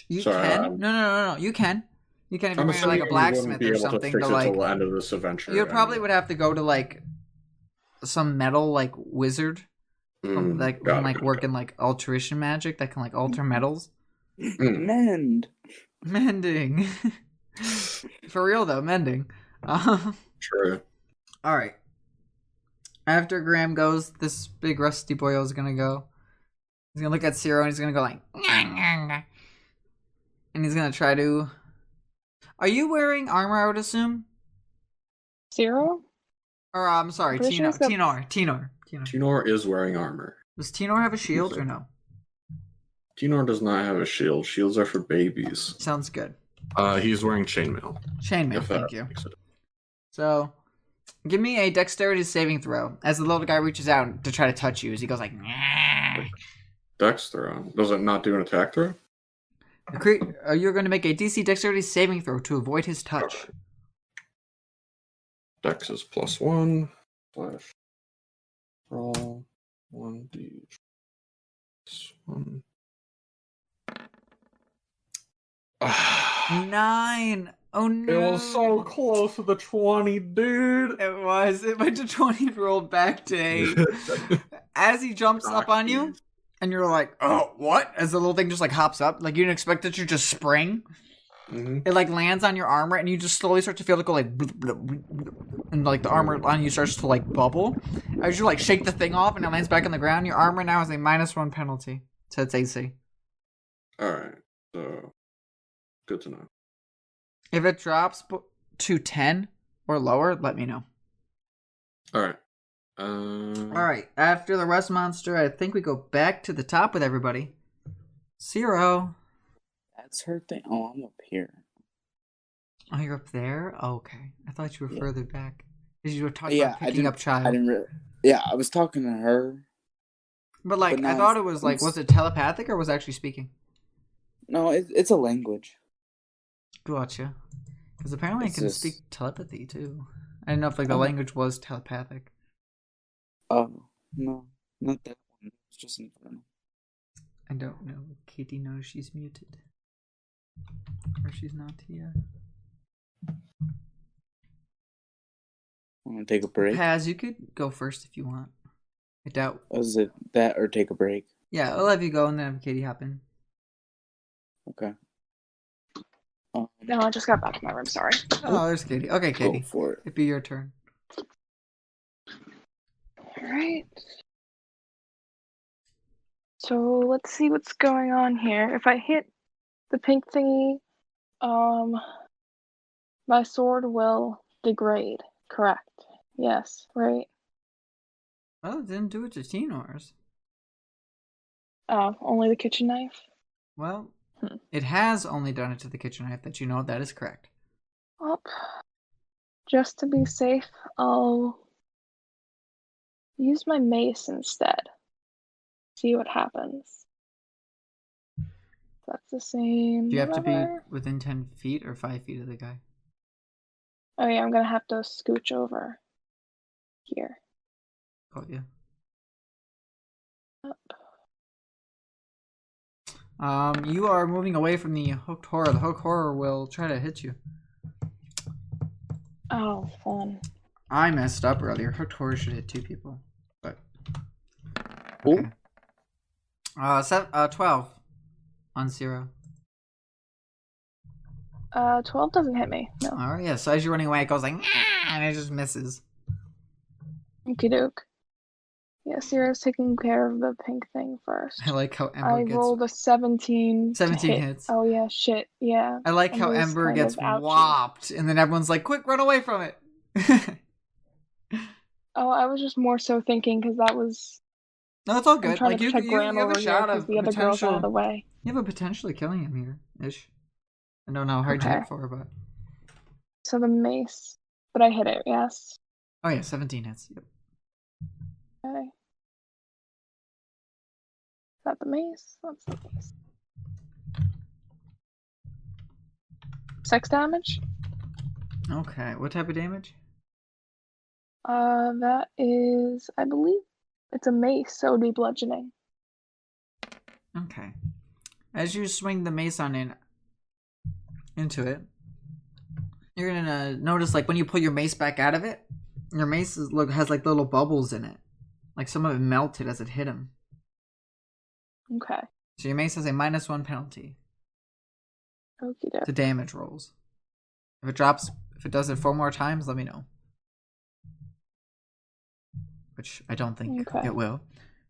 You Sorry, can. No. You can. You can if I'm you're assuming like a you blacksmith wouldn't be or able to something fix to it like. till the end of this adventure. You probably anyway. would have to go to like some metal like wizard, like who can like work in like alteration magic that can like alter metals. Mend. Mending. For real though, mending. True. All right. After Graham goes, this big rusty boy is gonna go. He's gonna look at Ciro and he's gonna go like, and he's gonna try to. Are you wearing armor? I would assume. Zero? Or I'm sorry, Pretty sure Tenor. it's got- Tenor is wearing armor. Does Tenor have a shield or no? Tenor does not have a shield. Shields are for babies. Sounds good. He's wearing chainmail. Chainmail, If that thank you. makes it- So, give me a dexterity saving throw as the little guy reaches out to try to touch you as he goes like, Dex throw. Does it not do an attack throw? You're going to make a DC dexterity saving throw to avoid his touch. Dex is +1 / roll 1d1. 9. Oh no. It was so close to the 20, dude. It was. It went to 20 and rolled back to 8. As he jumps up on you, and you're like, oh, what? As the little thing just like hops up, like you didn't expect it to just spring. It like lands on your armor, and you just slowly start to feel it go like, and like the armor on you starts to like bubble. As you like shake the thing off, and it lands back on the ground, your armor now has a -1 penalty to its AC. Alright, so good to know. If it drops to 10 or lower, let me know. Alright. Alright, after the rust monster, I think we go back to the top with everybody. Ciro. That's her thing. Oh, I'm up here. Oh, you're up there? Oh, okay. I thought you were further back. Because you were talking Yeah, about picking up child. I didn't really. Yeah, I was talking to her. But like, But I now thought it was like, was it telepathic or was it actually speaking? No, it's a language. Gotcha. Because apparently It's I can just- speak telepathy too. I didn't know if like the language was telepathic. Oh, no, not that one. It's just infernal. I don't know. Katie knows she's muted. Or she's not here. Want to take a break? Paz, you could go first if you want. I doubt. Was it that or take a break? Yeah, I'll have you go and then have Katie hop in. Okay. No, I just got back to my room. Sorry. Oh, there's Katie. Okay, Go Katie. for it. It'd be your turn. All right. So let's see what's going on here. If I hit the pink thingy, my sword will degrade. Correct. Yes. Right. Well, it didn't do it to Tinor's. Oh, only the kitchen knife. Well, it has only done it to the kitchen knife that you know. That is correct. Well, just to be safe, I'll use my mace instead. See what happens. That's the same. Do you have to be whatever. within 10 feet or 5 feet of the guy? Oh yeah, I'm gonna have to scooch over here. Oh, yeah. Up. You are moving away from the hooked horror. The hooked horror will try to hit you. Oh, fun. I messed up earlier. Hooked horror should hit 2 people, but Okay. 12 on 0. 12 doesn't hit me. No. All right, yeah. So as you're running away, it goes like, "Ah," and it just misses. Okie doke. Yeah, Sierra's taking care of the pink thing first. I like how Ember I gets. rolled a 17. 17 to hit. hits. Oh yeah, shit. Yeah. I like how Ember's Ember kind gets of ouchy. whopped, and then everyone's like, "Quick, run away from it!" Oh, I was just more so thinking because that was. No, it's all I'm good. trying Like to you protect Graham have over a here shot because of the other girl's out of the potential. way. You have a potentially killing him here, ish. I don't know how hard you Okay. hit for, but So the mace, but I hit it. Yes. oh yeah, 17 hits. Yep. Okay. Is that the mace? That's the mace. 6 damage. Okay, what type of damage? That is, I believe, it's a mace, so it'd be bludgeoning. Okay. As you swing the mace on into it, you're gonna notice like when you pull your mace back out of it, your mace has like little bubbles in it, like some of it melted as it hit him. Okay. So your mace has a -1 penalty Okie doke. to damage rolls. If it does it 4 more times, let me know. Which I don't think Okay. it will,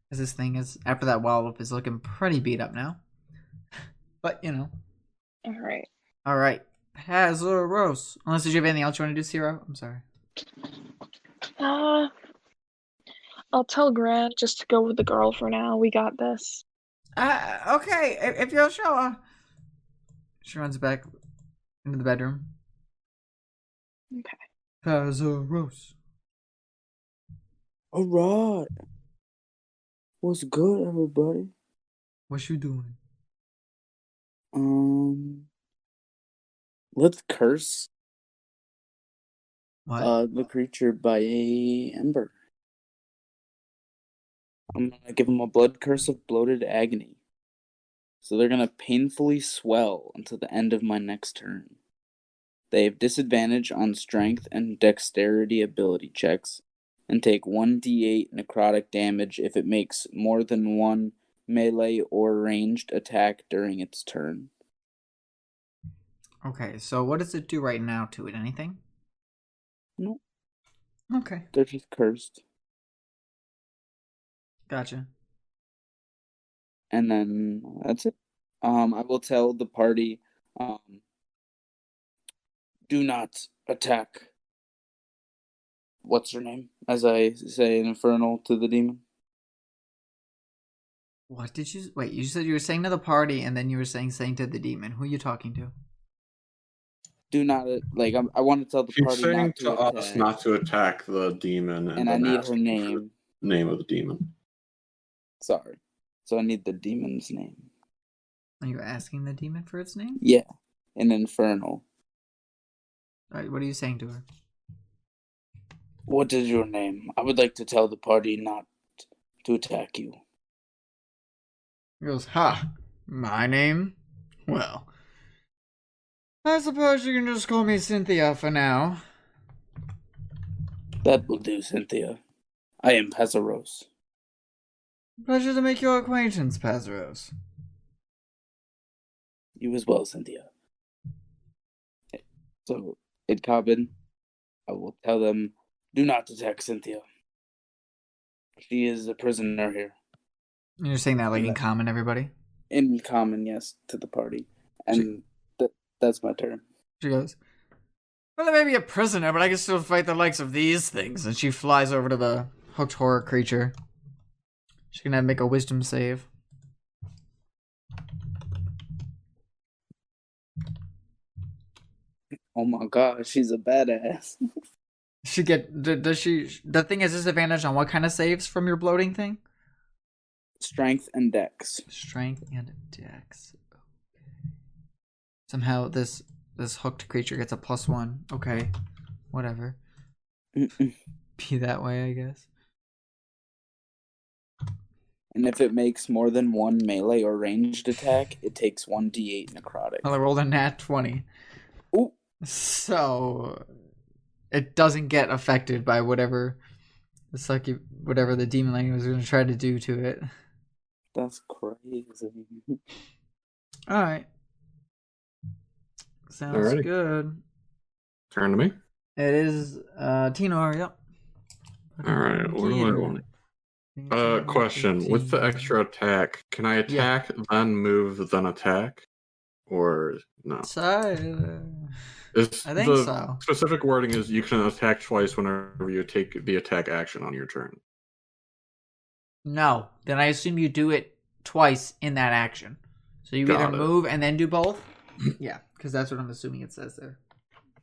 because this thing is after that wallop is looking pretty beat up now. But you know. All right. All right. Hazaros. Unless did you have anything else you want to do, Zero? I'm sorry. I'll tell Grant just to go with the girl for now. We got this. Okay. If you'll show. She runs back into the bedroom. Okay. Hazaros. All right. What's good, everybody? What you doing? Let's curse What? the creature by Ember. I'm gonna give them a blood curse of bloated agony. So they're gonna painfully swell until the end of my next turn. They have disadvantage on strength and dexterity ability checks, and take 1d8 necrotic damage if it makes more than one melee or ranged attack during its turn. Okay, so what does it do right now to it? Anything? No, Okay. they're just cursed. Gotcha. And then that's it. I will tell the party, do not attack. What's her name? As I say in Infernal to the demon. What did you... Wait, you said you were saying to the party, and then you were saying to the demon. Who are you talking to? Do not, like, I want to tell the She's party saying not to to attack. us not to attack the demon, And I then need her asking for name. the name of the demon. Sorry. So I need the demon's name. Are you asking the demon for its name? Yeah, in Infernal. Alright, what are you saying to her? What is your name? I would like to tell the party not to attack you. He goes, "Ha! My name? Well, I suppose you can just call me Cynthia for now." That will do, Cynthia. I am Pazaros. Pleasure to make your acquaintance, Pazaros. You as well, Cynthia. So, in common, I will tell them, do not attack Cynthia. She is a prisoner here. You're saying that like in common, everybody? In common, yes, to the party. And that's my turn. She goes, well, I may be a prisoner, but I can still fight the likes of these things. And she flies over to the hooked horror creature. She's gonna make a wisdom save. Oh my god, she's a badass. Does she, the thing has disadvantage on what kind of saves from your bloating thing? Strength and dex. Strength and dex. Okay. Somehow this hooked creature gets a +1. Okay. Whatever. Be that way, I guess. And if it makes more than one melee or ranged attack, it takes 1d8 necrotic. Well, I rolled a nat 20. Ooh. So it doesn't get affected by whatever the demon lady was going to try to do to it. That's crazy. Alright. Sounds Alrighty. good. Turn to me. It is Tinor, yep. Alright, what do I want? Question. With the extra attack, can I attack, then move, then attack? Or no? I think so. Specific wording is you can attack twice whenever you take the attack action on your turn. No. Then I assume you do it twice in that action. So you either move and then do both? Yeah, because that's what I'm assuming it says there.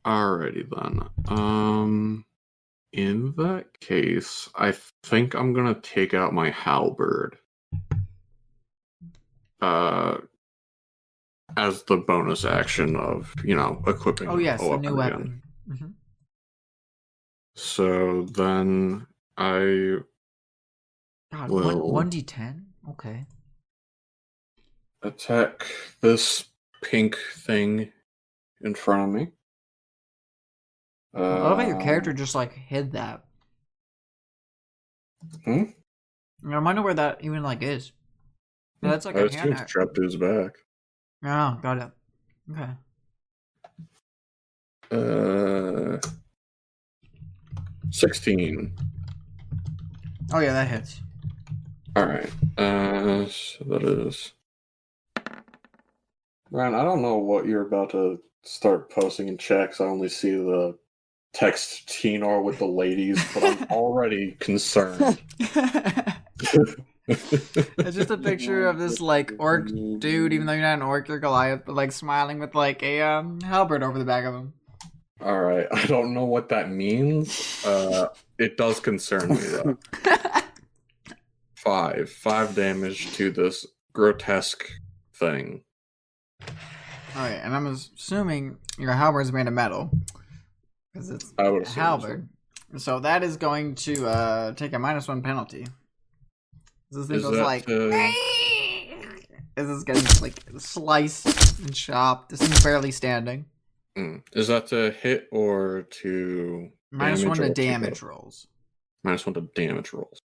Alrighty then. In that case, I think I'm gonna take out my halberd. As the bonus action of, equipping. Oh yes, the new weapon. Mm-hmm. So then I will 1d10? Okay. attack this pink thing in front of me. I love how your character just hid that. I wonder where that even is. Yeah, that's I a assume it's strapped to his back. Oh, got it. Okay. 16. Oh yeah, that hits. Alright. So that is... Ryan, I don't know what you're about to start posting in chat, 'cause I only see the text Tinor with the ladies, but I'm already concerned. It's just a picture of this orc dude, even though you're not an orc, you're Goliath, but smiling with a halberd over the back of him. Alright, I don't know what that means. It does concern me though. 5 damage to this grotesque thing. Alright, and I'm assuming your halberd is made of metal. Because it's a halberd. So that is going to take a -1 penalty. This thing goes This is getting sliced and chopped. This thing's barely standing. Is that to hit or to -1 to damage rolls? -1 to damage rolls.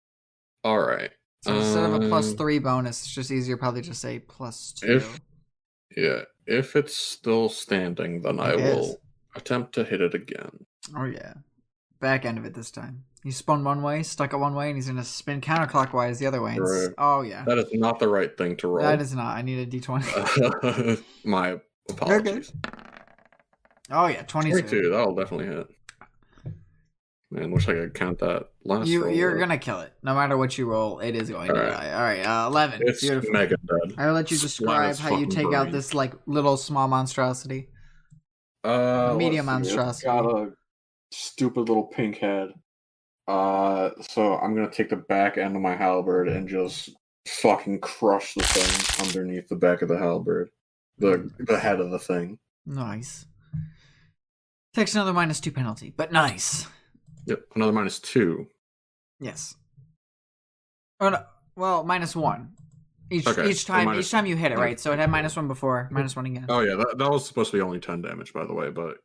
Alright. So instead of a +3 bonus, it's just easier probably to say +2. If it's still standing, then I will attempt to hit it again. Oh yeah. Back end of it this time. He spun one way, stuck it one way, and he's going to spin counterclockwise the other way. Right. Oh yeah. That is not the right thing to roll. That is not. I need a d20. My apologies. Oh yeah, 22. 22, that'll definitely hit. Man, wish I could count that last roll. You're going to kill it. No matter what you roll, it is going to die. Alright, 11. It's beautiful. mega dead. I'll let you describe how you take out this little small monstrosity. Medium monstrosity. Got a stupid little pink head. So I'm gonna take the back end of my halberd and just fucking crush the thing underneath the back of the halberd. The head of the thing. Nice. Takes another -2 penalty, but nice. Yep, another -2. Yes. Oh no. Well, -1. Each time you hit it, right? So it had -1 before, -1 again. Oh yeah, that was supposed to be only 10 damage, by the way. But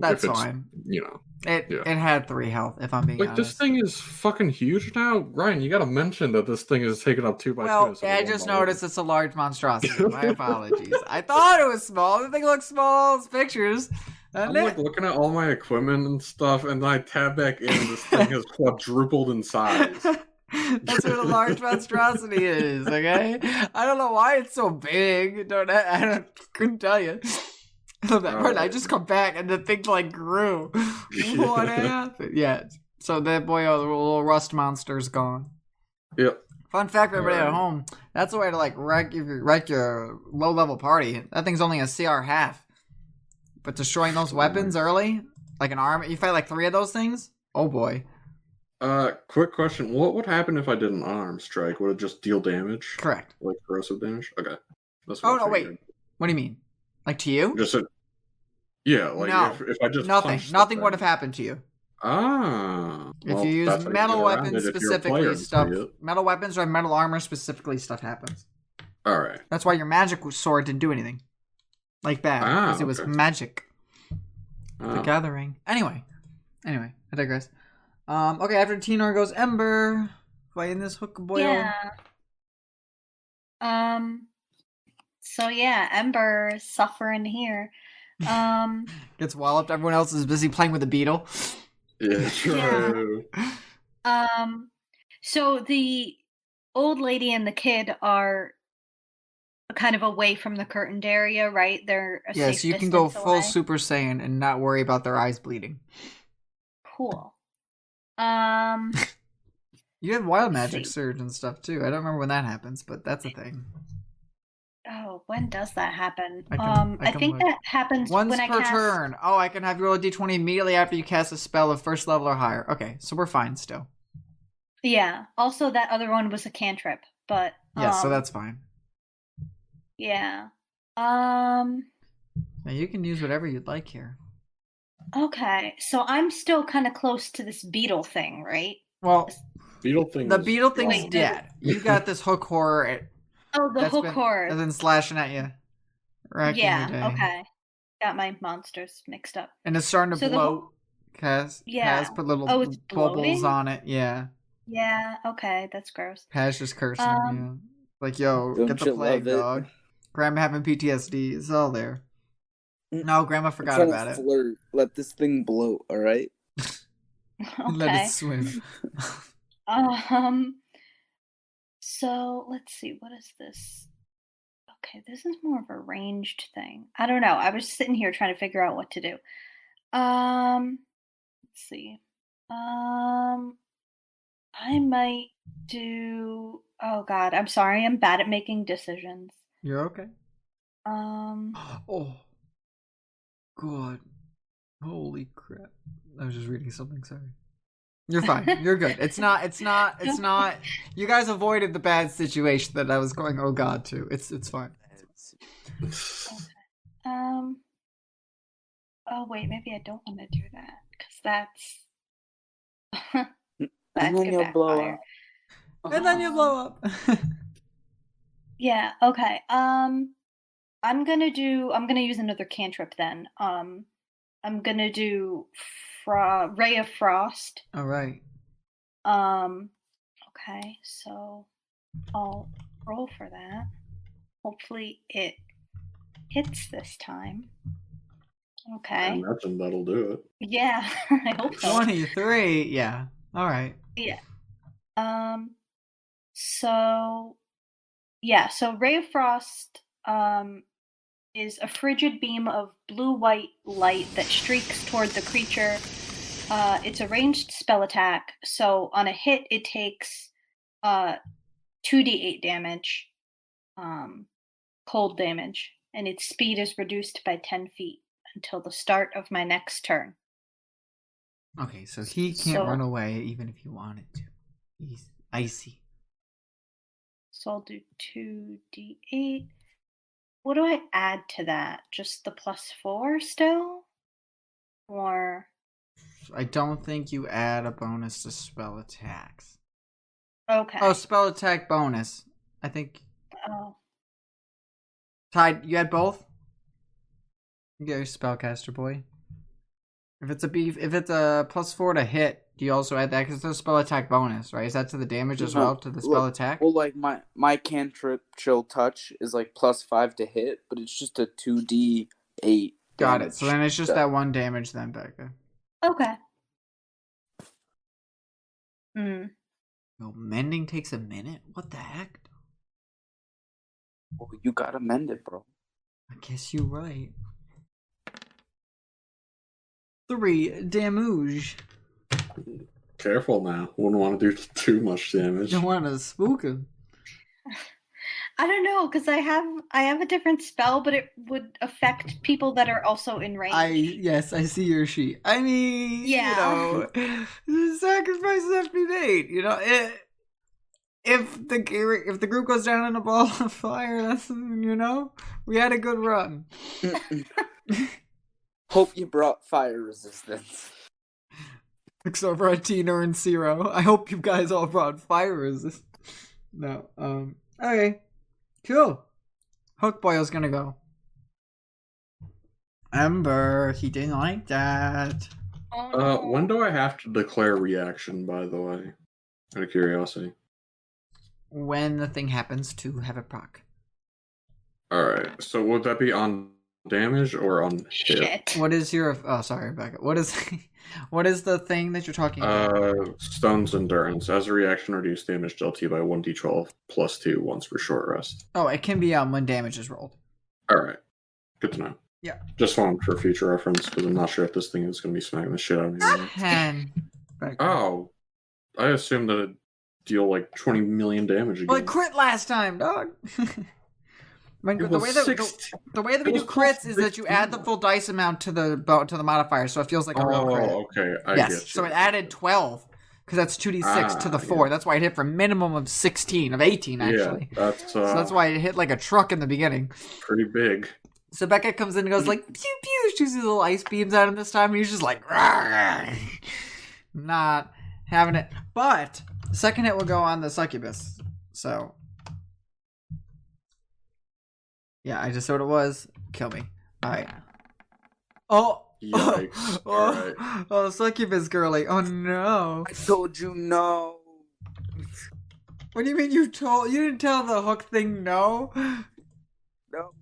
That's if it's fine. Yeah. It had 3 health. If I'm being honest. This thing is fucking huge now, Ryan. You got to mention that this thing is taken up 2 by 2. Well, I just noticed it's a large monstrosity. My apologies. I thought it was small. The thing looks small. It's pictures. I'm looking at all my equipment and stuff, and then I tab back in, and this thing has quadrupled in size. That's what a large monstrosity is, okay? I don't know why it's so big. Couldn't tell you. I just come back and the thing grew. What happened? Yeah. So that boy, the little rust monster's gone. Yep. Fun fact for everybody at home: that's a way to wreck your low level party. That thing's only a CR half, but destroying those weapons early, like an arm, you fight 3 of those things. Oh boy. Quick question: what would happen if I did an arm strike? Would it just deal damage? Correct. Corrosive damage. Okay. That's what no, wait. What do you mean? To you? No. If I just nothing would have happened to you. Ah. If you use metal weapons specifically, metal weapons or metal armor specifically, stuff happens. All right. That's why your magic sword didn't do anything like that because it was magic. The Gathering. Anyway, I digress. Okay, after Tenor goes Ember, playing this hook boil. Yeah. So yeah, Ember is suffering here. Gets walloped. Everyone else is busy playing with the beetle. Yeah, true. Yeah. So the old lady and the kid are kind of away from the curtained area, right? They're a safe so you can go distance full away. Super Saiyan and not worry about their eyes bleeding. Cool. You have wild magic surge and stuff too. I don't remember when that happens, but that's a thing. Oh, when does that happen? I think that happens once when I per cast... turn. Oh, I can have you roll a d20 immediately after you cast a spell of first level or higher. Okay, so we're fine still. Yeah. Also, that other one was a cantrip, but yeah, so that's fine. Yeah. Yeah, you can use whatever you'd like here. Okay, so I'm still kind of close to this beetle thing, right? Well, beetle thing. The beetle thing's dead. You got this hook horror. Hook horror. And then slashing at you. Yeah, okay. Got my monsters mixed up. And it's starting to bloat. Kaz put little bubbles bloating? on it. Yeah. Yeah, okay, that's gross. Kaz just cursing you. Yo, Don't get the you plague, love it? dog. Grandma having PTSD. It's all there. No, Grandma forgot about it. Flirt. Let this thing bloat, alright? Okay. Let it swim. So let's see, what is this? Okay, this is more of a ranged thing. I don't know. I was sitting here trying to figure out what to do. Let's see. I might do. Oh God, I'm sorry. I'm bad at making decisions. You're okay. Oh. God. Holy crap. I was just reading something, sorry. You're fine. You're good. It's not you guys avoided the bad situation that I was going, oh God, to. It's fine. Okay. Oh wait, maybe I don't want to do that. Because that's And then you'll blow up. And then you blow up. Yeah, okay. I'm gonna use another cantrip then. I'm gonna do Ray of Frost. All right. Okay, so I'll roll for that. Hopefully it hits this time. Okay. I imagine that'll do it. Yeah, I hope so. 23, yeah. All right. Yeah. So Ray of Frost is a frigid beam of blue-white light that streaks toward the creature. It's a ranged spell attack, so on a hit it takes 2d8 damage, cold damage, and its speed is reduced by 10 feet until the start of my next turn. Okay, so he can't run away even if he wanted to. He's icy. So I'll do 2d8. What do I add to that? Just the +4 still? Or... I don't think you add a bonus to spell attacks. Okay. Oh, spell attack bonus. I think... Oh. Tide, you had both? You get your spellcaster, boy. If it's a +4 to hit, do you also add that? Because it's a spell attack bonus, right? Is that to the damage as well, to the spell attack? Well, like, my cantrip Chill Touch is, like, +5 to hit, but it's just a 2d8 Got damage. it. So then it's just that 1 damage then, Becca. Okay. Hmm. No, mending takes a minute? What the heck? Well, you gotta mend it, bro. I guess you're right. 3 damage. Careful now. Wouldn't want to do too much damage. Don't want to spook him. I don't know, because I have a different spell, but it would affect people that are also in range. Yes, I see your sheet. I mean, Yeah. Sacrifices have to be made. If the group goes down in a ball of fire, that's we had a good run. Hope you brought fire resistance. Except for Tina and Zero. I hope you guys all brought fire resistance. No. Okay. Cool. Hook Boyle's gonna go. Ember, he didn't like that. Oh, no. When do I have to declare reaction, by the way? Out of curiosity. When the thing happens to have a proc. Alright, so would that be on damage or on hit? Shit. What is your... Oh, sorry, Becca. What is the thing that you're talking about? Stone's Endurance. As a reaction, reduce damage dealt to you by 1d12 plus 2 once per short rest. Oh, it can be when damage is rolled. Alright. Good to know. Yeah. Just wanted for future reference, because I'm not sure if this thing is going to be smacking the shit out of me. 10. Oh. I assumed that it'd deal like 20 million damage again. Well, it crit last time, dog. The way that we do crits is that you add the full dice amount to the modifier, so it feels like a real crit. Oh, okay. I Yes, get you. so it added 12, because that's 2d6 to the 4. Yeah. That's why it hit for a minimum of 16, of 18, actually. Yeah, So that's why it hit like a truck in the beginning. pretty big. So Becca comes in and goes like, pew pew, shoots these little ice beams at him this time, and he's just like, "Rawr." Not having it. But the second hit will go on the succubus. So yeah, I just saw what it was. Kill me. Alright. Oh, Yikes. Alright. oh, succubus girly. Oh no. I told you no. What do you mean you didn't tell the hook thing no? No.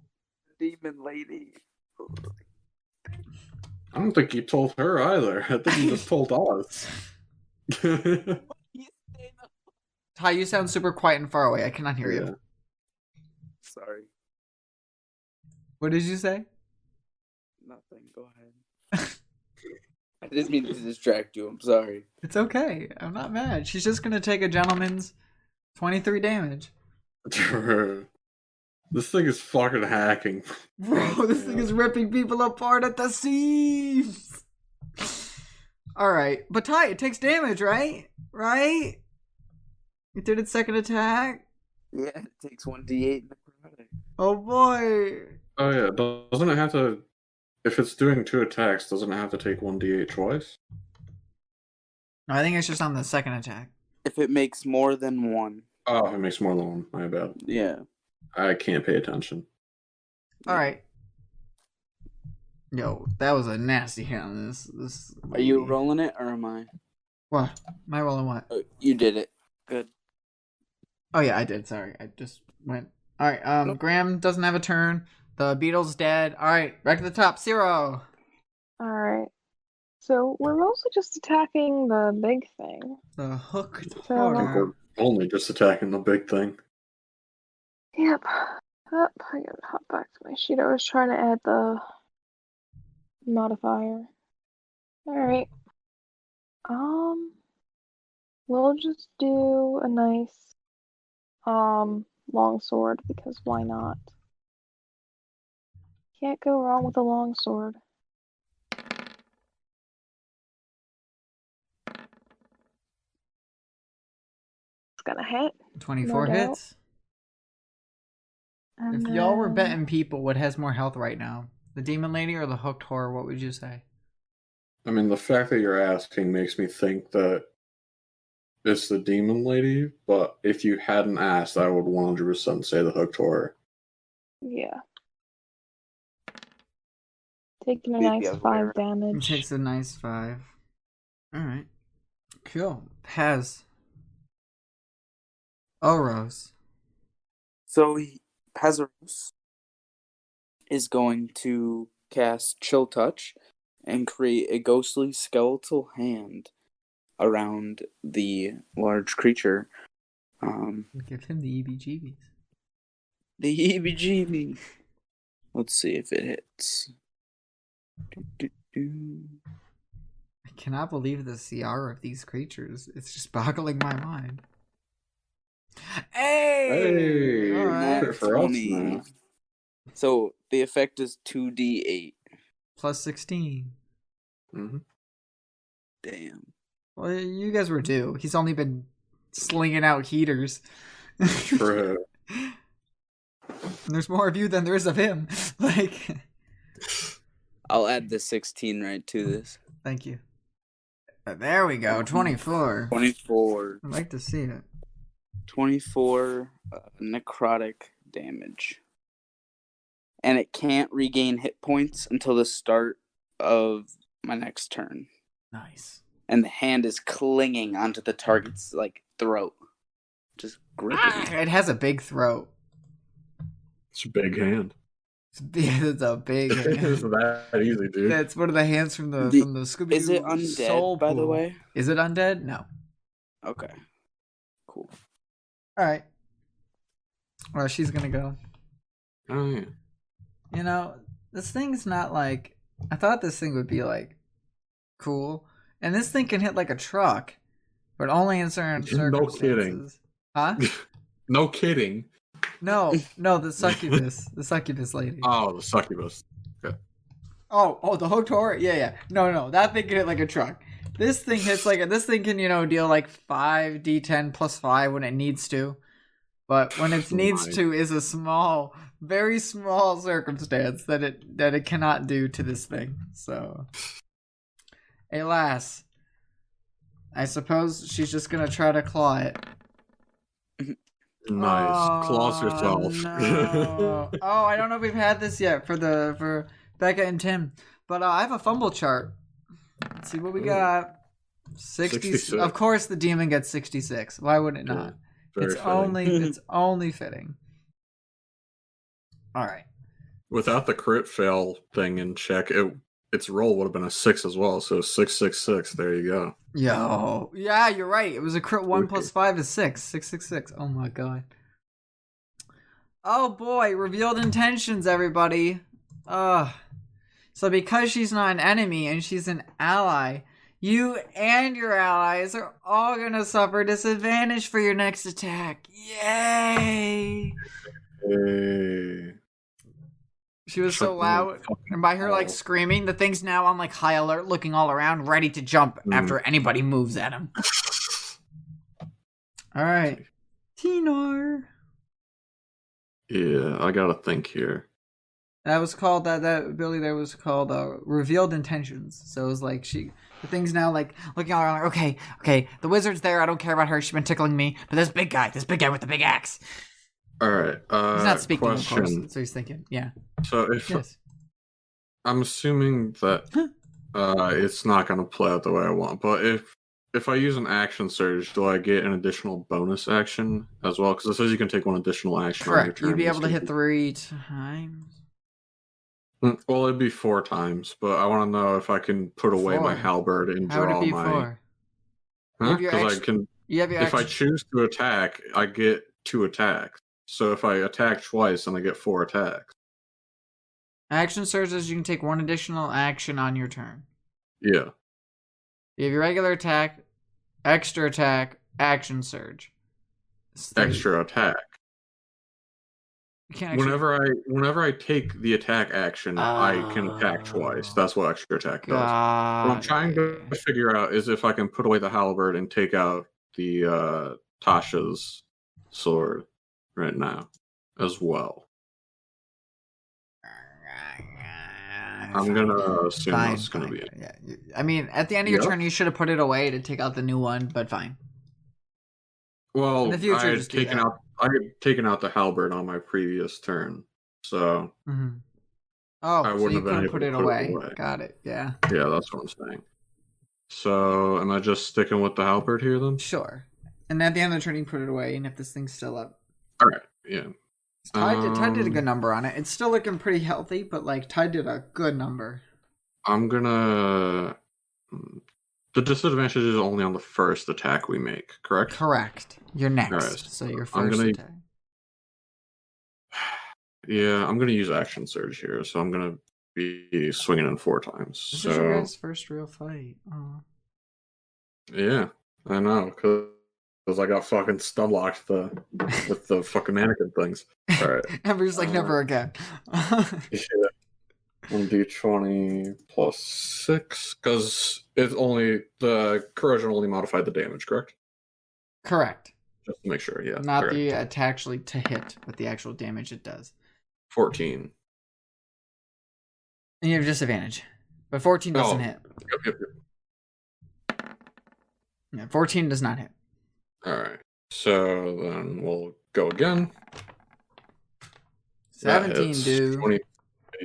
Demon lady. I don't think you told her either. I think you just told us. Ty, you sound super quiet and far away. I cannot hear Yeah. you. Sorry. What did you say? Nothing. Go ahead. I didn't mean to distract you. I'm sorry. It's okay. I'm not mad. She's just gonna take a gentleman's 23 damage. This thing is fucking hacking. Bro, this thing is ripping people apart at the seams. Alright. But Ty, it takes damage, right? Right? It did its second attack? Yeah, it takes 1d8 necrotic. Oh boy. Oh yeah, doesn't it have to... If it's doing 2 attacks, doesn't it have to take 1d8 twice? No, I think it's just on the second attack. If it makes more than 1. Oh, it makes more than 1. My bad. Yeah. I can't pay attention. Alright. Yo, that was a nasty hit on this. Are you rolling it or am I? What? Am I rolling what? Oh, you did it. Good. Oh yeah, I did. Sorry, I just went. All right. Graham doesn't have a turn. The beetle's dead. All right, back to the top. 0. All right. So we're mostly just attacking the big thing. The hook. I think Horror. we're only just attacking the big thing. Yep. Oh, I gotta hop back to my sheet. I was trying to add the modifier. All right. We'll just do a nice long sword because why not? Can't go wrong with a long sword. It's gonna hit. 24 No doubt. hits. And If y'all were then- betting people, what has more health right now? The demon lady or the hooked horror? What would you say? I mean, the fact that you're asking makes me think that it's the demon lady, but if you hadn't asked, I would 100% say the hooked horror. Yeah. Taking a Maybe nice I was 5 aware. It damage. takes a nice 5. Alright. Cool. Paz. Rose. So Pazarus is going to cast Chill Touch and create a ghostly skeletal hand around the large creature. Give him the EBGBs. The EBGB. Let's see if it hits. I cannot believe the CR of these creatures. It's just boggling my mind. Hey! All right. Nat for us 20. now. So the effect is 2d8. Plus 16. Mm-hmm. Damn. Well, you guys were due. He's only been slinging out heaters. True. There's more of you than there is of him. Like, I'll add the 16 right to this. thank you. There we go. 24. 24. I'd like to see it. 24 necrotic damage. And it can't regain hit points until the start of my next turn. Nice. And the hand is clinging onto the target's throat. Just gripping. It has a big throat. It's a big hand. It's a big It's hand. that easy, dude. That's one of the hands from the Scooby-Doo Is it undead, Soul by the Pool. way? Is it undead? No. Okay. Cool. Alright. Well, she's gonna go. Oh, yeah. You know, this thing's not like... I thought this thing would be, cool. And this thing can hit like a truck, but only in certain No circumstances. kidding. Huh? No kidding. No, the succubus. The succubus lady. Oh, the succubus. Okay. Oh, the hooked horror? Yeah. No, that thing can hit like a truck. This thing hits this thing can, deal 5d10 plus 5 when it needs to. But when it needs to is a small, very small circumstance that it cannot do to this thing. So, alas, I suppose she's just gonna try to claw it. Nice. Claws yourself. No. I don't know if we've had this yet for Becca and Tim, but I have a fumble chart. Let's see what we got. 66. Of course, the demon gets 66. Why would it not? Very fitting. It's only fitting. All right. Without the crit fail thing in check, its roll would have been a 6 as well. So 666. There you go. Yo, yeah, you're right. It was a crit 1 plus 5 is 6. 666. Oh my god. Oh boy, revealed intentions, everybody. So because she's not an enemy and she's an ally, you and your allies are all gonna suffer disadvantage for your next attack. Yay! Hey. She was so loud, and by her screaming, the thing's now on high alert, looking all around, ready to jump after anybody moves at him. All right, Tinar. Yeah, I gotta think here. That was called that ability there was called revealed intentions. So it was the thing's now looking all around. Okay, the wizard's there. I don't care about her. She's been tickling me. But this big guy with the big axe. All right. He's not speaking, question. of course. That's what he's thinking. Yeah. So if Yes. I'm assuming that it's not going to play out the way I want, but if I use an action surge, do I get an additional bonus action as well? Because it says you can take one additional action. Correct. On your turn. You'd be able to hit 3 times. Well, it'd be 4 times, but I want to know if I can put away my 4. halberd and How would draw it be my. 4? Huh? Because I can. You have your If I action. choose to attack, I get 2 attacks. So if I attack twice, then I get 4 attacks. Action surges, you can take 1 additional action on your turn. Yeah. You have your regular attack, extra attack, action surge. It's 3. Extra attack. You can't actually... Whenever I take the attack action, I can attack twice. That's what extra attack does. What I'm trying to figure out is if I can put away the halberd and take out the Tasha's sword right now as well. I'm gonna assume that's gonna be it. Yeah. I mean, at the end of your turn, you should have put it away to take out the new one, but fine. Well, In the future, I had just do taken that. out the halberd on my previous turn, so Mm-hmm. I Oh, so wouldn't you have been couldn't able put to it put away. it away. Got it. Yeah. Yeah, that's what I'm saying. So, am I just sticking with the halberd here then? Sure. And at the end of the turn, you put it away, and if this thing's still up. All right. Yeah. Ty did a good number on it. It's still looking pretty healthy, but like Ty did a good number. I'm gonna. The disadvantage is only on the first attack we make, correct? Correct. You're next. Alright, So your I'm 1st gonna- attack. Yeah, I'm gonna use action surge here, so I'm gonna be swinging in 4 times. This so is your guys' first real fight. Oh. yeah, I know, because I got fucking stun locked with the fucking mannequin things. All right, Ember's like, never again. yeah. 1d20 plus 6, because it's only the corrosion only modified the damage, correct? Correct. Just to make sure, yeah. Not correct. the attack actually to hit, but the actual damage it does. 14. And you have disadvantage. But 14 doesn't hit. Yep. Yeah, 14 does not hit. Alright. So then we'll go again. 17 do.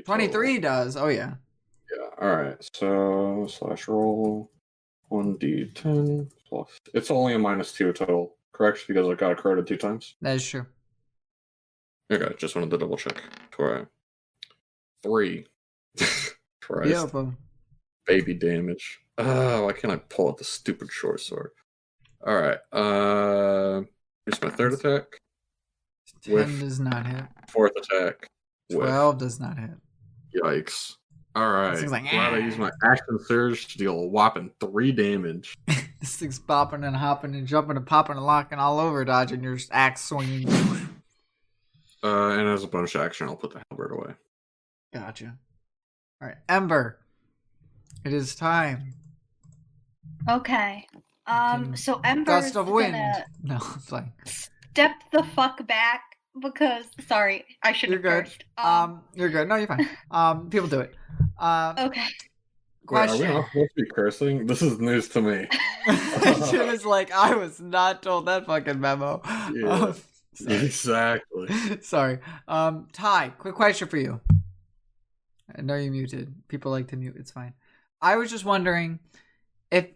23 total. does. Oh, yeah. Yeah, alright. So slash roll 1d10 plus. It's only a -2 total, correct? Because I got it corroded 2 times. That is true. Okay, just wanted to double check. 3. Christ. Beautiful. Baby damage. Why can't I pull out the stupid short sword? Alright, here's my 3rd attack. 10 does not hit. 4th attack. 12 does not hit. Yikes. Alright. This thing's like, Glad I used my action surge to deal a whopping 3 damage. This thing's bopping and hopping and jumping and popping and locking all over, dodging your axe swinging. And as a bonus action, I'll put the halberd away. Gotcha. Alright, Ember. It is time. Okay. So Ember's Gust of wind. gonna No, I'm playing. step the fuck back because sorry, I should You're have good. cursed. You're good. No, you're fine. People do it. Okay. Wait, are we Question. not supposed to be cursing? This is news to me. Shit is like, I was not told that fucking memo. Yeah. Sorry. Exactly. Sorry. Ty, quick question for you. I know you're muted. People like to mute. It's fine. I was just wondering if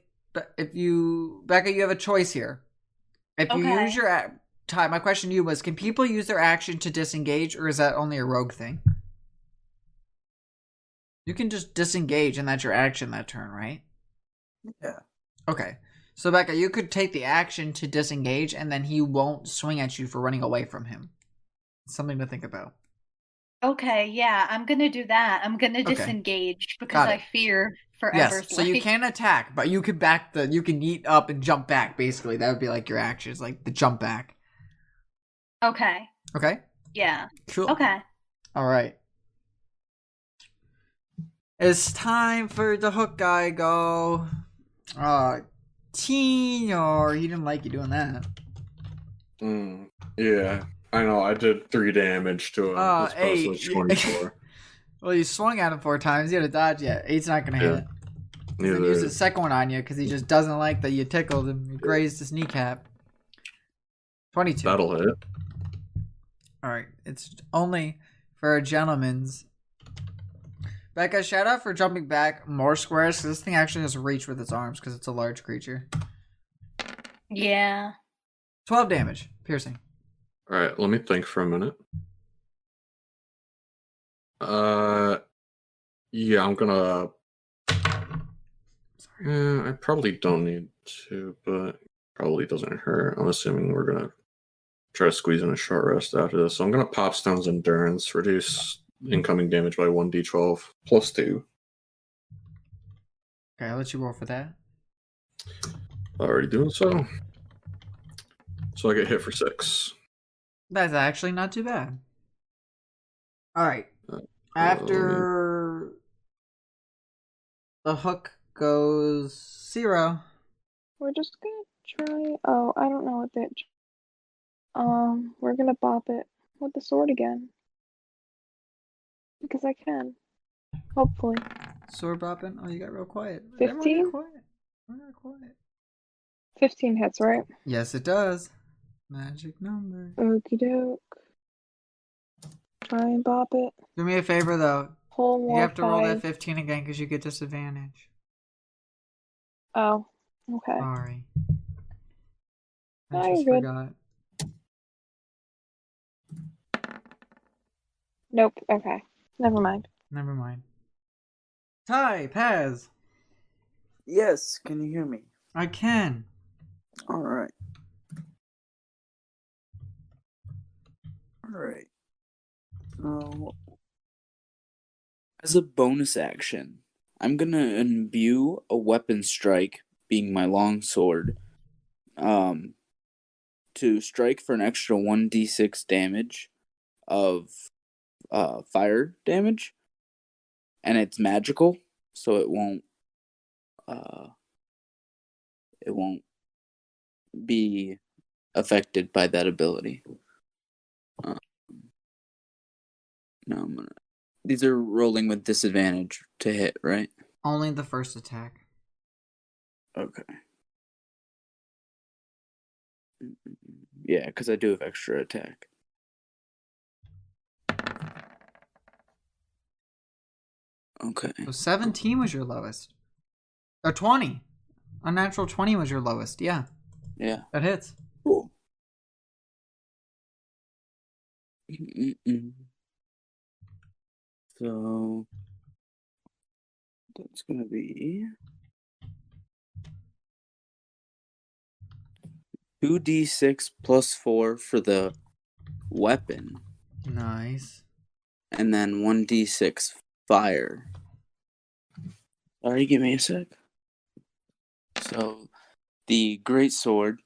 you, Becca, you have a choice here. If you Okay. use your Ty, my question to you was, can people use their action to disengage, or is that only a rogue thing? You can just disengage, and that's your action that turn, right? Yeah. Okay. So, Becca, you could take the action to disengage, and then he won't swing at you for running away from him. Something to think about. Okay, yeah, I'm gonna do that. I'm gonna Okay. disengage because Got I it. fear for Yes, Ember's so you life. can attack, but you can you can eat up and jump back, basically. That would be like your actions, like the jump back. Okay. Okay? Yeah. Cool. Okay. All right. It's time for the hook guy go. Tino, he didn't like you doing that. Yeah, I know. I did 3 damage to him. As opposed to 24. Well, you swung at him 4 times. You had to dodge yet. 8's not going to hit. He's going to use his second one on you because he just doesn't like that you tickled him. You grazed his kneecap. 22. That'll hit. Alright, it's only for a gentleman's. Becca, shout out for jumping back more squares, because this thing actually has reach with its arms because it's a large creature. Yeah. 12 damage. Piercing. Alright, let me think for a minute. Yeah, I'm gonna... I probably don't need to, but probably doesn't hurt. I'm assuming we're gonna try to squeeze in a short rest after this. So I'm gonna pop Stone's Endurance, reduce incoming damage by 1d12 plus 2. Okay, I'll let you roll for that. Already doing so. So I get hit for 6. That's actually not too bad. Alright. After the hook goes 0. We're just gonna try. Oh, I don't know what that. We're gonna bop it with the sword again because I can. Hopefully. Sword bopping. Oh, you got real quiet. 15? Quiet. 15 hits, right? Yes, it does. Magic number. Okie doke. Try and bop it. Do me a favor, though. Pull You more have to roll that 5. 15 again because you get disadvantage. Oh, okay. Sorry. I No, just you're good. forgot. Nope. Okay. Never mind. Never mind. Ty, Paz. Yes, can you hear me? I can. All right. As a bonus action, I'm gonna imbue a weapon strike, being my longsword, to strike for an extra 1d6 damage of fire damage, and it's magical, so it won't be affected by that ability. No, these are rolling with disadvantage to hit, right? Only the first attack. Okay. Yeah, because I do have extra attack. Okay. So 17 was your lowest. Or 20. Unnatural 20 was your lowest. Yeah, Yeah. that hits. Cool. So that's gonna be 2d6 plus 4 for the weapon, Nice. and then 1d6 fire. Sorry, give me a sec. So the great sword,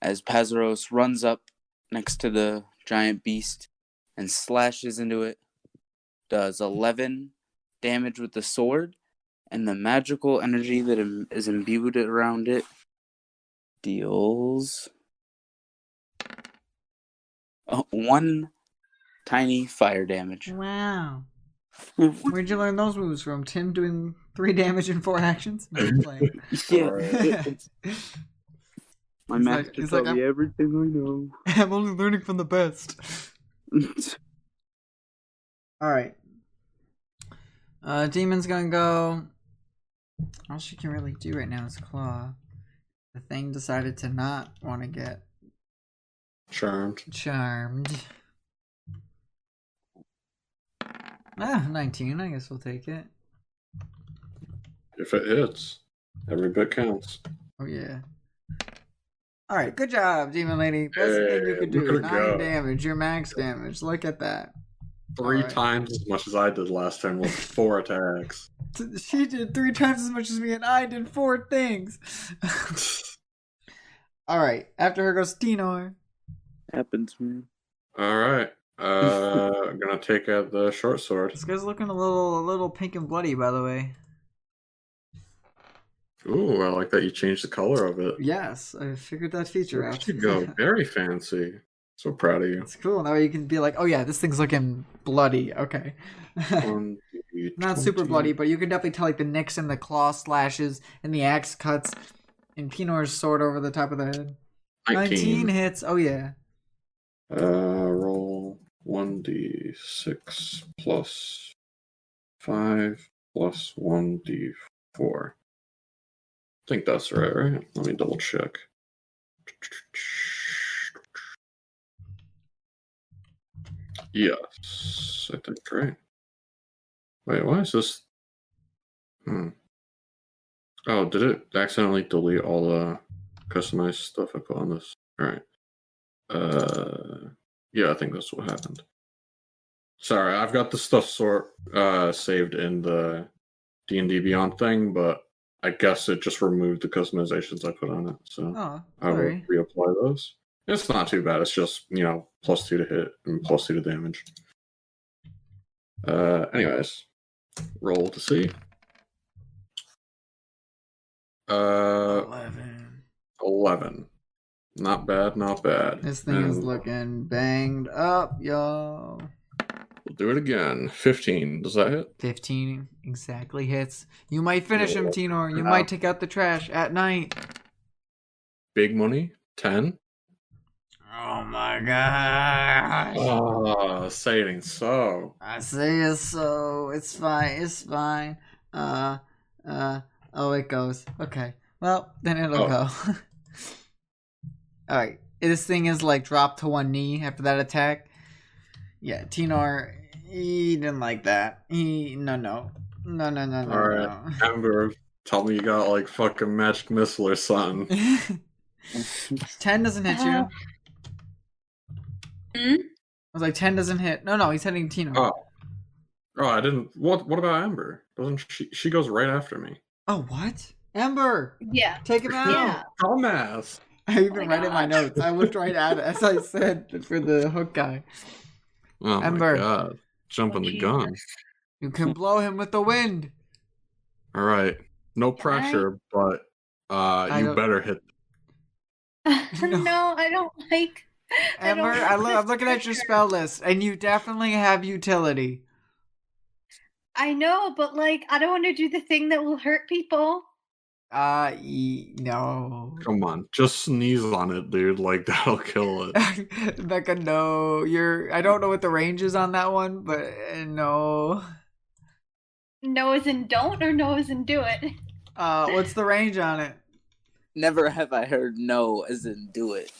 as Pazaros runs up next to the giant beast and slashes into it, does 11 damage with the sword, and the magical energy that is imbued around it deals 1 tiny fire damage. Wow. Where'd you learn those moves from? Tim doing 3 damage in 4 actions? No, I'm playing. Yeah. My He's master he's told like, me everything I know. I'm only learning from the best. Alright. Demon's gonna go. All she can really do right now is claw. The thing decided to not want to get Charmed. charmed. 19. I guess we'll take it. If it hits, every bit counts. Oh, yeah. Alright, good job, Demon Lady. Best thing you could look do. at her 9 go. damage, your max damage. Look at that. 3 Alright. times as much as I did last time with 4 attacks. She did 3 times as much as me, and I did 4 things. Alright, after her goes Tinor. Happens, man. Alright. I'm gonna take out the short sword. This guy's looking a little pink and bloody, by the way. Ooh, I like that you changed the color of it. Yes, I figured that feature out. You go. Very fancy. So proud of you. It's cool. That way you can be like, oh yeah, this thing's looking bloody. Okay. 1d20. Not super bloody, but you can definitely tell like the nicks and the claw slashes and the axe cuts and Pinor's sword over the top of the head. 19 hits. Oh yeah. Roll 1d6 plus 5 plus 1d4. I think that's right? Let me double check. Yes, I think right. Wait, why is this? Oh, did it accidentally delete all the customized stuff I put on this? Alright. Yeah, I think that's what happened. Sorry, I've got the stuff saved in the D&D Beyond thing, but I guess it just removed the customizations I put on it, so I will reapply those. It's not too bad. It's just, +2 to hit and +2 to damage. Anyways, roll to see. 11. Not bad, not bad. This thing is looking banged up, y'all. We'll do it again. 15. Does that hit? 15 exactly hits. You might finish him, Tinor. You might take out the trash at night. Big money. 10. Oh my gosh. Oh, say it ain't so. I say it so. It's fine. It's fine. Oh, it goes. Okay. Well, then it'll go. Alright. This thing is like dropped to one knee after that attack. Yeah, Tinor, he didn't like that. No. Alright, Ember, tell me you got like fucking magic missile or something. 10 doesn't hit you. I was like, 10 doesn't hit. No, he's hitting Tinor. Oh, I didn't. What about Ember? Doesn't she goes right after me? Oh, what? Ember! Yeah. Take him out! Yeah. Dumbass. I even read it in my notes. I looked right at it as I said for the hook guy. Oh Ember. my god. Jumping the gun. You can blow him with the wind. Alright. No pressure, but you better hit. No, I don't like. Ember, I'm looking at your spell list, and you definitely have utility. I know, but like, I don't want to do the thing that will hurt people. No. Come on, just sneeze on it, dude. Like that'll kill it. Becca, no. I don't know what the range is on that one, but no. No as in don't, or no as in do it? What's the range on it? Never have I heard no as in do it.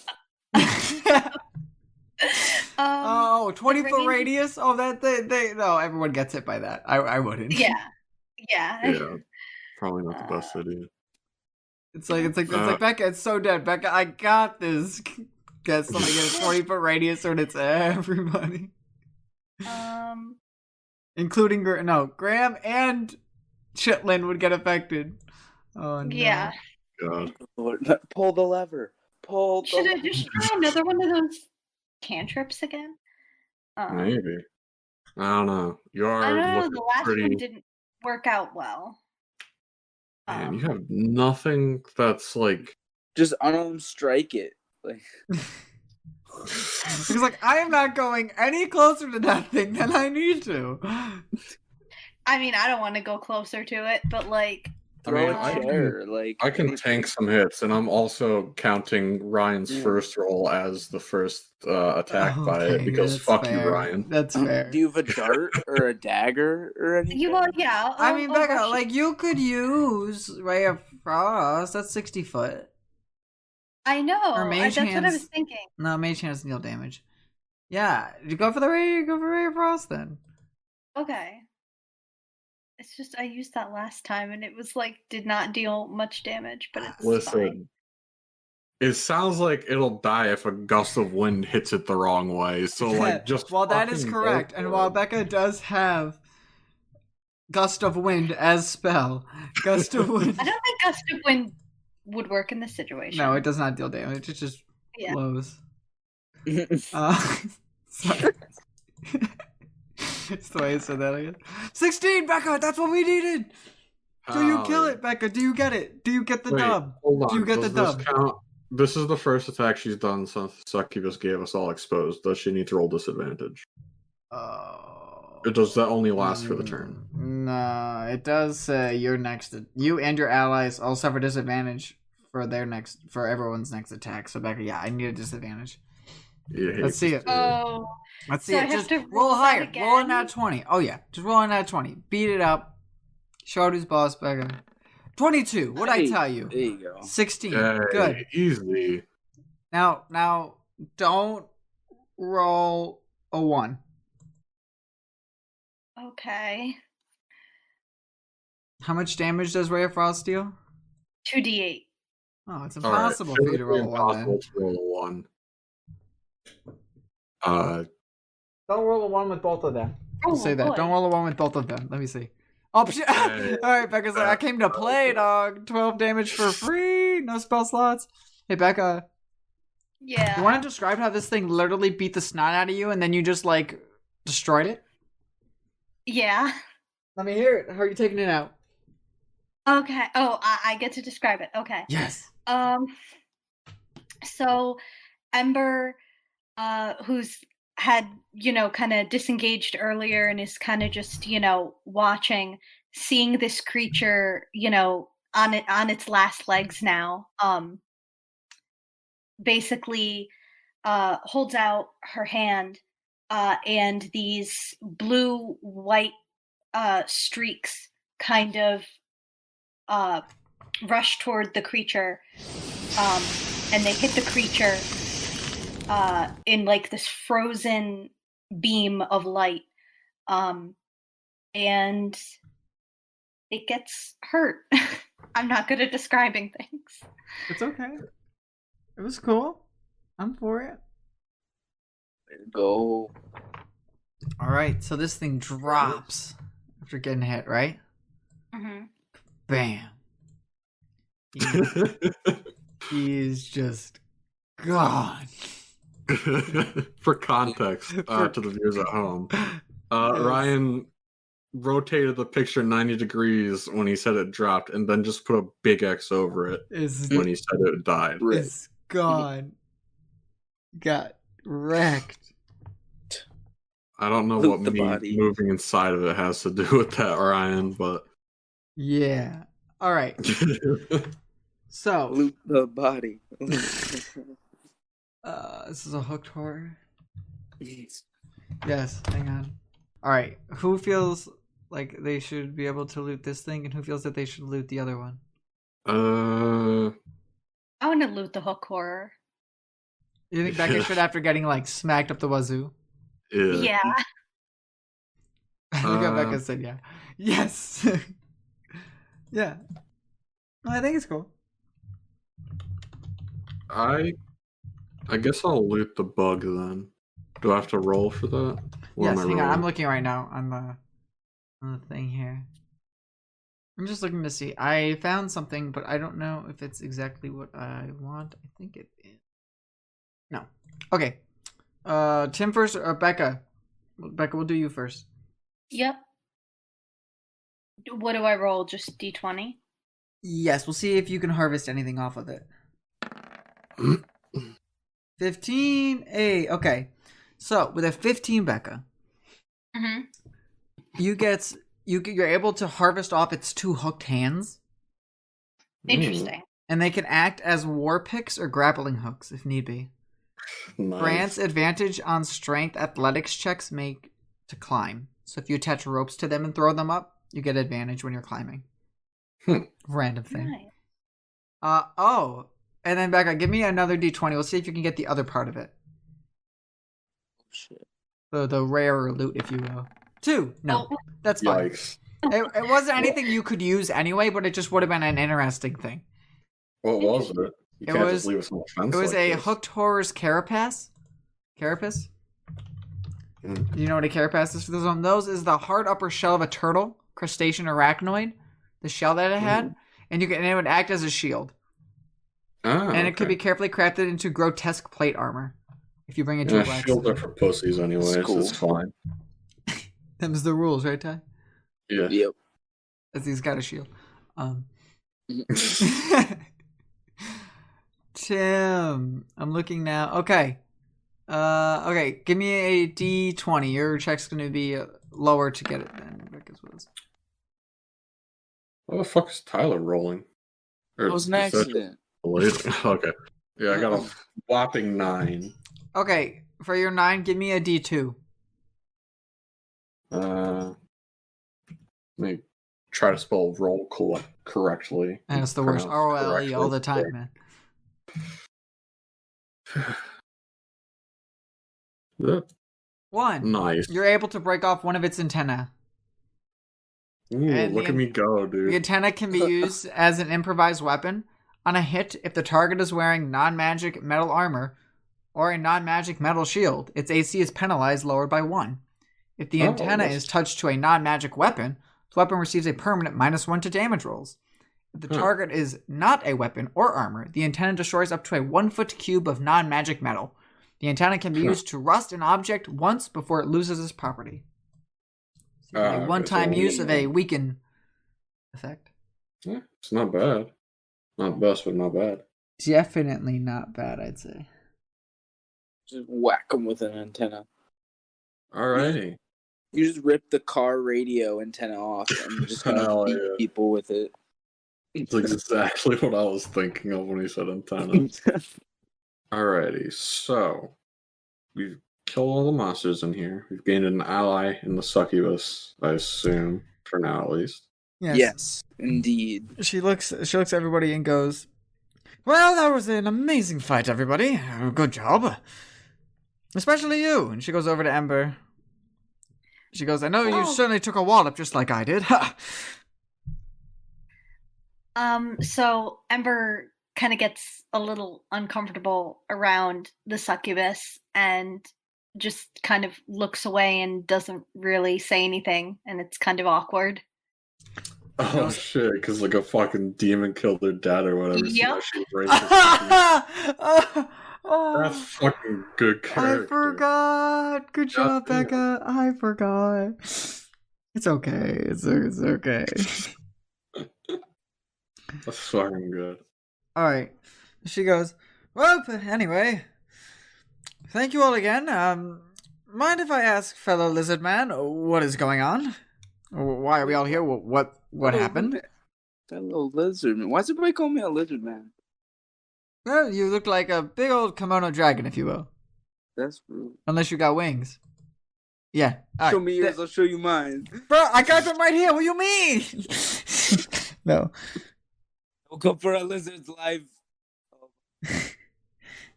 20-foot radius? Oh, no, everyone gets hit by that. I wouldn't. Yeah. Yeah. Probably not the best idea. It's like Becca, it's so dead. Becca, I got this. Get somebody get a 20-foot radius and it's everybody. Including Graham and Chitlin would get affected. Oh no. Yeah. God. Pull the lever. Should I just try another one of those cantrips again? Maybe. I don't know. You are. I don't know. looking The last pretty... one didn't work out well. Man, you have nothing that's like. Just unarmed strike it. Like. He's like, I am not going any closer to that thing than I need to. I mean, I don't want to go closer to it, but like. Throw a chair. I can tank some hits, and I'm also counting Ryan's first roll as the first attack by it because fuck fair. you, Ryan. That's fair. Do you have a dart or a dagger or anything? Yeah. I mean, Becca, like you could use Ray of Frost. That's 60 foot. I know. Or Mage that's Hands. what I was thinking. No, Mage Hands deal damage. Yeah, you go for Ray of Frost then. Okay. It's just I used that last time and it was like did not deal much damage, but it's fine. It sounds like it'll die if a gust of wind hits it the wrong way. So like just well, that is correct. And while Becca does have Gust of Wind as spell, Gust of Wind. I don't think Gust of Wind would work in this situation. No, it does not deal damage. It just blows. Sorry. It's the way I said that again. 16, Becca! That's what we needed! Do you kill it, Becca? Do you get it? Do you get the dub? Hold on. Do you get the dub? This is the first attack she's done since Succubus gave us all exposed. Does she need to roll disadvantage? Or does that only last for the turn? No, it does say you and your allies all suffer disadvantage for everyone's next attack. So Becca, I need a disadvantage. Yeah, let's see it. Oh, let's see it. Just roll higher. Roll a nat 20. Oh yeah, just roll a nat 20. Beat it up. Show who's boss, Becca. 22. What'd I tell you? There you go. 16. Hey, good. Easy. Now, don't roll a 1. Okay. How much damage does Ray of Frost deal? 2d8. Oh, it's impossible for you to roll a 1 then. To roll a 1. Don't roll a 1 with both of them. Oh, Say that. boy. Don't roll a 1 with both of them. Let me see. Oh, Hey. Alright, Becca's like, I came to play, dog. 12 damage for free. No spell slots. Hey, Becca. Yeah. You want to describe how this thing literally beat the snot out of you and then you just, like, destroyed it? Yeah. Let me hear it. How are you taking it out? Okay. Oh, I get to describe it. Okay. Yes. So Ember, who's had, kind of disengaged earlier and is kind of just, watching, seeing this creature, on its last legs now, basically holds out her hand, and these blue-white streaks kind of rush toward the creature, and they hit the creature in like this frozen beam of light, and it gets hurt. I'm not good at describing things. It's okay. It was cool. I'm for it. Go. All right, so this thing drops after getting hit, right? Mm-hmm. Bam. He's just gone. For context, to the viewers at home, Ryan rotated the picture 90 degrees when he said it dropped, and then just put a big X over it when he said it died. It's gone. Got wrecked. I don't know Loot what the me body. moving inside of it has to do with that, Ryan, but... Yeah. All right. So, Loot the body. this is a hooked horror. Yes, hang on. All right, who feels like they should be able to loot this thing, and who feels that they should loot the other one? Uh, I want to loot the hook horror. You think Becca should after getting like smacked up the wazoo? yeah. Yeah. Look at Becca said yeah. Yes. Yeah. No, I think it's cool. I guess I'll loot the bug then. Do I have to roll for that? What Yes, am I hang on. I'm rolling? looking right now on the thing here. I'm just looking to see. I found something, but I don't know if it's exactly what I want. I think it is. No. Okay. Tim first or Becca? Becca, we'll do you first. Yep. What do I roll? Just D20? Yes, we'll see if you can harvest anything off of it. 15. Hey, okay. So with a 15, Becca, Mm-hmm. you're able to harvest off its two hooked hands, Interesting. and they can act as war picks or grappling hooks if need be. Nice. Grants advantage on strength athletics checks make to climb. So if you attach ropes to them and throw them up, you get advantage when you're climbing. Random thing. Nice. And then Becca, give me another D20. We'll see if you can get the other part of it. Shit. The rarer loot, if you will. 2. No, that's fine. Yikes. It wasn't anything you could use anyway, but it just would have been an interesting thing. What was it? You It can't was- just leave us on the fence. It was like a this. hooked horror's carapace. Carapace? Mm. Do you know what a carapace is for those one? Those is the hard upper shell of a turtle, crustacean arachnoid, the shell that it had, and it would act as a shield. And it could be carefully crafted into grotesque plate armor. If you bring it to a Yeah, black shields are for pussies anyways. Cool. It's fine. Them's the rules, right, Ty? Yeah. Yep. As he's got a shield. Tim, I'm looking now. Okay. Okay, give me a D20. Your check's going to be lower to get it than Becca's was. What the fuck is Tyler rolling? Or It was an is that accident. delayed? Okay. Yeah, I got a whopping 9. Okay, for your 9, give me a D2. Let me try to spell roll correctly. And it's the worst. Pronounce ROLE all the time, correctly. man. That's 1. nice. You're able to break off one of its antennae. Ooh, and look the- at me go, dude. The antenna can be used as an improvised weapon. On a hit, if the target is wearing non-magic metal armor or a non-magic metal shield, its AC is penalized, lowered by 1. If the antenna is touched to a non-magic weapon, the weapon receives a permanent -1 to damage rolls. If the target is not a weapon or armor, the antenna destroys up to a 1-foot cube of non-magic metal. The antenna can be used to rust an object once before it loses its property. So a one-time use of a weaken effect. Yeah, it's not bad. Not best, but not bad. Definitely not bad, I'd say. Just whack them with an antenna. Alrighty. You just rip the car radio antenna off and just gonna Hell beat yeah. people with it. It's exactly what I was thinking of when he said antenna. Alrighty, so we've killed all the monsters in here. We've gained an ally in the succubus, I assume, for now at least. Yes, indeed. She looks at everybody and goes, "Well, that was an amazing fight, everybody. Good job. Especially you." And she goes over to Ember. She goes, "I know you certainly took a wallop just like I did." So Ember kind of gets a little uncomfortable around the succubus and just kind of looks away and doesn't really say anything, and it's kind of awkward. Oh shit, because like a fucking demon killed their dad or whatever. So now Yep. she's racist. Oh, That's fucking good character. I forgot. Good job, Goddamn. Becca. I forgot. It's okay. It's okay. That's fucking good. All right. She goes, "Well, but anyway, thank you all again. Mind if I ask, fellow lizard man, what is going on? Why are we all here? What happened?" That little lizard man. Why does everybody call me a lizard man? Well, you look like a big old kimono dragon, if you will. That's rude. Unless you got wings. Yeah. All Show right. me yours, I'll show you mine. Bro, I got them right here. What do you mean? No. We'll go for a lizard's life.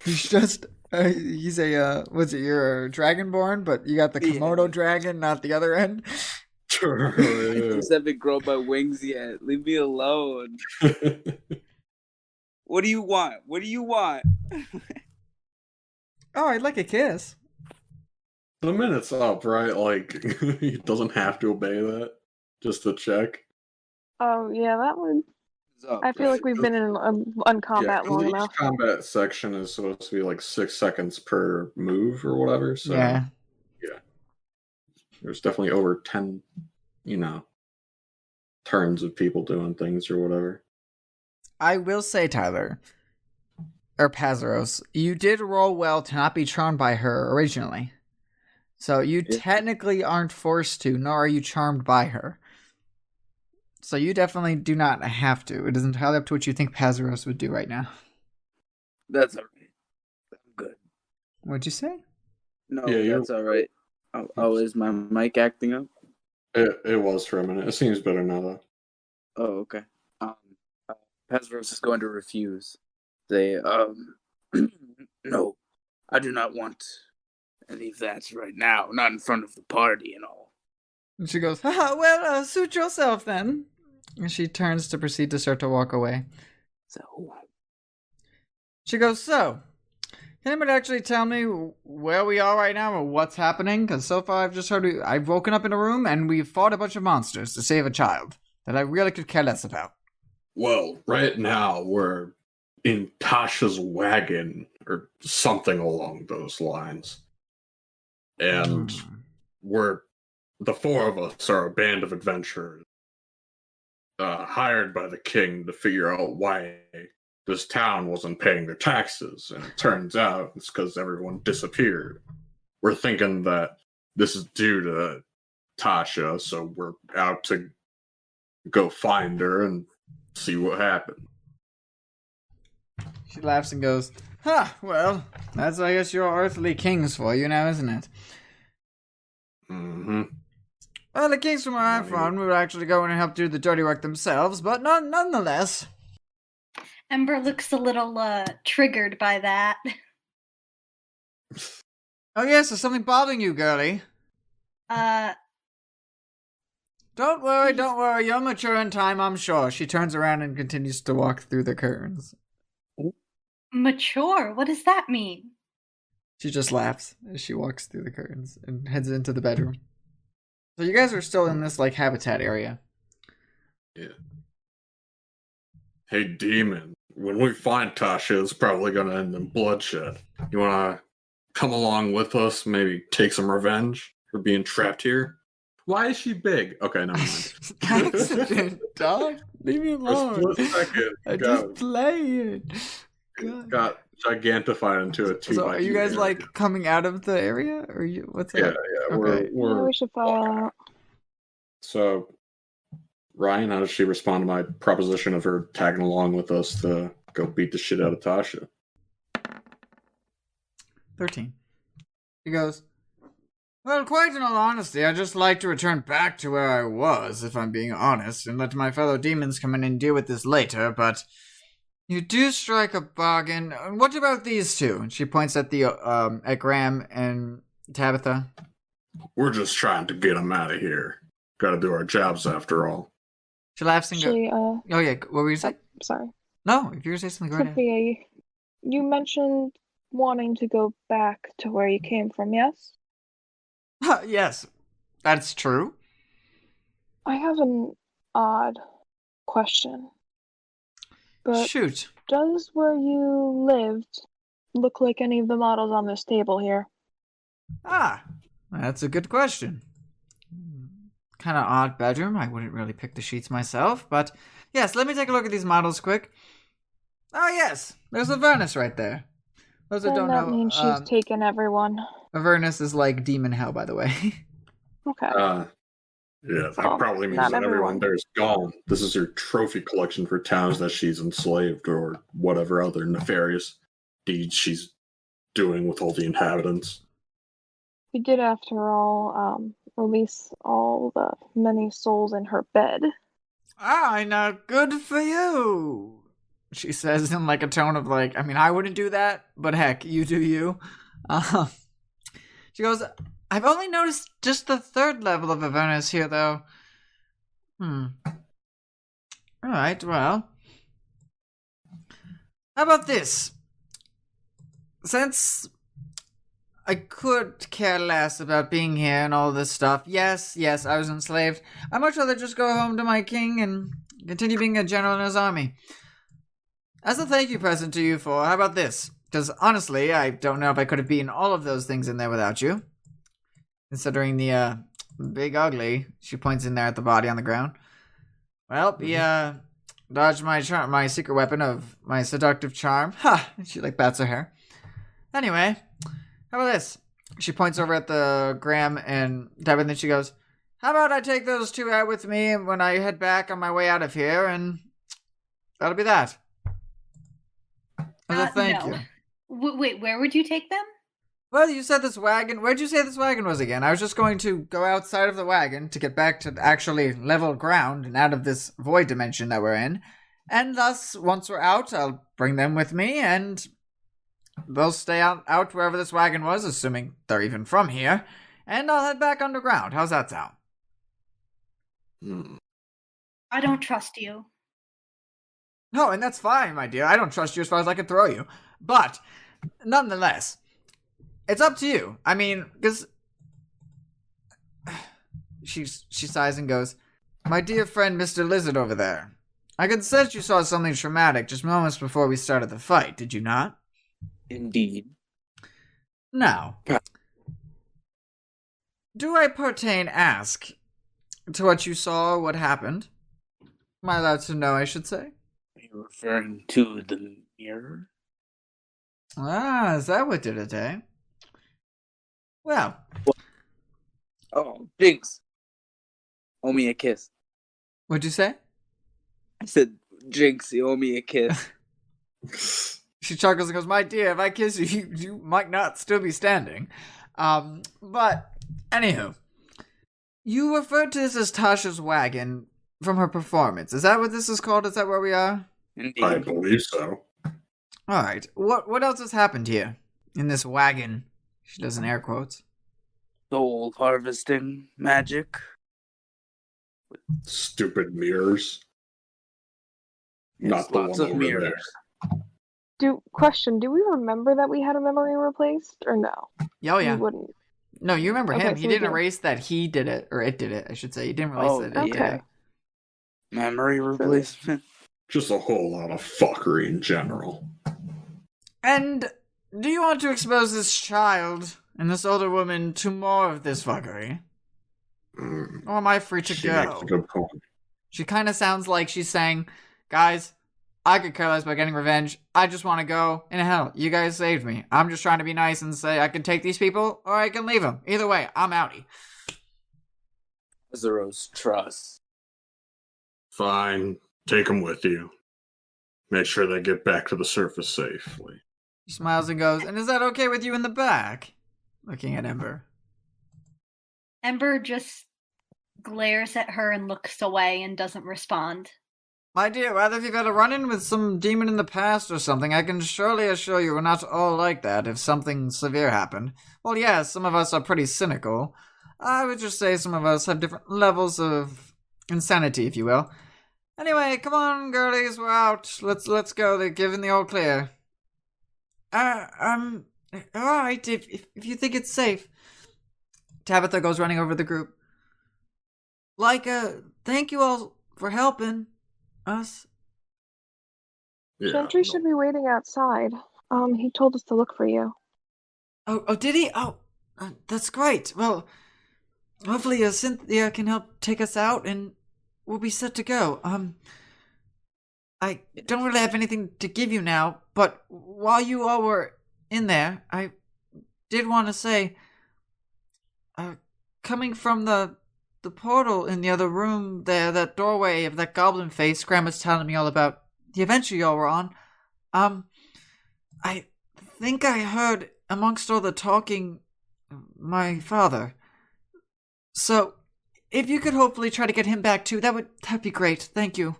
He's just, he's a, what's it, you're a dragonborn, but you got the Komodo dragon, not the other end. Sure. I just haven't grown my wings yet. Leave me alone. What do you want? What do you want? Oh, I'd like a kiss. The minute's up, right? Like, he doesn't have to obey that. Just to check. Oh, yeah, that would... I feel like we've been on combat long each enough. combat section is supposed to be like 6 seconds per move or whatever. So Yeah. There's definitely over 10, turns of people doing things or whatever. I will say, Tyler, or Pazaros, you did roll well to not be charmed by her originally. So you technically aren't forced to, nor are you charmed by her. So you definitely do not have to. It is entirely up to what you think Pazaros would do right now. That's alright. I'm good. What'd you say? No, Yeah, that's alright. Oh, is my mic acting up? It was for a minute. It seems better now, though. Oh, okay. Pezros is going to refuse. Say, no, I do not want any of that right now. Not in front of the party and all. And she goes, well, suit yourself then. And she turns to proceed to start to walk away. So, She goes, so, can anybody actually tell me where we are right now or what's happening? Because so far I've just heard I've woken up in a room and we've fought a bunch of monsters to save a child that I really could care less about. Well, right now we're in Tasha's wagon or something along those lines. And the 4 of us are a band of adventurers hired by the king to figure out why this town wasn't paying their taxes. And it turns out it's because everyone disappeared. We're thinking that this is due to Tasha, so we're out to go find her and see what happened. She laughs and goes, well, that's I guess your earthly kings for you now, isn't it? Mm-hmm. Well, the kings from where I'm from would actually go in and help do the dirty work themselves, but nonetheless. Ember looks a little triggered by that. Oh yes, there's something bothering you, girlie. Don't worry, you'll mature in time, I'm sure. She turns around and continues to walk through the curtains. Mature? What does that mean? She just laughs as she walks through the curtains and heads into the bedroom. So you guys are still in this, habitat area. Yeah. Hey, demon, when we find Tasha, it's probably going to end in bloodshed. You want to come along with us, maybe take some revenge for being trapped here? Why is she big? Okay, never mind. Accident, dog. Leave me alone. For a split second, I just played. got gigantified into a 2x2. So are you guys coming out of the area, or what's that? Yeah. Okay. We should file out. So, Ryan, how does she respond to my proposition of her tagging along with us to go beat the shit out of Tasha? 13. He goes, well, quite in all honesty, I'd just like to return back to where I was, if I'm being honest, and let my fellow demons come in and deal with this later, but you do strike a bargain. What about these two? And she points at at Graham and Tabitha. We're just trying to get them out of here. Gotta do our jobs after all. She laughs and goes, oh yeah, what were you saying? Sorry. No, if you were saying something, go ahead. Sophia, you mentioned wanting to go back to where you came from, yes? Yes, that's true. I have an odd question. But Shoot. does where you lived look like any of the models on this table here? Ah, that's a good question. Kind of odd bedroom. I wouldn't really pick the sheets myself, but yes, let me take a look at these models quick. Oh yes, there's Avernus right there. Those that don't know, that means she's taken everyone. Avernus is like demon hell, by the way. Okay. Yeah, that probably means that everyone there's gone. This is her trophy collection for towns that she's enslaved or whatever other nefarious deeds she's doing with all the inhabitants. We did, after all, release all the many souls in her bed. Ah, now good for you, she says in like a tone of like, I mean, I wouldn't do that, but heck, you do you. She goes, I've only noticed just the 3rd level of Avernus here, though. Alright, well. How about this? Since I could care less about being here and all this stuff, yes, I was enslaved, I'd much rather just go home to my king and continue being a general in his army. As a thank you present to you four, how about this? Because honestly, I don't know if I could have beaten all of those things in there without you. Considering the big ugly, she points in there at the body on the ground. Well, he dodged my secret weapon of my seductive charm. Ha! She like bats her hair. Anyway, how about this? She points over at the Graham and Deb, and then she goes, how about I take those two out with me when I head back on my way out of here, and that'll be that. As a thank you. Wait, where would you take them? Well, you said this wagon. Where'd you say this wagon was again? I was just going to go outside of the wagon to get back to actually level ground and out of this void dimension that we're in. And thus, once we're out, I'll bring them with me, and they'll stay out wherever this wagon was, assuming they're even from here. And I'll head back underground. How's that sound? I don't trust you. No, and that's fine, my dear. I don't trust you as far as I can throw you. But, nonetheless, it's up to you. I mean, because she sighs and goes, my dear friend Mr. Lizard over there, I could sense you saw something traumatic just moments before we started the fight, did you not? Indeed. Now, do I ask to what you saw or what happened? Am I allowed to know, I should say? Are you referring to the mirror? Ah, is that what did it, eh? Well. Oh, Jinx. Owe me a kiss. What'd you say? I said, Jinx, you owe me a kiss. She chuckles and goes, my dear, if I kiss you, you might not still be standing. But, anywho. You referred to this as Tasha's wagon from her performance. Is that what this is called? Is that where we are? Indeed. I believe so. Alright. What else has happened here? In this wagon? She does in air quotes. Soul harvesting magic. Stupid mirrors. Yes, Not the lots one of over mirrors. there. Do we remember that we had a memory replaced, or no? Oh, yeah. We wouldn't. No, you remember Okay, him. so He we didn't do. erase that he did it, or it did it, I should say. He didn't release it. He did okay. it. Memory replacement. Just a whole lot of fuckery in general. And do you want to expose this child and this older woman to more of this fuckery? Or am I free to She go? makes a good point. She kind of sounds like she's saying, guys, I could care less about getting revenge. I just want to go. And hell, you guys saved me. I'm just trying to be nice and say I can take these people or I can leave them. Either way, I'm outie. Zero's trust. Fine. Take them with you. Make sure they get back to the surface safely. She smiles and goes, and is that okay with you in the back? Looking at Ember. Ember just glares at her and looks away and doesn't respond. My dear, rather if you've had a run-in with some demon in the past or something, I can surely assure you we're not all like that if something severe happened. Well, yes, some of us are pretty cynical. I would just say some of us have different levels of insanity, if you will. Anyway, come on, girlies, we're out. Let's go. They're giving the all clear. Alright, if you think it's safe. Tabitha goes running over the group. Thank you all for helping us. Yeah, Gentry should be waiting outside. He told us to look for you. Oh, did he? Oh, that's great. Well, hopefully Cynthia can help take us out and we'll be set to go. I don't really have anything to give you now, but while you all were in there, I did want to say, coming from the portal in the other room there, that doorway of that goblin face Grandma's telling me all about, the adventure y'all were on, I think I heard amongst all the talking my father. So, if you could hopefully try to get him back too, that'd be great. Thank you.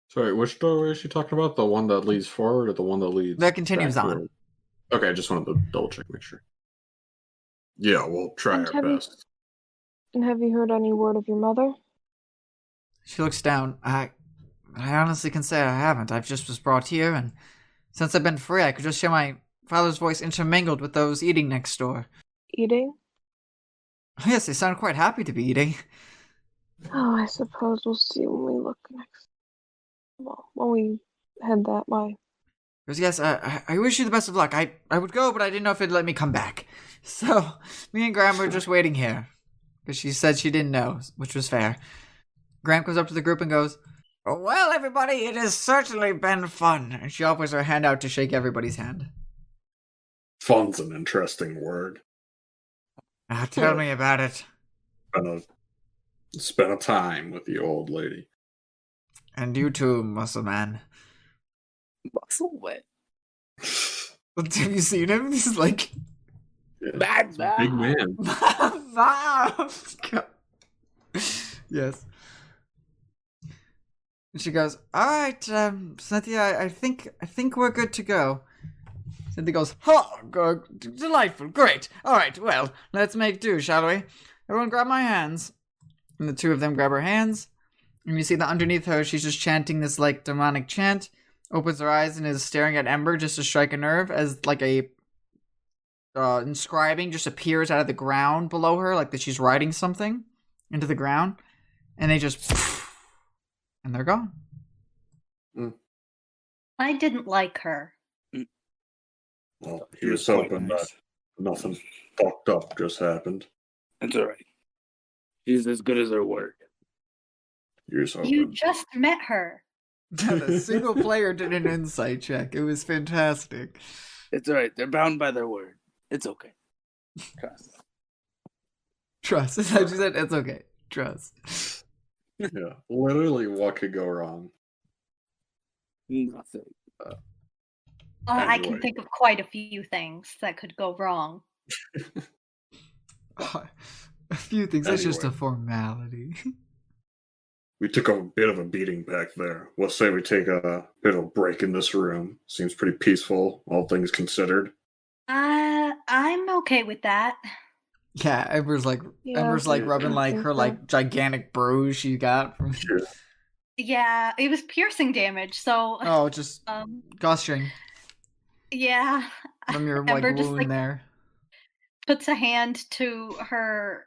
Sorry, which doorway is she talking about? The one that leads forward or the one that leads That continues on. backward? Okay, I just wanted to double check, make sure. Yeah, we'll try And our best. And have you heard any word of your mother? She looks down. I honestly can say I haven't. I've just was brought here, and since I've been free, I could just hear my father's voice intermingled with those eating next door. Eating? Yes, they sound quite happy to be eating. Oh, I suppose we'll see when we look next. Well, when we head that way. Because yes, I wish you the best of luck. I would go, but I didn't know if it'd let me come back. So, me and Graham were just waiting here. Because she said she didn't know, which was fair. Graham comes up to the group and goes, well, everybody, it has certainly been fun. And she offers her hand out to shake everybody's hand. Fun's an interesting word. Tell me about it. Spend a time with the old lady. And you too, muscle man. Muscle wet. Have you seen him? He's like... Yeah, he's a big man. Yes. And she goes, all right, Cynthia, I think we're good to go. Cynthia goes, delightful, great. All right, well, let's make do, shall we? Everyone grab my hands. And the two of them grab her hands. And you see that underneath her, she's just chanting this, like, demonic chant. Opens her eyes and is staring at Ember just to strike a nerve as, like, a inscribing just appears out of the ground below her, like that she's writing something into the ground. And they just... and they're gone. I didn't like her. Well, he was hoping that nothing fucked up just happened. That's all right. She's as good as her word. You just met her. A single player did an insight check. It was fantastic. It's all right. They're bound by their word. It's okay. Trust. Trust. As you said, it's okay. Trust. Yeah, literally, what could go wrong? Nothing. I can think of quite a few things that could go wrong. A few things. That's just a formality. We took a bit of a beating back there. Let's say we take a bit of a break in this room. Seems pretty peaceful, all things considered. I'm okay with that. Yeah, Ember's like rubbing like her like gigantic bruise she got from. Yeah, it was piercing damage. So. Oh, just gushing. Yeah. From your like wound just, there. Puts a hand to her,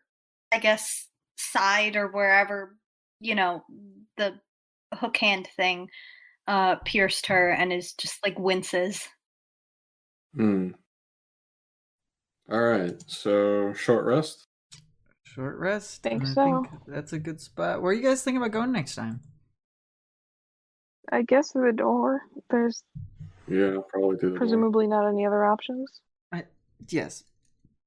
I guess, side or wherever, the hook hand thing pierced her and is just like winces. All right, so short rest. Short rest. I think that's a good spot. Where are you guys thinking about going next time? I guess through the door. There's probably through the presumably not any other options. Yes,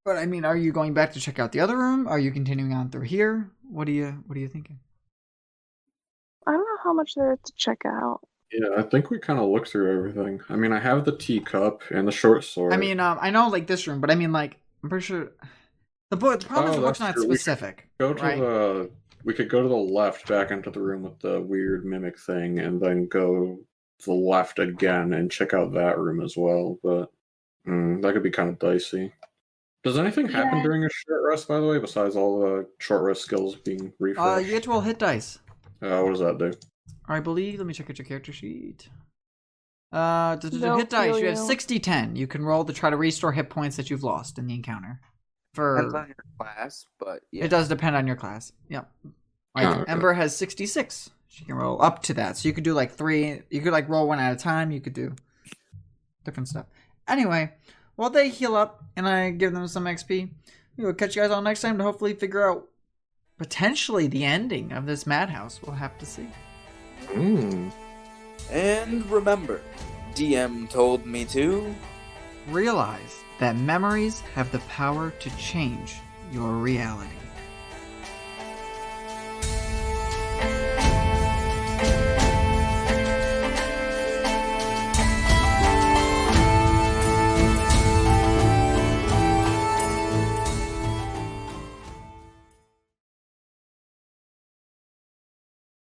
but I mean, are you going back to check out the other room? Are you continuing on through here? What are you thinking? I don't know how much there is to check out. Yeah, I think we kind of looked through everything. I mean, I have the teacup and the short sword. I mean, I know like this room, but I mean like I'm pretty sure the book. The problem is the book's that's not true. specific. Go to right? we could go to the left back into the room with the weird mimic thing, and then go to the left again and check out that room as well. But that could be kind of dicey. Does anything happen Yeah. during a short rest, by the way, besides all the short rest skills being refreshed? You get to roll hit dice. What does that do? I believe. Let me check out your character sheet. They'll Hit dice. heal You have you. 60-10. You can roll to try to restore hit points that you've lost in the encounter. Depends on your class, but yeah. It does depend on your class. Yep. Like Oh, okay. Ember has 66. She can roll up to that. So you could do like 3. You could like roll one at a time. You could do different stuff. Anyway, while they heal up and I give them some XP, we will catch you guys all next time to hopefully figure out potentially the ending of this madhouse. We'll have to see. And remember, DM told me to. Realize that memories have the power to change your reality.